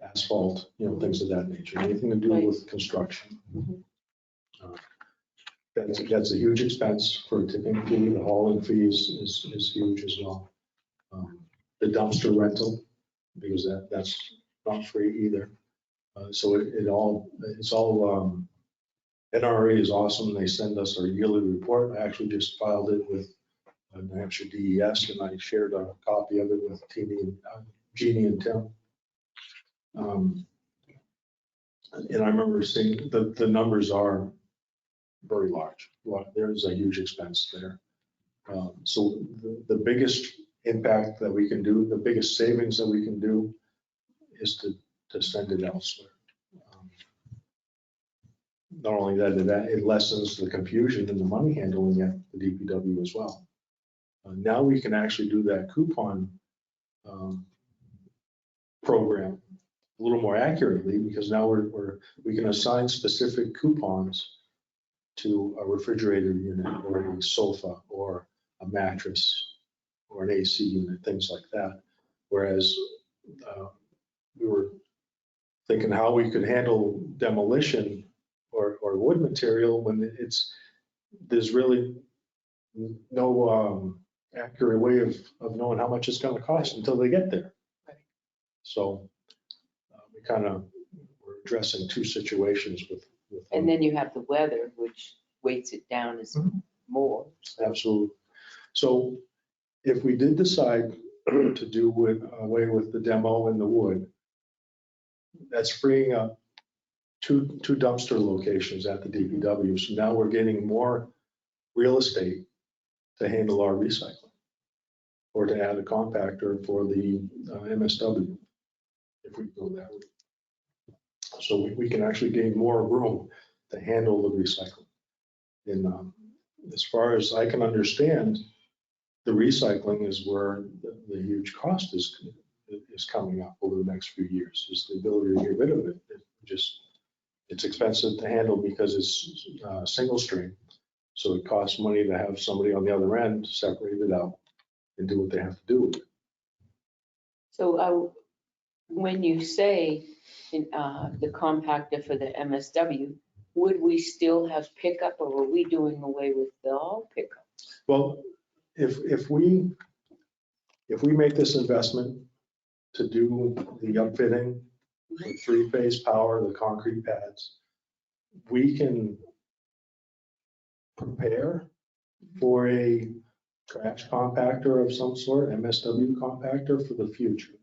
S11: asphalt, things of that nature. Anything to do with construction. That's a huge expense for a tipping fee. The hauling fees is huge as well. The dumpster rental, because that's not free either. So it's all NRA is awesome. They send us our yearly report. I actually just filed it with New Hampshire DES, and I shared a copy of it with Jeannie and Tim. And I remember seeing the numbers are very large. There's a huge expense there. So the biggest impact that we can do, the biggest savings that we can do is to send it elsewhere. Not only that, it lessens the confusion and the money handling at the DPW as well. Now we can actually do that coupon program a little more accurately, because now we can assign specific coupons to a refrigerator unit or a sofa or a mattress or an AC unit, things like that. Whereas we were thinking how we could handle demolition or wood material when there's really no accurate way of knowing how much it's going to cost until they get there. So we kind of addressing two situations with.
S5: And then you have the weather, which weights it down as more.
S11: Absolutely. So if we did decide to do away with the demo and the wood, that's freeing up two dumpster locations at the DPW. So now we're getting more real estate to handle our recycling, or to add a compactor for the MSW, if we go that way. So we can actually gain more room to handle the recycling. And as far as I can understand, the recycling is where the huge cost is coming up over the next few years, is the ability to get rid of it. It's expensive to handle because it's single stream. So it costs money to have somebody on the other end separate it out and do what they have to do with it.
S5: So when you say the compactor for the MSW, would we still have pickup, or are we doing away with the all pickup?
S11: Well, if we make this investment to do the upfitting, the three-phase power, the concrete pads, we can prepare for a trash compactor of some sort, MSW compactor for the future,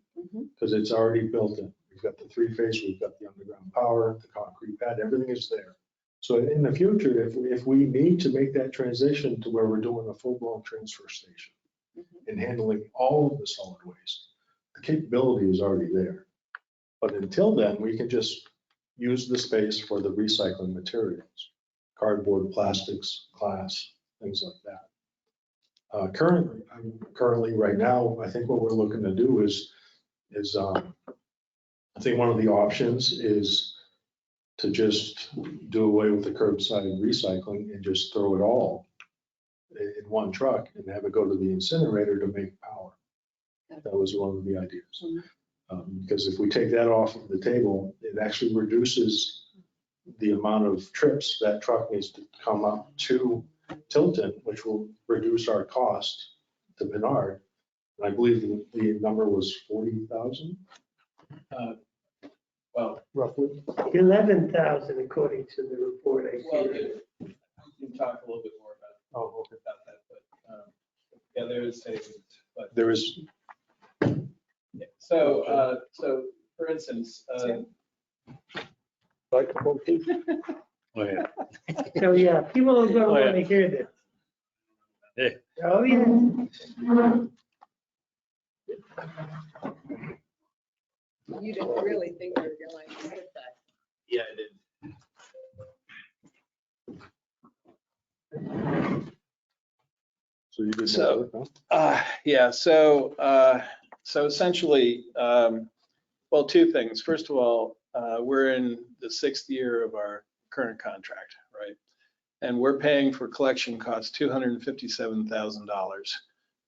S11: because it's already built in. We've got the three-phase, we've got the underground power, the concrete pad, everything is there. So in the future, if we need to make that transition to where we're doing a full-blown transfer station and handling all of the solid waste, the capability is already there. But until then, we can just use the space for the recycling materials, cardboard, plastics, glass, things like that. Currently, right now, I think what we're looking to do is I think one of the options is to just do away with the curbside recycling and just throw it all in one truck and have it go to the incinerator to make power. That was one of the ideas. Because if we take that off of the table, it actually reduces the amount of trips that truck needs to come up to Tilton, which will reduce our cost to Menard. And I believe the number was 40,000.
S13: Well,
S11: roughly
S9: 11,000 according to the report I
S13: well,
S9: see.
S13: we can talk a little bit more about that, but yeah, there is savings. But
S11: there is.
S13: Yeah. So for instance,
S2: Microphone, please.
S8: Oh, yeah.
S9: So yeah, people are going to
S8: Oh, yeah.
S9: want to hear this.
S8: Yeah.
S9: Oh, yeah.
S6: You didn't really think you were going to hit that.
S13: yeah, I did.
S11: So you did
S13: So-
S11: that work, huh?
S13: Yeah, so essentially, well, two things. First of all, we're in the 6th year of our current contract, right? And we're paying for collection costs $257,000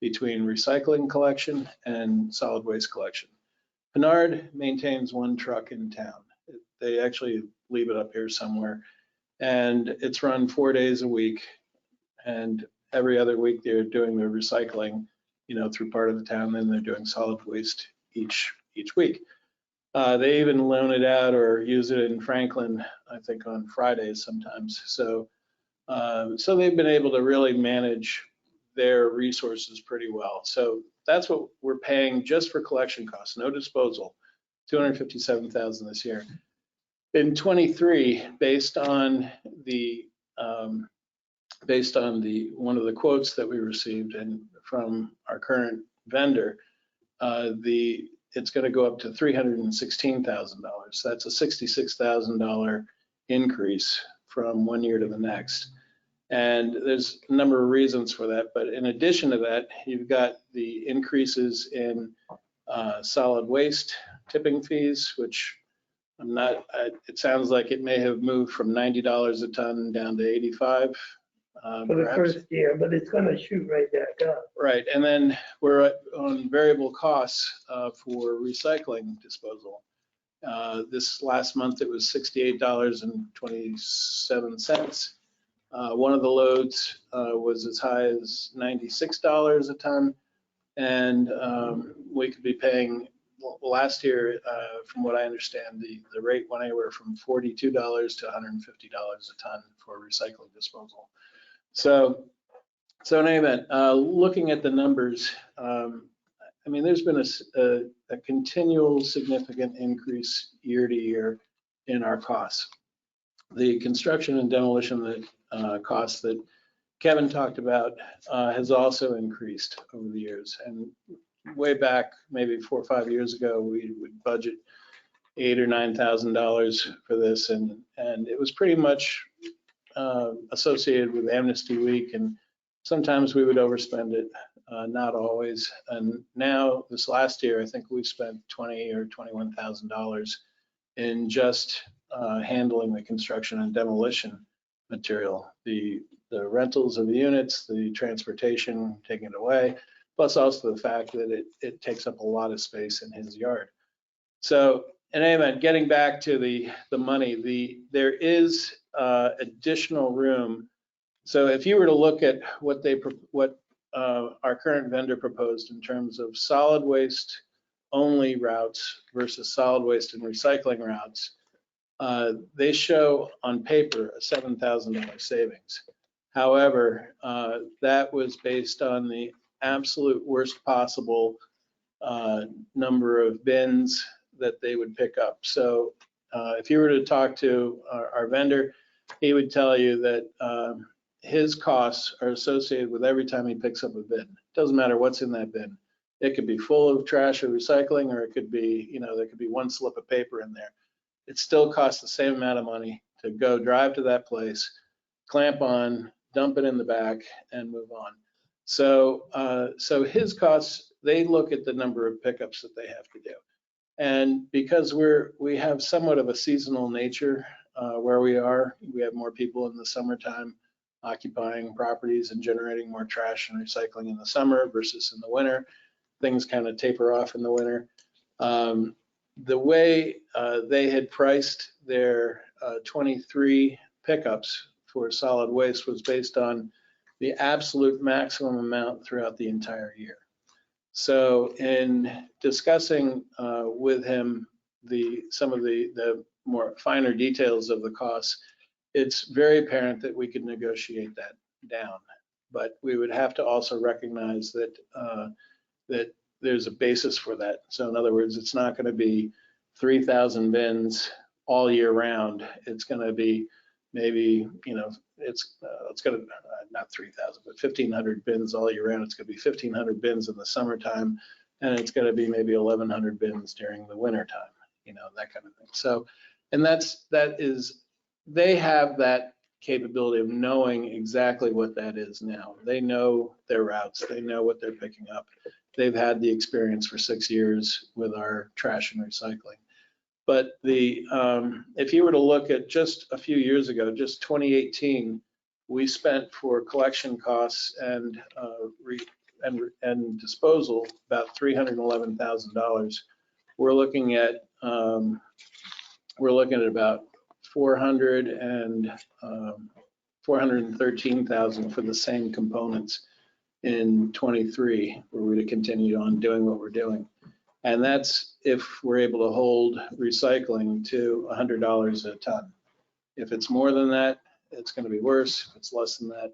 S13: between recycling collection and solid waste collection. Menard maintains one truck in town. They actually leave it up here somewhere, and it's run 4 days a week. And every other week they're doing their recycling, through part of the town. Then they're doing solid waste each week. They even loan it out or use it in Franklin, I think, on Fridays sometimes. So they've been able to really manage their resources pretty well. So that's what we're paying just for collection costs, no disposal, $257,000 this year. In 23, based on one of the quotes that we received and from our current vendor, it's going to go up to $316,000. That's a $66,000 increase from one year to the next. And there's a number of reasons for that. But in addition to that, you've got the increases in solid waste tipping fees, which it sounds like it may have moved from $90 a ton down to $85.
S9: For the
S13: Perhaps.
S9: first year, but it's going to shoot right back up.
S13: Right, and then we're on variable costs for recycling disposal. This last month, it was $68.27. One of the loads was as high as $96 a ton, and we could be paying last year, from what I understand, the rate went anywhere from $42 to $150 a ton for recycling disposal. So in any event, looking at the numbers, I mean, there's been a continual significant increase year to year in our costs. The construction and demolition costs that Kevin talked about has also increased over the years. And way back, maybe 4 or 5 years ago, we would budget $8,000 or $9,000 for this, and it was pretty much associated with Amnesty Week, and sometimes we would overspend it, not always. And now, this last year, I think we spent $20,000 or $21,000 in just handling the construction and demolition material, the rentals of the units, the transportation, taking it away, plus also the fact that it takes up a lot of space in his yard. So in any event, getting back to the money, there is additional room. So if you were to look at what our current vendor proposed in terms of solid waste only routes versus solid waste and recycling routes, they show on paper a $7,000 savings. However, that was based on the absolute worst possible number of bins that they would pick up. So if you were to talk to our vendor, he would tell you that his costs are associated with every time he picks up a bin. It doesn't matter what's in that bin. It could be full of trash or recycling, or it could be, there could be one slip of paper in there. It still costs the same amount of money to go drive to that place, clamp on, dump it in the back, and move on. So his costs, they look at the number of pickups that they have to do. And because we have somewhat of a seasonal nature where we have more people in the summertime occupying properties and generating more trash and recycling in the summer versus in the winter. Things kind of taper off in the winter. The way they had priced their 23 pickups for solid waste was based on the absolute maximum amount throughout the entire year. So in discussing with him some of the more finer details of the costs, it's very apparent that we could negotiate that down. But we would have to also recognize that that there's a basis for that. So in other words, it's not going to be 3,000 bins all year round. It's going to be maybe, it's going to, not 3,000, but 1,500 bins all year round. It's going to be 1,500 bins in the summertime, and it's going to be maybe 1,100 bins during the winter time, that kind of thing. So, and they have that capability of knowing exactly what that is now. They know their routes. They know what they're picking up. They've had the experience for 6 years with our trash and recycling. But if you were to look at just a few years ago, just 2018, we spent for collection costs and disposal about $311,000. We're looking at about 413,000 for the same components in 23, were we to continue on doing what we're doing. And that's if we're able to hold recycling to $100 a ton. If it's more than that, it's going to be worse. If it's less than that,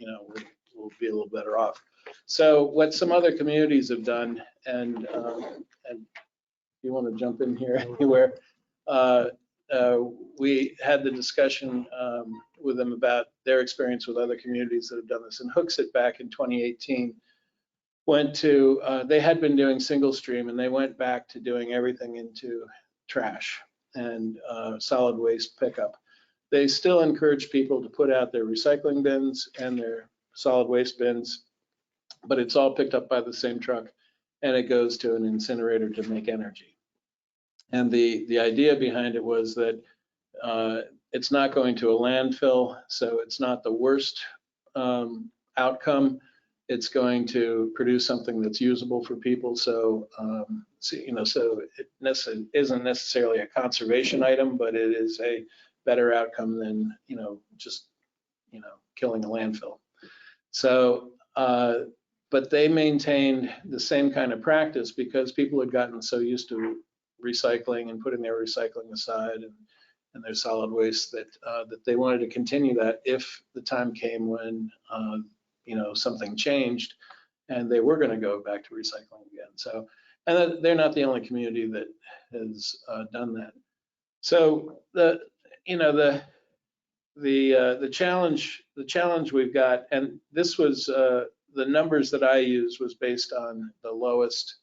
S13: we'll be a little better off. So what some other communities have done, and if you want to jump in here anywhere, we had the discussion with them about their experience with other communities that have done this. And Hooksett back in 2018 went to, they had been doing single stream, and they went back to doing everything into trash and solid waste pickup. They still encourage people to put out their recycling bins and their solid waste bins, but it's all picked up by the same truck, and it goes to an incinerator to make energy. And the idea behind it was that it's not going to a landfill, so it's not the worst outcome. It's going to produce something that's usable for people. So, so it isn't necessarily a conservation item, but it is a better outcome than, just, killing a landfill. So But they maintained the same kind of practice because people had gotten so used to recycling and putting their recycling aside and their solid waste that they wanted to continue that if the time came when something changed and they were going to go back to recycling again. So, and they're not the only community that has done that. So the challenge we've got, and this was the numbers that I used was based on the lowest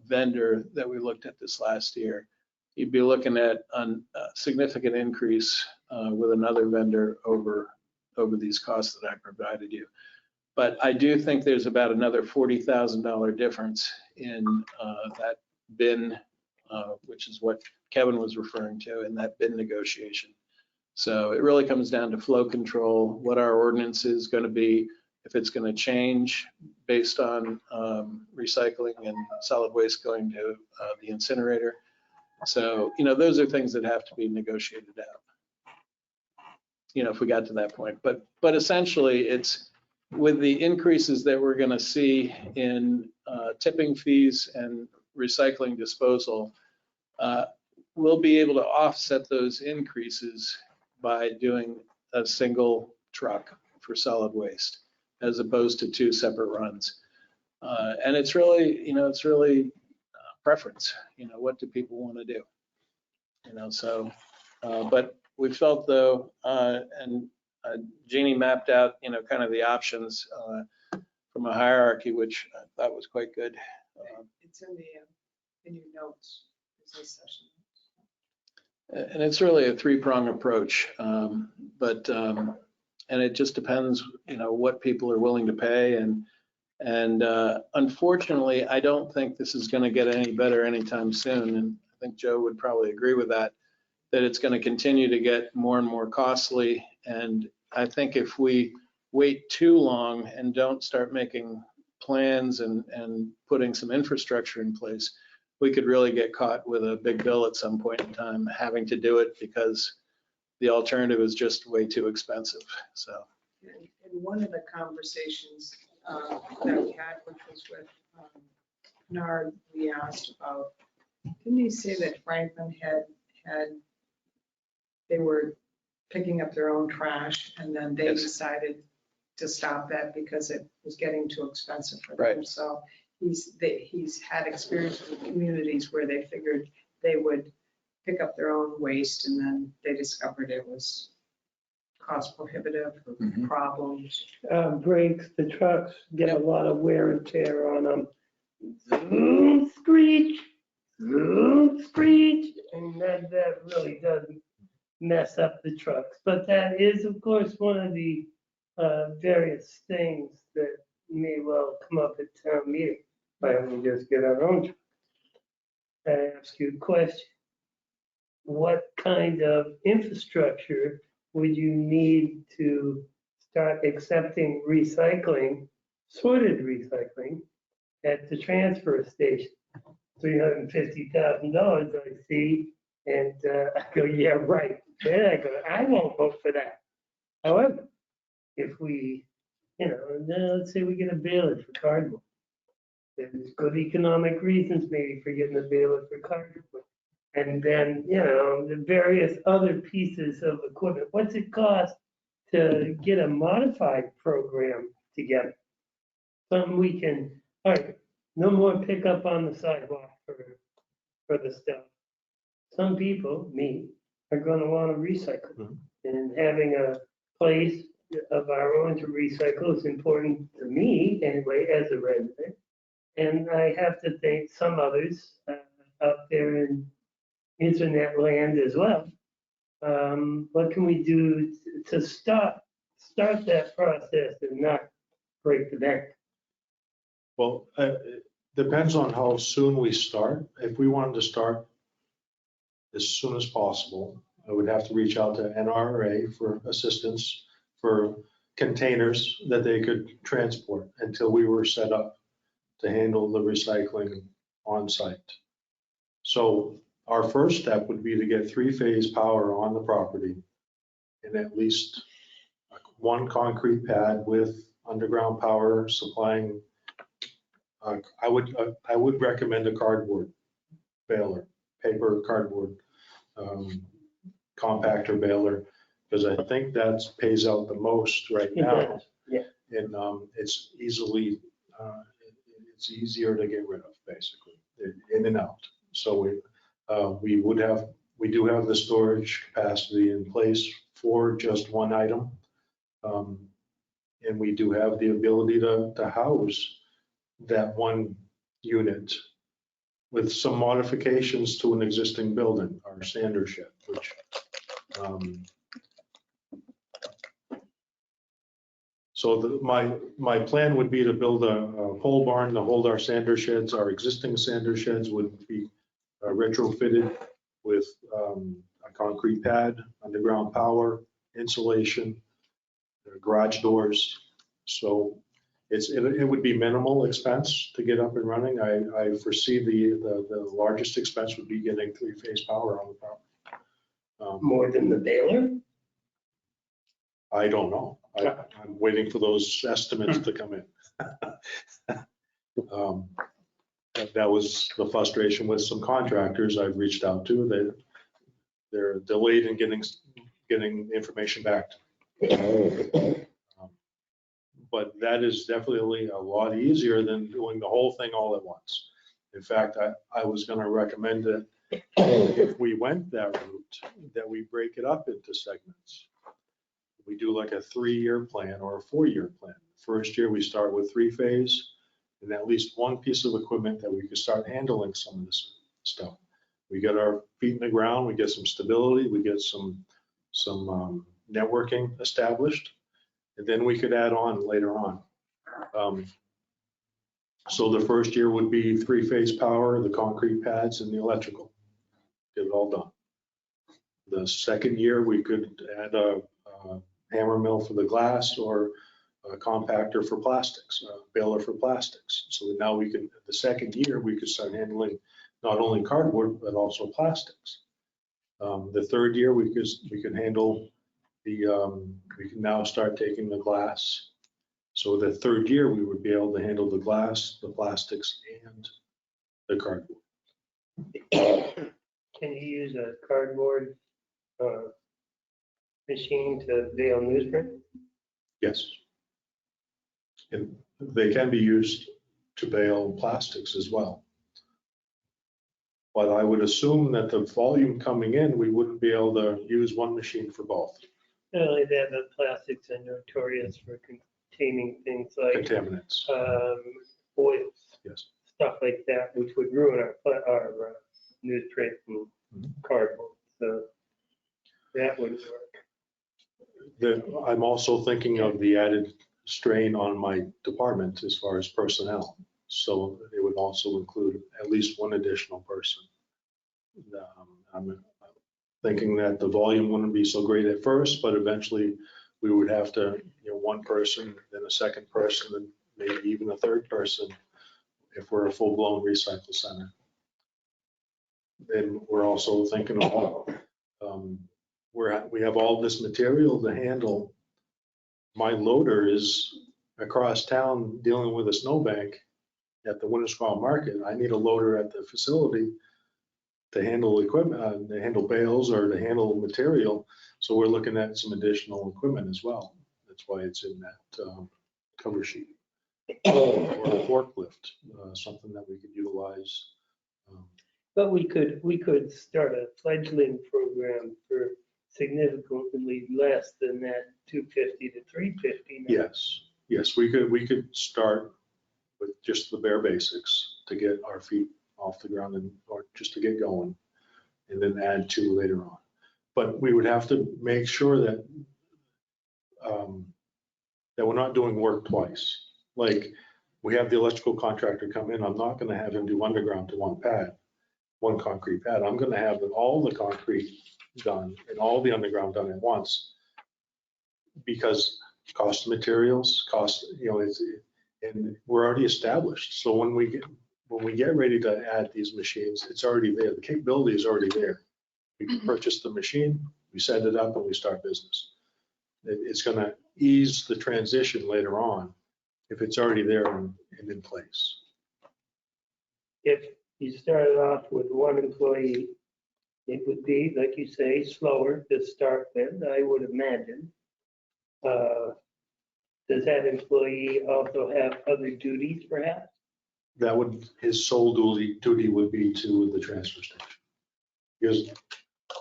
S13: vendor that we looked at this last year. You'd be looking at a significant increase with another vendor over these costs that I provided you. But I do think there's about another $40,000 difference in that bin, which is what Kevin was referring to in that bin negotiation. So it really comes down to flow control, what our ordinance is going to be, if it's going to change based on recycling and solid waste going to the incinerator. So, those are things that have to be negotiated out, if we got to that point. But essentially, it's with the increases that we're going to see in tipping fees and recycling disposal, we'll be able to offset those increases by doing a single truck for solid waste as opposed to two separate runs. And it's really, preference. What do people want to do? But we felt though, and Jeannie mapped out, kind of the options from a hierarchy, which I thought was quite good.
S6: It's in your notes. It's a session.
S13: And it's really a three-prong approach, and it just depends, what people are willing to pay. And unfortunately, I don't think this is going to get any better anytime soon. And I think Joe would probably agree with that it's going to continue to get more and more costly. And I think if we wait too long and don't start making plans and putting some infrastructure in place, we could really get caught with a big bill at some point in time having to do it because the alternative is just way too expensive. So.
S6: And one of the conversations that we had, which was with Nard, we asked about, didn't he say that Franklin they were picking up their own trash and then they decided to stop that because it was getting too expensive for them.
S13: Right.
S6: So he's had experience with communities where they figured they would pick up their own waste and then they discovered it was cost prohibitive or problems.
S9: Brakes, the trucks get a lot of wear and tear on them. Zoom, screech, and that really does mess up the trucks. But that is, of course, one of the various things that may well come up at town meeting. Why don't we just get our own truck? I ask you a question. What kind of infrastructure would you need to start accepting recycling, sorted recycling, at the transfer station? $350,000 I see, and I go, yeah, right. Then I go, I won't vote for that. However, if we, let's say we get a bailiff for cardboard. There's good economic reasons maybe for getting a bailiff for cardboard. And then, the various other pieces of equipment. What's it cost to get a modified program together? Something we can, all right, no more pickup on the sidewalk for the stuff. Some people, me, are going to want to recycle. And having a place of our own to recycle is important to me anyway, as a resident. And I have to think some others out there in internet land as well. What can we do to start that process and not break the bank?
S11: Well, it depends on how soon we start. If we wanted to start as soon as possible, I would have to reach out to NRA for assistance for containers that they could transport until we were set up to handle the recycling on site. So our first step would be to get three-phase power on the property and at least one concrete pad with underground power supplying. I would recommend a cardboard baler, paper cardboard compactor baler, because I think that pays out the most right now.
S9: Yeah.
S11: And it's easier to get rid of, basically, in and out. So we do have the storage capacity in place for just one item. And we do have the ability to house that one unit with some modifications to an existing building, our sander shed, which so my plan would be to build a pole barn to hold our sander sheds. Our existing sander sheds would be retrofitted with a concrete pad, underground power, insulation, garage doors. So it would be minimal expense to get up and running. I foresee the largest expense would be getting three-phase power on the property.
S9: More than the baler?
S11: I don't know. I'm waiting for those estimates to come in. That was the frustration with some contractors I've reached out to. They're delayed in getting information back to me. But that is definitely a lot easier than doing the whole thing all at once. In fact, I was going to recommend that if we went that route, that we break it up into segments. We do like a 3-year plan or a 4-year plan. First year, we start with 3-phase and at least one piece of equipment that we could start handling some of this stuff. We get our feet in the ground, we get some stability, we get some networking established, and then we could add on later on. So the first year would be 3-phase power, the concrete pads, and the electrical. Get it all done. The second year, we could add a hammer mill for the glass or a compactor for plastics, a baler for plastics. So now the second year, we could start handling not only cardboard, but also plastics. The third year, we could handle we can now start taking the glass. So the third year, we would be able to handle the glass, the plastics, and the cardboard.
S9: Can you use a cardboard machine to bale newsprint?
S11: Yes. And they can be used to bale plastics as well. But I would assume that the volume coming in, we wouldn't be able to use one machine for both.
S9: Not only that, but plastics are notorious for containing things like
S11: Contaminants.
S9: oils,
S11: Yes.
S9: stuff like that, which would ruin our newsprint and cardboard. So that wouldn't work.
S11: I'm also thinking of the added strain on my department as far as personnel. So it would also include at least one additional person. I'm thinking that the volume wouldn't be so great at first, but eventually we would have to, one person, then a second person, and maybe even a third person if we're a full-blown recycle center. Then we're also thinking of, we have all this material to handle. My loader is across town dealing with a snowbank at the Wintersquam Market. I need a loader at the facility to handle equipment, to handle bales or to handle material. So we're looking at some additional equipment as well. That's why it's in that cover sheet. Or a forklift, something that we could utilize.
S9: But we could start a fledgling program for significantly less than that 250 to 350. Now.
S11: Yes, we could start with just the bare basics to get our feet off the ground or just to get going, and then add to later on. But we would have to make sure that that we're not doing work twice. Like we have the electrical contractor come in, I'm not going to have him do underground to one concrete pad. I'm going to have all the concrete done and all the underground done at once, because cost of materials, and we're already established. So when we get ready to add these machines, it's already there. The capability is already there. We can purchase the machine, we set it up, and we start business. It's going to ease the transition later on if it's already there and in place.
S9: If you started off with one employee, it would be, like you say, slower to start with, I would imagine. Does that employee also have other duties perhaps?
S11: That would, his sole duty would be to the transfer station. Because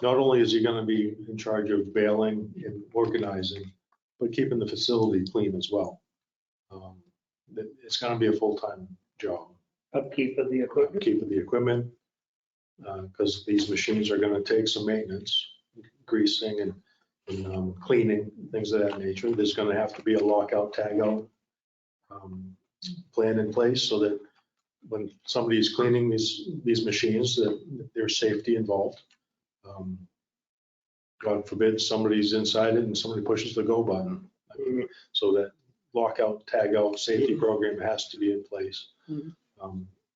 S11: not only is he gonna be in charge of bailing and organizing, but keeping the facility clean as well. It's gonna be a full-time job.
S9: Upkeep of the equipment?
S11: Upkeep of the equipment, because these machines are gonna take some maintenance, greasing and cleaning, things of that nature. There's gonna have to be a lockout, tagout plan in place so that when somebody's cleaning these machines, that there's safety involved. God forbid somebody's inside it and somebody pushes the go button. So that lockout, tagout, safety program has to be in place.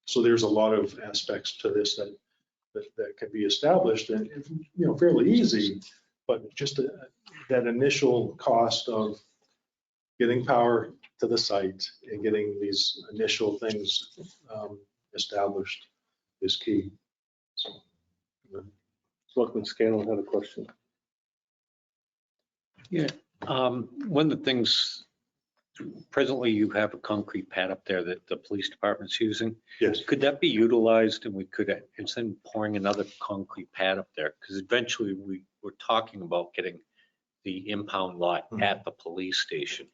S11: So there's a lot of aspects to this that can be established and, fairly easy, but just that initial cost of getting power to the site and getting these initial things established is key. So,
S2: Selectman Scanlon had a question.
S8: Yeah, one of the things, presently you have a concrete pad up there that the police department's using.
S11: yes,
S8: Could that be utilized and we could, instead of pouring another concrete pad up there, because eventually we were talking about getting the impound lot at the police station.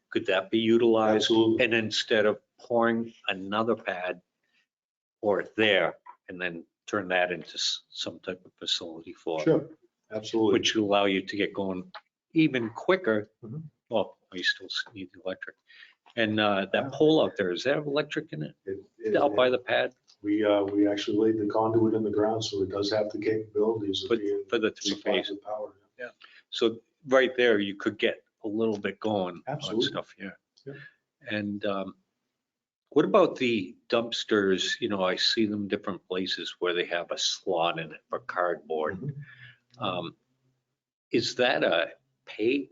S8: Could that be utilized?
S11: absolutely.
S8: And instead of pouring another pad, pour it there and then turn that into some type of facility for it,
S11: Sure, absolutely.
S8: which would allow you to get going even quicker.
S11: Mhm.
S8: Well, you still need the electric. And that pole out there, does that have electric in it? Out by the pad?
S11: We actually laid the conduit in the ground, so it does have the capabilities of being
S8: For the three
S11: supplied
S8: phase.
S11: with power.
S8: Yeah. So right there, you could get a little bit going on
S11: Absolutely.
S8: stuff, yeah.
S11: Yeah.
S8: And what about the dumpsters? I see them different places where they have a slot in it for cardboard. Is that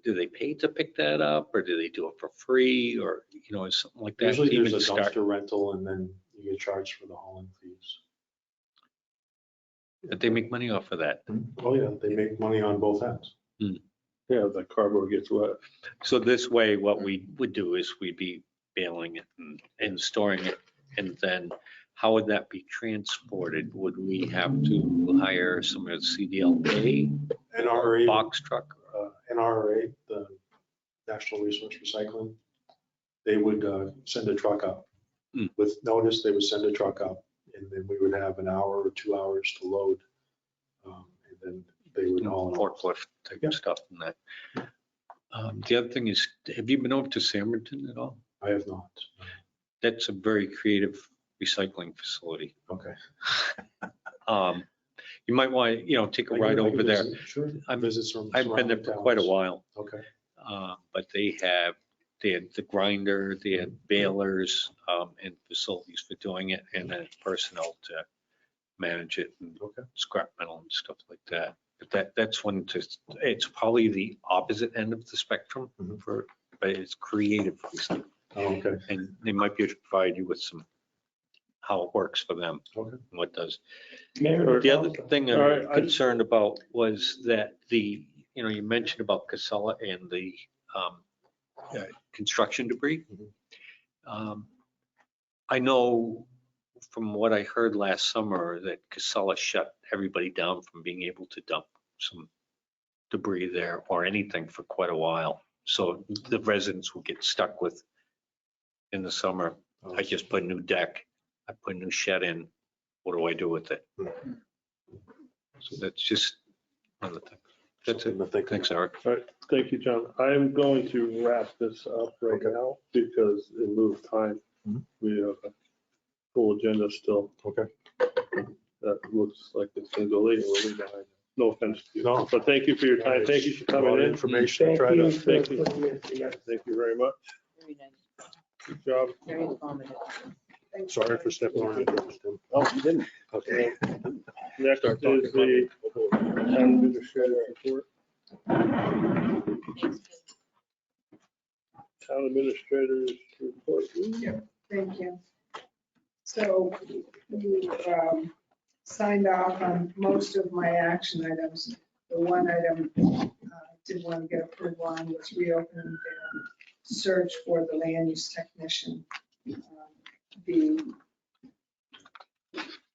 S8: do they pay to pick that up or do they do it for free or, is something like that?
S11: Usually
S8: to
S11: there's
S8: even
S11: a
S8: start?
S11: dumpster rental and then you get charged for the hauling fees.
S8: But they make money off of that.
S11: Oh, yeah, they make money on both ends.
S2: Yeah, the cardboard gets wet.
S8: So this way, what we would do is we'd be bailing it and storing it. And then how would that be transported? Would we have to hire some of the CDLA
S11: NRA,
S8: box truck?
S11: NRA, the National Resource Recycling, they would send a truck up. With notice, they would send a truck up and then we would have an hour or 2 hours to load. And then they would haul it off.
S8: Forklift type stuff and that. The other thing is, have you been over to Samberton at all?
S11: I have not.
S8: That's a very creative recycling facility.
S11: Okay.
S8: You might want to, take a ride
S11: I
S8: over
S11: can
S8: there.
S11: visit, sure. Visit some
S8: I've been there for quite a while,
S11: Okay.
S8: but they had the grinder, they had balers, and facilities for doing it, and then personnel to manage it and
S11: Okay.
S8: scrap metal and stuff like that. But that's it's probably the opposite end of the spectrum but it's creative.
S11: Oh, okay.
S8: And they might be able to provide you with how it works for them.
S11: Okay.
S8: And what does.
S9: Mayor,
S8: The other thing
S2: All right,
S8: I'm concerned about was that you mentioned about Casella and the construction debris. I know from what I heard last summer that Casella shut everybody down from being able to dump some debris there or anything for quite a while. So the residents will get stuck with in the summer. I just put a new deck. I put a new shed in. What do I do with it? So that's just one of the things. That's it. Thanks, Eric.
S2: All right, thank you, John. I am going to wrap this up right now because in lieu of time, we have a full agenda still.
S11: Okay.
S2: That looks like it's going to go late. We'll leave behind. No offense to you.
S11: No.
S2: But thank you for your time. Thank you for
S11: A lot
S2: coming
S11: of
S2: in.
S11: information.
S9: thank
S11: Try
S9: you
S11: to,
S9: for
S2: thank you.
S9: putting this together.
S2: Thank you very much.
S5: Very nice,
S2: Good job.
S5: very informative.
S11: sorry for stepping on your toes, Tim.
S2: Oh, you didn't.
S11: Okay.
S2: Next
S11: Start
S2: is
S11: talking
S2: the town administrator report.
S5: Thanks, Jim.
S2: Town administrators report.
S6: Thank you. So you signed off on most of my action items. The one item did want to get approval on was reopening the search for the land use technician. The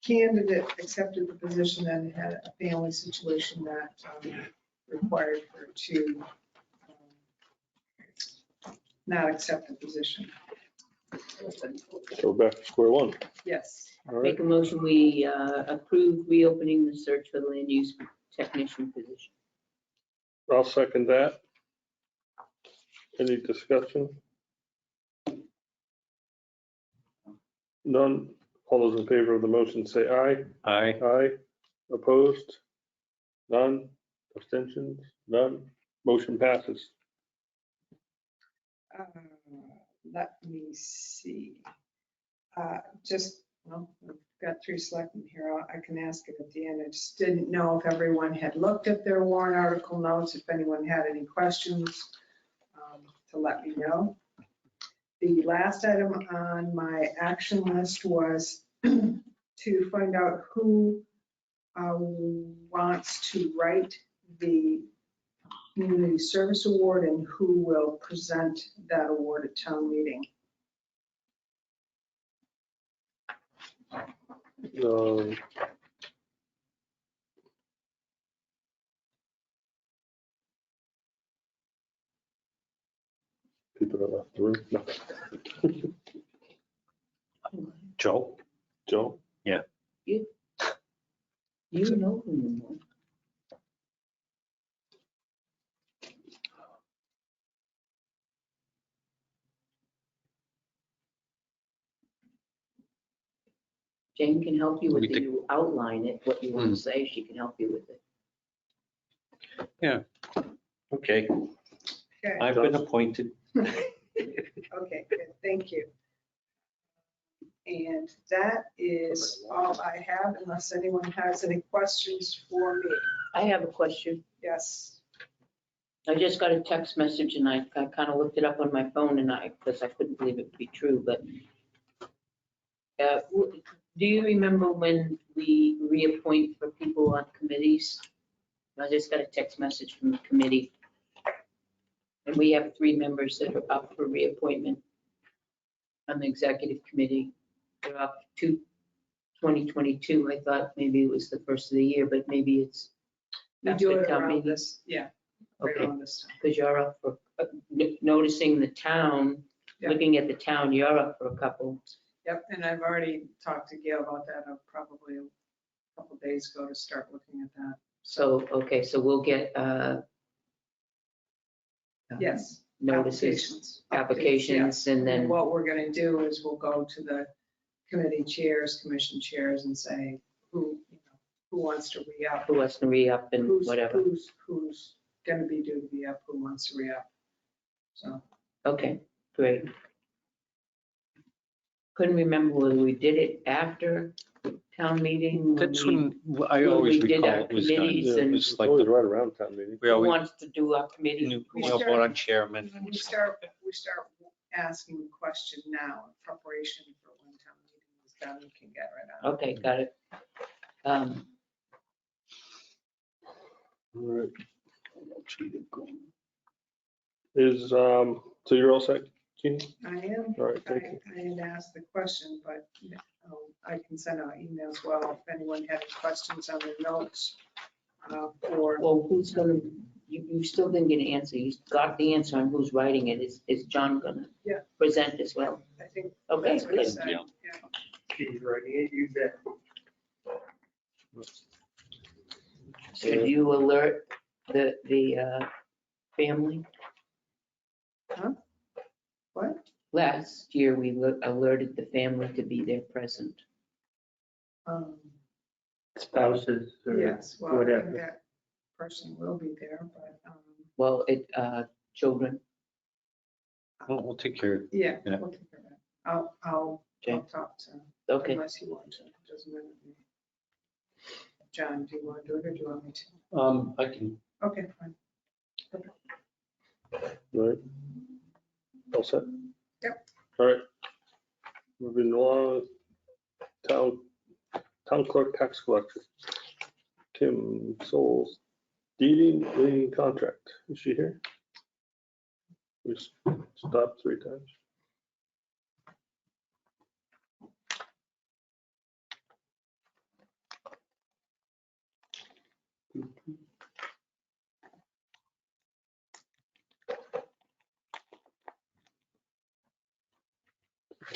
S6: candidate accepted the position and had a family situation that required her to not accept the position.
S2: So back to square one.
S6: Yes.
S2: All right.
S5: Make a motion, we approve reopening the search for the land use technician position.
S2: I'll second that. Any discussion? None. All those in favor of the motion say aye.
S8: Aye.
S2: Aye. Opposed? None. Abstentions? None. Motion passes.
S6: Let me see. Well, we've got 3 selectmen here. I can ask it at the end. I just didn't know if everyone had looked at their warrant article notes, if anyone had any questions, to let me know. The last item on my action list was to find out who wants to write the Community Service Award and who will present that award at town meeting.
S2: People that left the room. No.
S8: Joe?
S2: Joe?
S5: You know who you want. Jane can help you with
S8: We
S5: it. You outline it, what you want to say, she can help you with it.
S8: Okay,
S6: Okay.
S8: I've been appointed.
S6: Okay, good, thank you. And that is all I have, unless anyone has any questions for me.
S5: I have a question.
S6: Yes.
S5: I just got a text message and I kind of looked it up on my phone and because I couldn't believe it would be true, but do you remember when we reappoint for people on committees? I just got a text message from the committee. And we have 3 members that are up for reappointment on the executive committee. They're up to 2022. I thought maybe it was the first of the year, but maybe it's
S6: We do
S5: after
S6: it
S5: town
S6: around
S5: meeting.
S6: this, yeah, right
S5: Okay,
S6: around this time.
S5: because you're up for noticing the town,
S6: Yeah.
S5: looking at the town, you're up for a couple.
S6: Yep, and I've already talked to Gail about that, probably a couple days ago to start looking at that.
S5: So, okay, so we'll get
S6: Yes.
S5: notices,
S6: Updates,
S5: applications,
S6: yes.
S5: and then,
S6: What we're gonna do is we'll go to the committee chairs, commission chairs and say, who wants to re-up?
S5: who wants to re-up and
S6: Who's
S5: whatever.
S6: Who's gonna be due to be up, who wants to re-up? So,
S5: Okay, great. Couldn't remember whether we did it after town meeting.
S8: That's
S5: we-
S8: when I always
S5: we did
S8: recall
S5: our
S8: it was done.
S5: committees
S8: It
S5: and-
S8: was
S2: It's
S8: like
S2: always
S8: the,
S2: right around town meeting.
S8: we
S5: Who
S8: always
S5: wants to do our committee?
S8: knew,
S6: We
S8: vote
S6: start-
S8: on chairman.
S6: we
S8: and
S6: start asking the question now in preparation for when town meeting is done, we can get right on.
S5: Okay, got it.
S2: All right. So you're all set, Jeannie?
S6: I am.
S2: All right, thank you.
S6: I had asked the question, but I can send out emails. Well, if anyone had questions on the notes for,
S5: Well, who's gonna, you still didn't get an answer. You got the answer on who's writing it. Is John gonna
S6: Yeah.
S5: present as well?
S6: I think
S5: Okay,
S6: that's what he
S5: good.
S6: said.
S8: Yeah.
S6: Yeah.
S9: She's writing it, you bet.
S5: So do you alert the family?
S6: Huh? What?
S5: Last year, we alerted the family to be there present.
S9: Spouses or
S6: Yes, well, I think
S9: whatever.
S6: that person will be there, but
S5: Well, children.
S8: We'll take care of it.
S6: yeah,
S8: Yeah.
S6: we'll take care of that. I'll
S5: Okay.
S6: talk to him.
S5: Okay,
S6: Unless you want to, it doesn't matter to me. John, do you want to do it or do you want me to?
S8: I can,
S6: Okay, fine.
S2: Right. All set?
S6: Yep.
S2: All right. Moving along, town clerk tax collector. Tim Souls, deeding lien contract. Is she here? We stopped 3 times.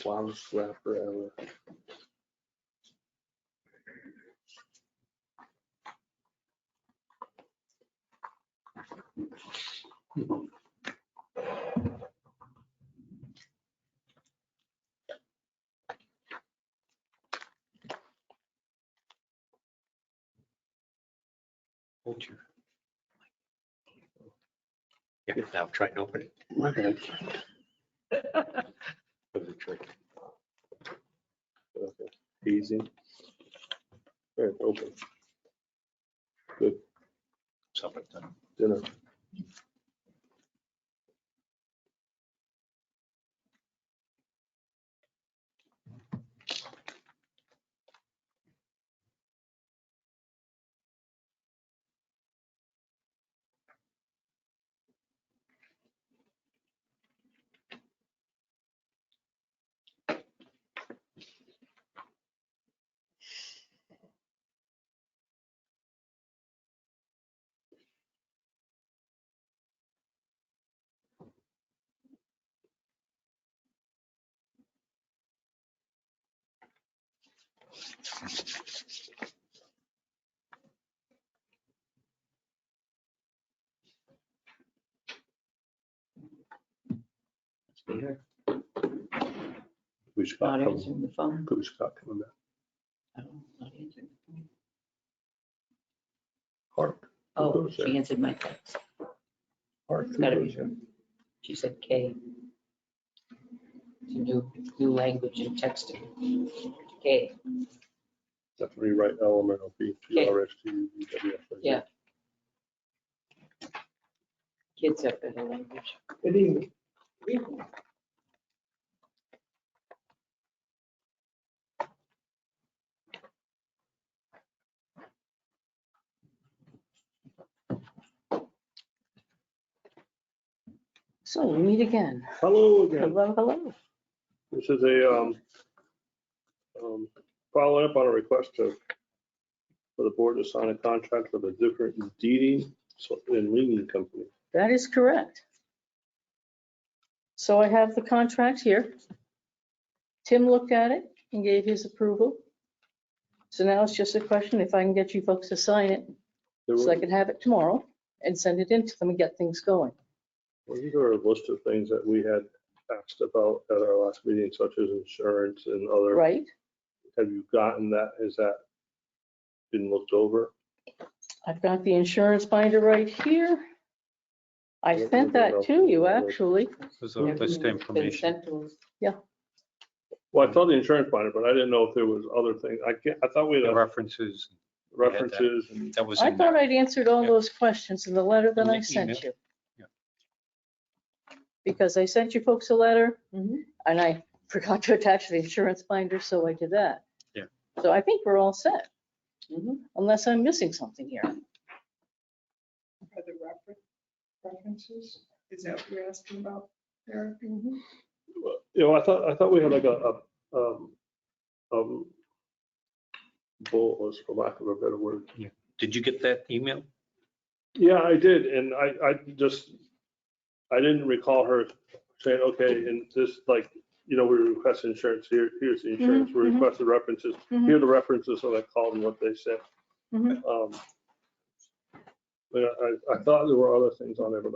S2: Loudest rapper ever.
S8: Hold your. Yeah, now try and open it.
S2: My bad.
S8: For the trick.
S2: Okay. Easy. There, open. Good
S8: Something done.
S2: dinner. Who's
S5: Not
S2: Scott
S5: answering the phone.
S2: Who's Scott coming back?
S5: Not answering the phone.
S2: Hart. Who
S5: Oh,
S2: goes there?
S5: she answered my text.
S2: Hart.
S5: It's
S2: Who
S5: gotta
S2: goes
S5: be
S2: there?
S5: her. She said K. It's a new language in texting. K.
S2: That's rewrite elemental P Q R S T U V W X Y Z.
S5: Yeah. Kids have better language.
S9: Good evening.
S3: So we meet again.
S2: Hello again.
S3: Hello, hello.
S2: This is a following up on a request for the board to sign a contract with a different deeding and lien company.
S3: That is correct. So I have the contract here. Tim looked at it and gave his approval. So now it's just a question if I can get you folks to sign it, so I can have it tomorrow and send it in to them and get things going.
S2: Wasn't there a list of things that we had asked about at our last meeting, such as insurance and other?
S3: Right?
S2: Have you gotten that? Has that been looked over?
S3: I've got the insurance binder right here. I
S2: Yeah,
S3: sent
S2: maybe
S3: that
S2: I'll-
S3: to you, actually.
S8: Was the list
S5: Everything's been
S8: information.
S5: sent to us.
S2: Well, I saw the insurance binder, but I didn't know if there was other things. I thought we
S8: The
S2: had
S8: references,
S2: references and
S8: that was
S3: I
S8: in
S3: thought
S8: there.
S3: I'd answered all
S8: Yeah.
S3: those questions in the letter that
S8: In the
S3: I sent
S8: email.
S3: you.
S8: Yeah.
S3: Because I sent you folks a letter
S5: Mhm.
S3: and I forgot to attach the insurance binder, so I did that.
S8: Yeah.
S3: So I think we're all set,
S5: Mhm.
S3: unless I'm missing something here.
S6: Are the references? Is that what you're asking about, Eric?
S2: you know, I thought we had like a bullet list, for lack of a better word.
S8: Did you get that email?
S2: Yeah, I did, and I didn't recall her saying, okay, and this, like, you know, we request insurance, here's the insurance, we
S3: Mhm, mhm.
S2: requested references, here are the references, so I called them what they said.
S3: Mhm.
S2: But I thought there were other things on there, but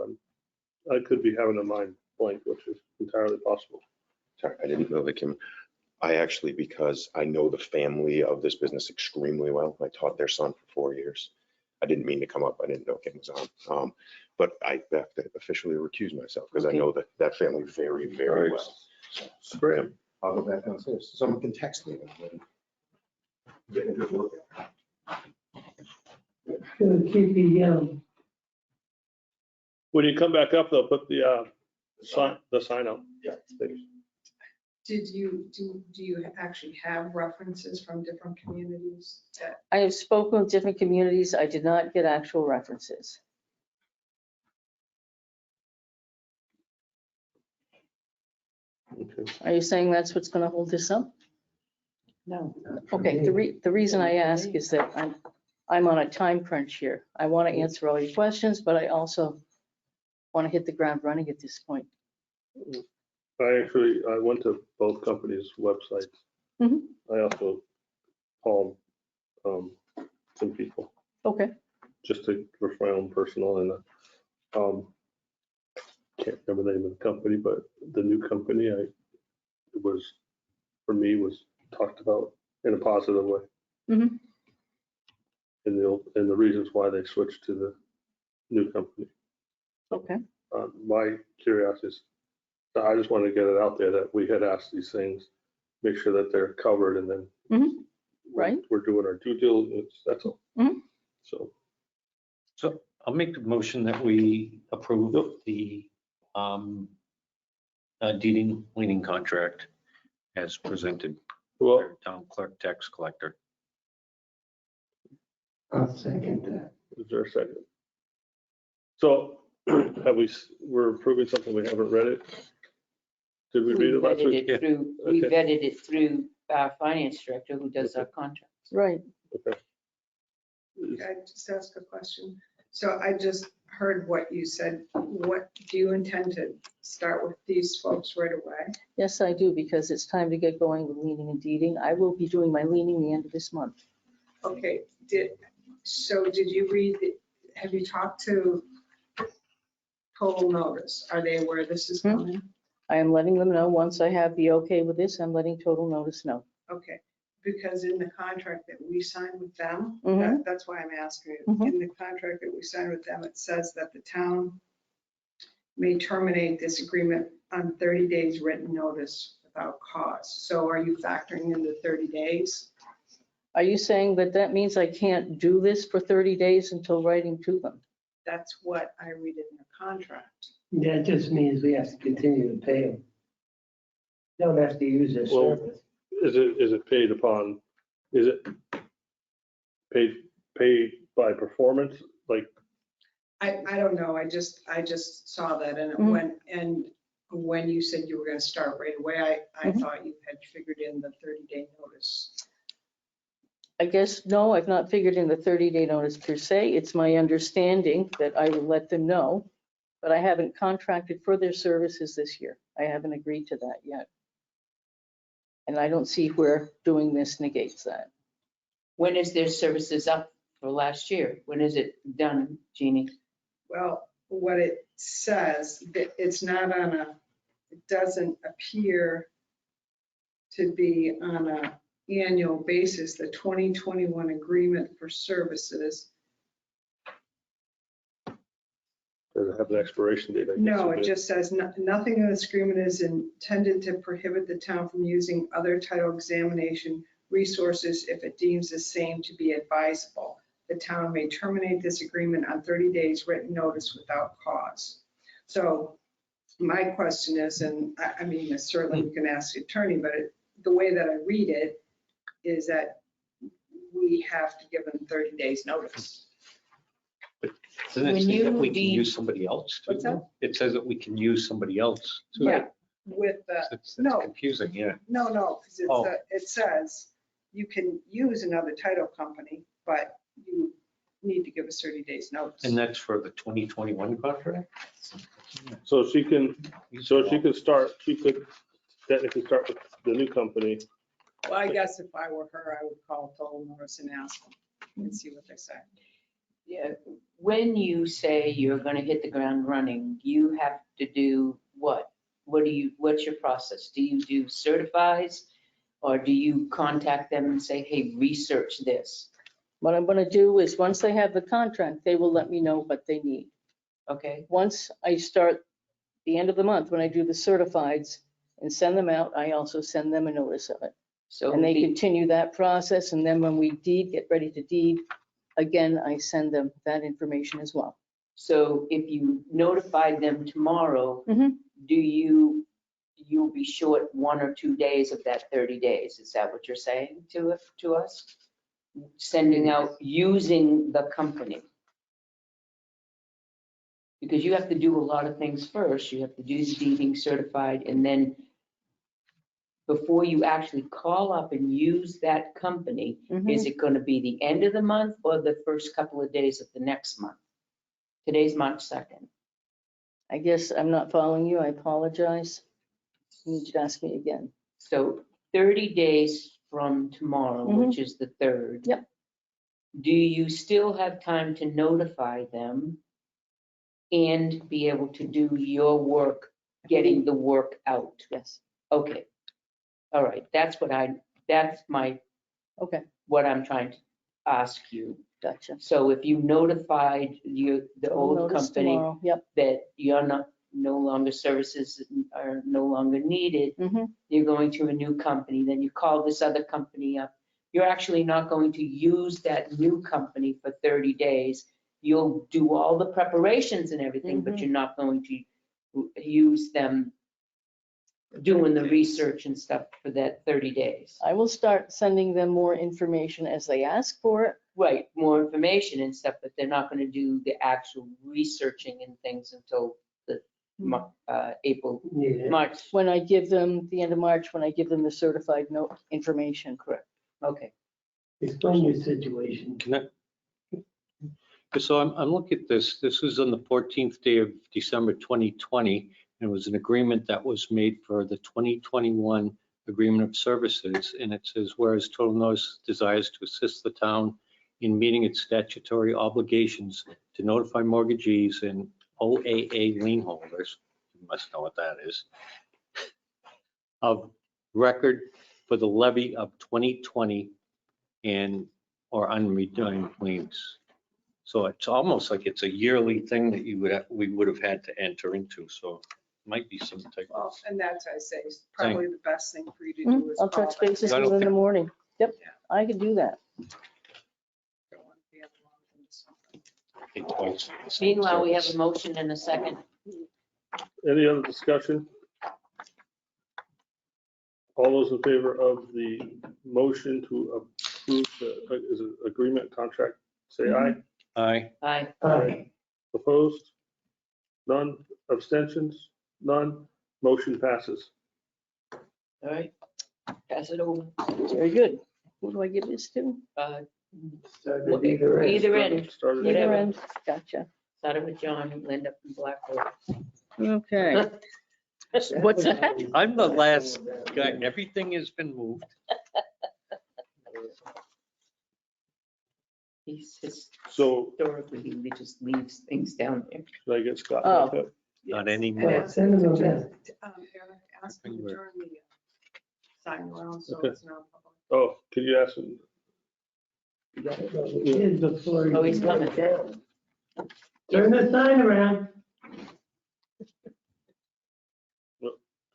S2: I could be having a mind blank, which is entirely possible.
S7: Sorry, I didn't know that Kim. I actually, because I know the family of this business extremely well. I taught their son for 4 years. I didn't mean to come up. I didn't know Kim was on. But I have to officially recuse myself because I
S3: Okay.
S7: know that family very, very well.
S2: Scram.
S7: I'll go back downstairs. Someone can text me. Get a good look at it.
S9: Gonna keep you young.
S2: When you come back up, they'll put the The sign up.
S12: Yeah.
S6: Did you, do you actually have references from different communities that,
S3: I have spoken with different communities. I did not get actual references.
S2: Okay.
S3: Are you saying that's what's going to hold this up?
S5: No.
S3: Okay, the reason I ask is that I'm on a time crunch here. I want to answer all your questions, but I also want to hit the ground running at this point.
S2: I went to both companies' websites.
S3: Mhm.
S2: I also called some people
S3: Okay,
S2: just for my own personal, and can't remember the name of the company, but the new company, for me, was talked about in a positive way.
S3: Mhm.
S2: And the reasons why they switched to the new company.
S3: okay.
S2: My curiosity is, I just want to get it out there that we had asked these things, make sure that they're covered, and then
S3: Mhm. Right.
S2: we're doing our due diligence, that's all.
S3: Mhm.
S8: So I'll make the motion that we approve the deeding lien contract as presented.
S2: Well,
S8: by Town clerk, tax collector.
S9: I'll second that.
S2: is there a second? So we're approving something, we haven't read it? Did we read it last week?
S5: We
S2: Okay.
S5: vetted it through our finance director who does our contracts.
S3: Right.
S2: Okay.
S6: can I just ask a question? So I just heard what you said. What, do you intend to start with these folks right away?
S3: Yes, I do, because it's time to get going with leaning and deeding. I will be doing my leaning the end of this month.
S6: Okay, did you read, have you talked to Total Notice? Are they aware this is coming?
S3: I am letting them know, once I have the okay with this, I'm letting Total Notice know.
S6: Okay, because in the contract that we signed with them,
S3: Mhm.
S6: that's why I'm asking.
S3: Mhm.
S6: In the contract that we signed with them, it says that the town may terminate this agreement on 30 days written notice without cause. So are you factoring in the 30 days?
S3: Are you saying that that means I can't do this for 30 days until writing to them?
S6: That's what I read in the contract.
S9: That just means we have to continue to pay them. Don't have to use their
S2: Well,
S9: service.
S2: Is it paid upon, is it paid by performance? Like,
S6: I don't know, I just saw that and it went, and when you said you were gonna start right away, I thought you had figured in the 30-day notice.
S3: I guess, no, I've not figured in the 30-day notice per se. It's my understanding that I will let them know, but I haven't contracted for their services this year. I haven't agreed to that yet. And I don't see where doing this negates that.
S5: When is their services up for last year? When is it done, Jeannie?
S6: Well, what it says, it's not on a, it doesn't appear to be on a annual basis, the 2021 agreement for services.
S2: does it have an expiration date? I guess
S6: No,
S2: it
S6: it
S2: is.
S6: just says nothing in this agreement is intended to prohibit the town from using other title examination resources if it deems the same to be advisable. The town may terminate this agreement on 30 days written notice without cause. So my question is, and I mean, certainly we can ask the attorney, but the way that I read it is that we have to give them 30 days notice.
S8: Doesn't it
S5: When
S8: say that
S5: you
S8: we can
S5: deed-
S8: use somebody else too?
S6: What's that?
S8: It says that we can use somebody else too.
S6: Yeah, with the,
S8: It's
S6: no.
S8: confusing, yeah.
S6: no, because
S8: Oh.
S6: it says you can use another title company, but you need to give us 30 days notice.
S8: And that's for the 2021 contract?
S2: So she can technically start with the new company.
S6: Well, I guess if I were her, I would call Total Notice and ask them and see what they say.
S5: Yeah, when you say you're gonna hit the ground running, you have to do what? What's your process? Do you do certifies? Or do you contact them and say, hey, research this?
S3: What I'm going to do is, once they have the contract, they will let me know what they need.
S5: Okay,
S3: Once I start the end of the month, when I do the certifieds and send them out, I also send them a notice of it.
S5: so
S3: And they continue that process, and then when we get ready to deed, again, I send them that information as well.
S5: so if you notified them tomorrow,
S3: Mhm.
S5: you'll be short 1 or 2 days of that 30 days? Is that what you're saying to us? Sending out, using the company? Because you have to do a lot of things first. You have to do the deeding certified, and then before you actually call up and use that company, is it going to be the end of the month or the first couple of days of the next month? Today's March 2nd.
S3: I guess I'm not following you. I apologize. You need to ask me again.
S5: So 30 days from tomorrow, which is the 3rd.
S3: Yep.
S5: Do you still have time to notify them and be able to do your work, getting the work out?
S3: Yes.
S5: Okay. All right. That's what
S3: Okay,
S5: what I'm trying to ask you.
S3: gotcha.
S5: So if you notified the
S3: I'll
S5: old
S3: notice
S5: company
S3: tomorrow. Yep.
S5: that you're no longer, services are no longer needed,
S3: Mm-hmm.
S5: you're going to a new company, then you call this other company up. You're actually not going to use that new company for 30 days. You'll do all the preparations and everything, but you're not going to use them doing the research and stuff for that 30 days.
S3: I will start sending them more information as they ask for it.
S5: Right, more information and stuff, but they're not going to do the actual researching and things until the April,
S9: Yeah.
S5: March.
S3: When I give them, the end of March, when I give them the certified note information.
S5: Correct. Okay.
S9: Explain your situation.
S8: So I'm looking at this. This was on the 14th day of December 2020. And it was an agreement that was made for the 2021 Agreement of Services. And it says, whereas Total Notice desires to assist the town in meeting its statutory obligations to notify mortgagees and OAA lien holders, you must know what that is, of record for the levy of 2020 and or unredeemed liens. So it's almost like it's a yearly thing that we would have had to enter into. So it might be some type of.
S6: Well, and that's, I say, is probably the best thing for you to do is
S3: I'll
S6: call
S3: touch
S6: them.
S3: bases
S8: I don't
S3: with them in the
S8: think-
S3: morning. Yep,
S6: Yeah.
S3: I can do that.
S6: Don't want to be alone in something.
S5: Meanwhile, we have a motion and a second.
S2: Any other discussion? All those in favor of the motion to approve the is it agreement contract, say aye.
S8: Aye.
S5: Aye.
S2: Aye. Opposed? None. Abstentions? None. Motion passes.
S5: All right. Pass it over.
S3: Very good. Who do I give this to?
S9: Start at either end.
S5: Either end.
S2: Started.
S3: Either
S5: Whatever.
S3: end. Gotcha.
S5: Started with John, end up in Blackpool.
S3: Okay. What's that?
S8: I'm the last guy. Everything has been moved.
S5: He's
S2: So
S5: historically, he just leaves things down there.
S2: should I get Scott?
S3: Oh.
S2: back up?
S8: Not
S6: Yes.
S8: anymore.
S9: Yeah, send them a message.
S6: Eric, ask him to turn the sign around so
S2: Okay.
S6: it's not public.
S2: Oh, can you ask him?
S9: We did before.
S5: Oh, he's coming.
S9: Turn the sign around.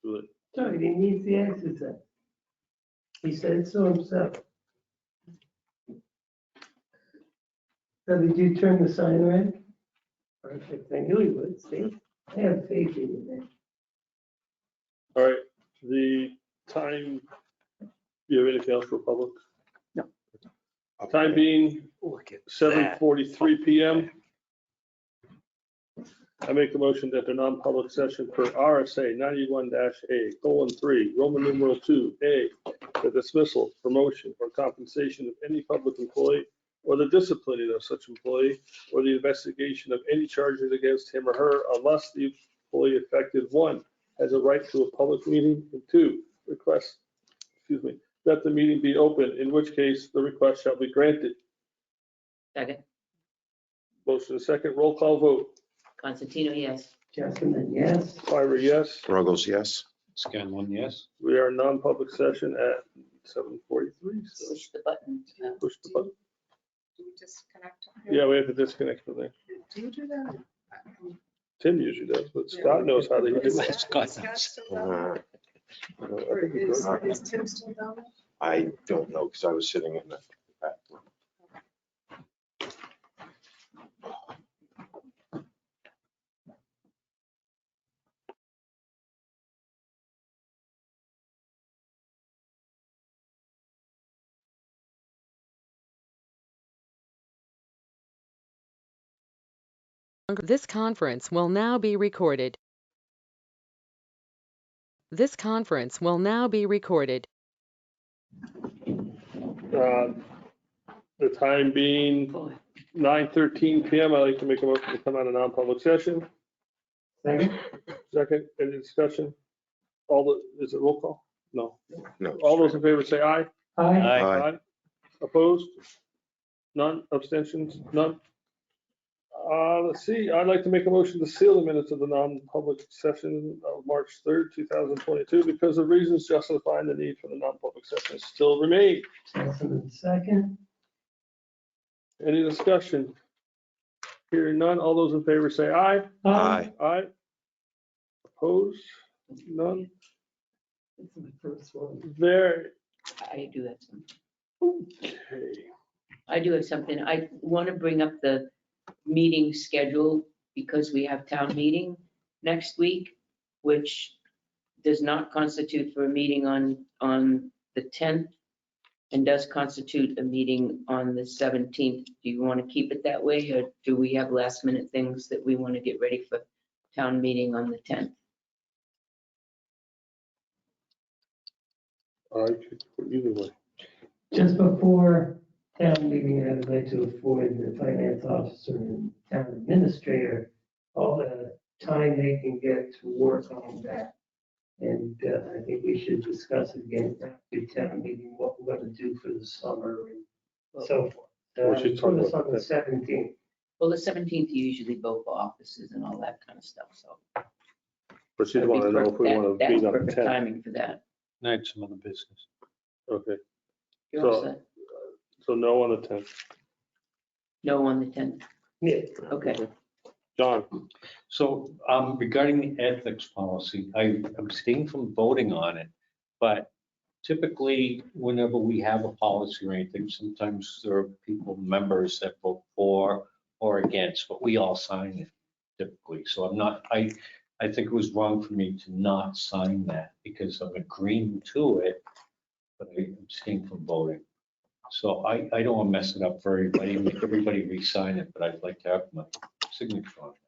S2: Really?
S9: Sorry, he needs the exercise. He said so himself. So did you turn the sign around? Perfect, I knew he would, see? I have faith in you, man.
S2: All right, the time, you have anything else for public? Time being
S8: Look at
S2: 7:43 PM. I make the motion that the non-public session per RSA 91-A:3, Roman numeral 2A, the dismissal, promotion, or compensation of any public employee or the disciplining of such employee or the investigation of any charges against him or her unless the employee affected, one, has a right to a public meeting, and two, request, that the meeting be open, in which case the request shall be granted.
S5: Second.
S2: Motion is second, roll call vote.
S5: Constantino, yes.
S9: Jessamine, yes?
S2: Fiver, yes.
S7: Ruggles, yes.
S8: Scanlon, yes.
S2: We are in non-public session at 7:43. So
S5: Push the button.
S2: push the button.
S6: Do you disconnect?
S2: Yeah, we have to disconnect from there.
S6: Do you do that?
S2: Tim usually does, but Scott knows how to do
S6: Is
S2: it.
S8: Scott
S6: Scott
S8: knows.
S6: still down there? Or
S2: I think it's good.
S6: is Tim still down there?
S7: I don't know, because I was sitting in the back room.
S1: This conference will now be recorded. This conference will now be recorded.
S2: The time being 9:13 PM, I'd like to make a motion to come out of non-public session. Second, any discussion? Is it roll call? No.
S7: No.
S2: All those in favor say aye.
S8: Aye.
S2: Opposed? None. Abstentions? None. Let's see, I'd like to make a motion to seal the minutes of the non-public session of March 3rd, 2022, because of reasons justifying the need for the non-public session still remain.
S9: Second.
S2: Any discussion? Hearing none, all those in favor say aye.
S7: Aye.
S2: Aye. Opposed? None.
S9: That's my first one.
S2: There.
S5: I do have something.
S2: Okay.
S5: I do have something. I want to bring up the meeting schedule because we have town meeting next week, which does not constitute for a meeting on the 10th and does constitute a meeting on the 17th. Do you want to keep it that way, or do we have last minute things that we want to get ready for town meeting on the 10th?
S2: I could put either way.
S9: Just before town meeting, I would like to afford the finance officer and town administrator all the time they can get to work on that. And I think we should discuss it again after town meeting, what we're gonna do for the summer and so forth.
S2: We should talk
S9: Put us
S2: about
S9: on the
S2: that.
S9: 17th.
S5: Well, the 17th, you usually vote for offices and all that kind of stuff, so.
S2: But you want to know if we want to
S5: That's
S2: meet on the
S5: perfect
S2: 10th.
S5: timing for that.
S8: I had some other business.
S2: Okay,
S5: You're all
S2: So-
S5: set?
S2: so no on the 10th.
S5: No on the 10th?
S9: Yeah.
S5: Okay.
S2: John,
S8: So regarding the ethics policy, I abstain from voting on it, but typically whenever we have a policy or anything, sometimes there are people, members that vote for or against, but we all sign it typically. So I think it was wrong for me to not sign that because I'm agreeing to it, but I abstain from voting. So I don't want to mess it up for everybody, make everybody re-sign it, but I'd like to have my signature on it.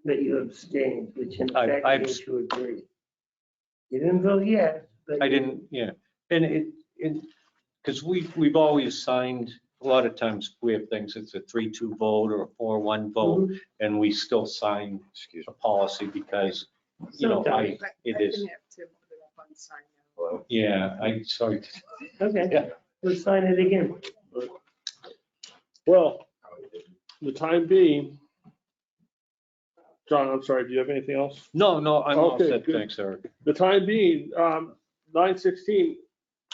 S9: But you abstained, which in
S8: I-
S9: fact
S8: I
S9: means you agree. You didn't vote yes, but.
S8: I didn't, yeah, and because we've always signed, a lot of times we have things, it's a 3-2 vote or a 4-1 vote, and we still sign a policy because, you know,
S9: Sometimes.
S8: it is,
S6: can have Tim put it up on sign now.
S8: yeah, sorry.
S9: Okay,
S8: Yeah.
S9: let's sign it again.
S2: well, the time being, John, I'm sorry, do you have anything else?
S8: No, I'm all
S2: Okay,
S8: set,
S2: good.
S8: thanks, Eric.
S2: The time being, 9:16.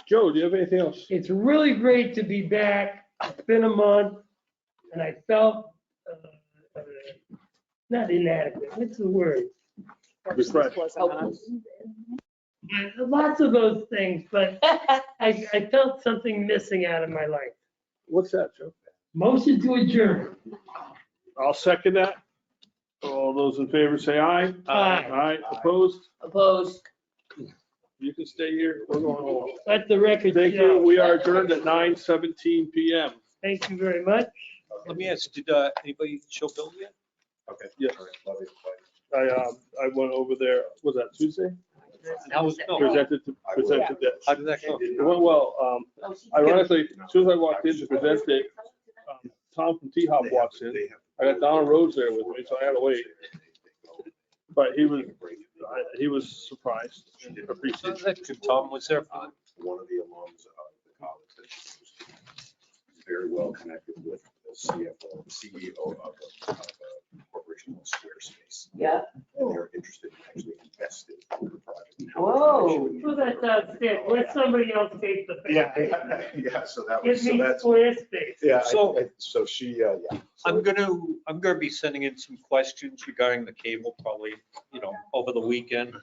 S2: Joe, do you have anything else?
S9: It's really great to be back. It's been a month and I felt not inadequate. What's the word?
S2: Refresh.
S9: Lots of those things, but I felt something missing out of my life.
S2: What's that, Joe?
S9: Motion to adjourn.
S2: I'll second that. All those in favor say aye.
S9: Aye.
S2: Aye, opposed?
S5: Opposed?
S2: You can stay here. We're going home.
S9: Let the record
S2: Thank you.
S9: show.
S2: We are adjourned at 9:17 PM.
S9: Thank you very much.
S8: Let me ask, did anybody show Bill yet?
S7: Okay.
S2: Yes.
S7: All right, love you.
S2: I went over there, was that Tuesday?
S8: How was Bill?
S2: Presented that.
S8: How did that go?
S2: It went well. Ironically, as soon as I walked in to present it, Tom from T-Hop walks in. I got Donald Rhodes there with me, so I had to wait. But he was surprised and appreciative.
S8: That's good. Tom was there for
S7: One of the alums of the college that is very well connected with the CEO of a corporation called Squarespace.
S5: Yeah.
S7: And they're interested in actually investing in the project.
S5: Whoa.
S9: Well, that's outstanding. Let somebody else take the.
S7: Yeah, so that was,
S9: Give
S7: so
S9: me
S7: that's,
S9: Squarespace.
S7: yeah,
S8: So-
S7: so she, yeah. So
S8: I'm gonna be sending in some questions regarding the cable, probably, over the weekend.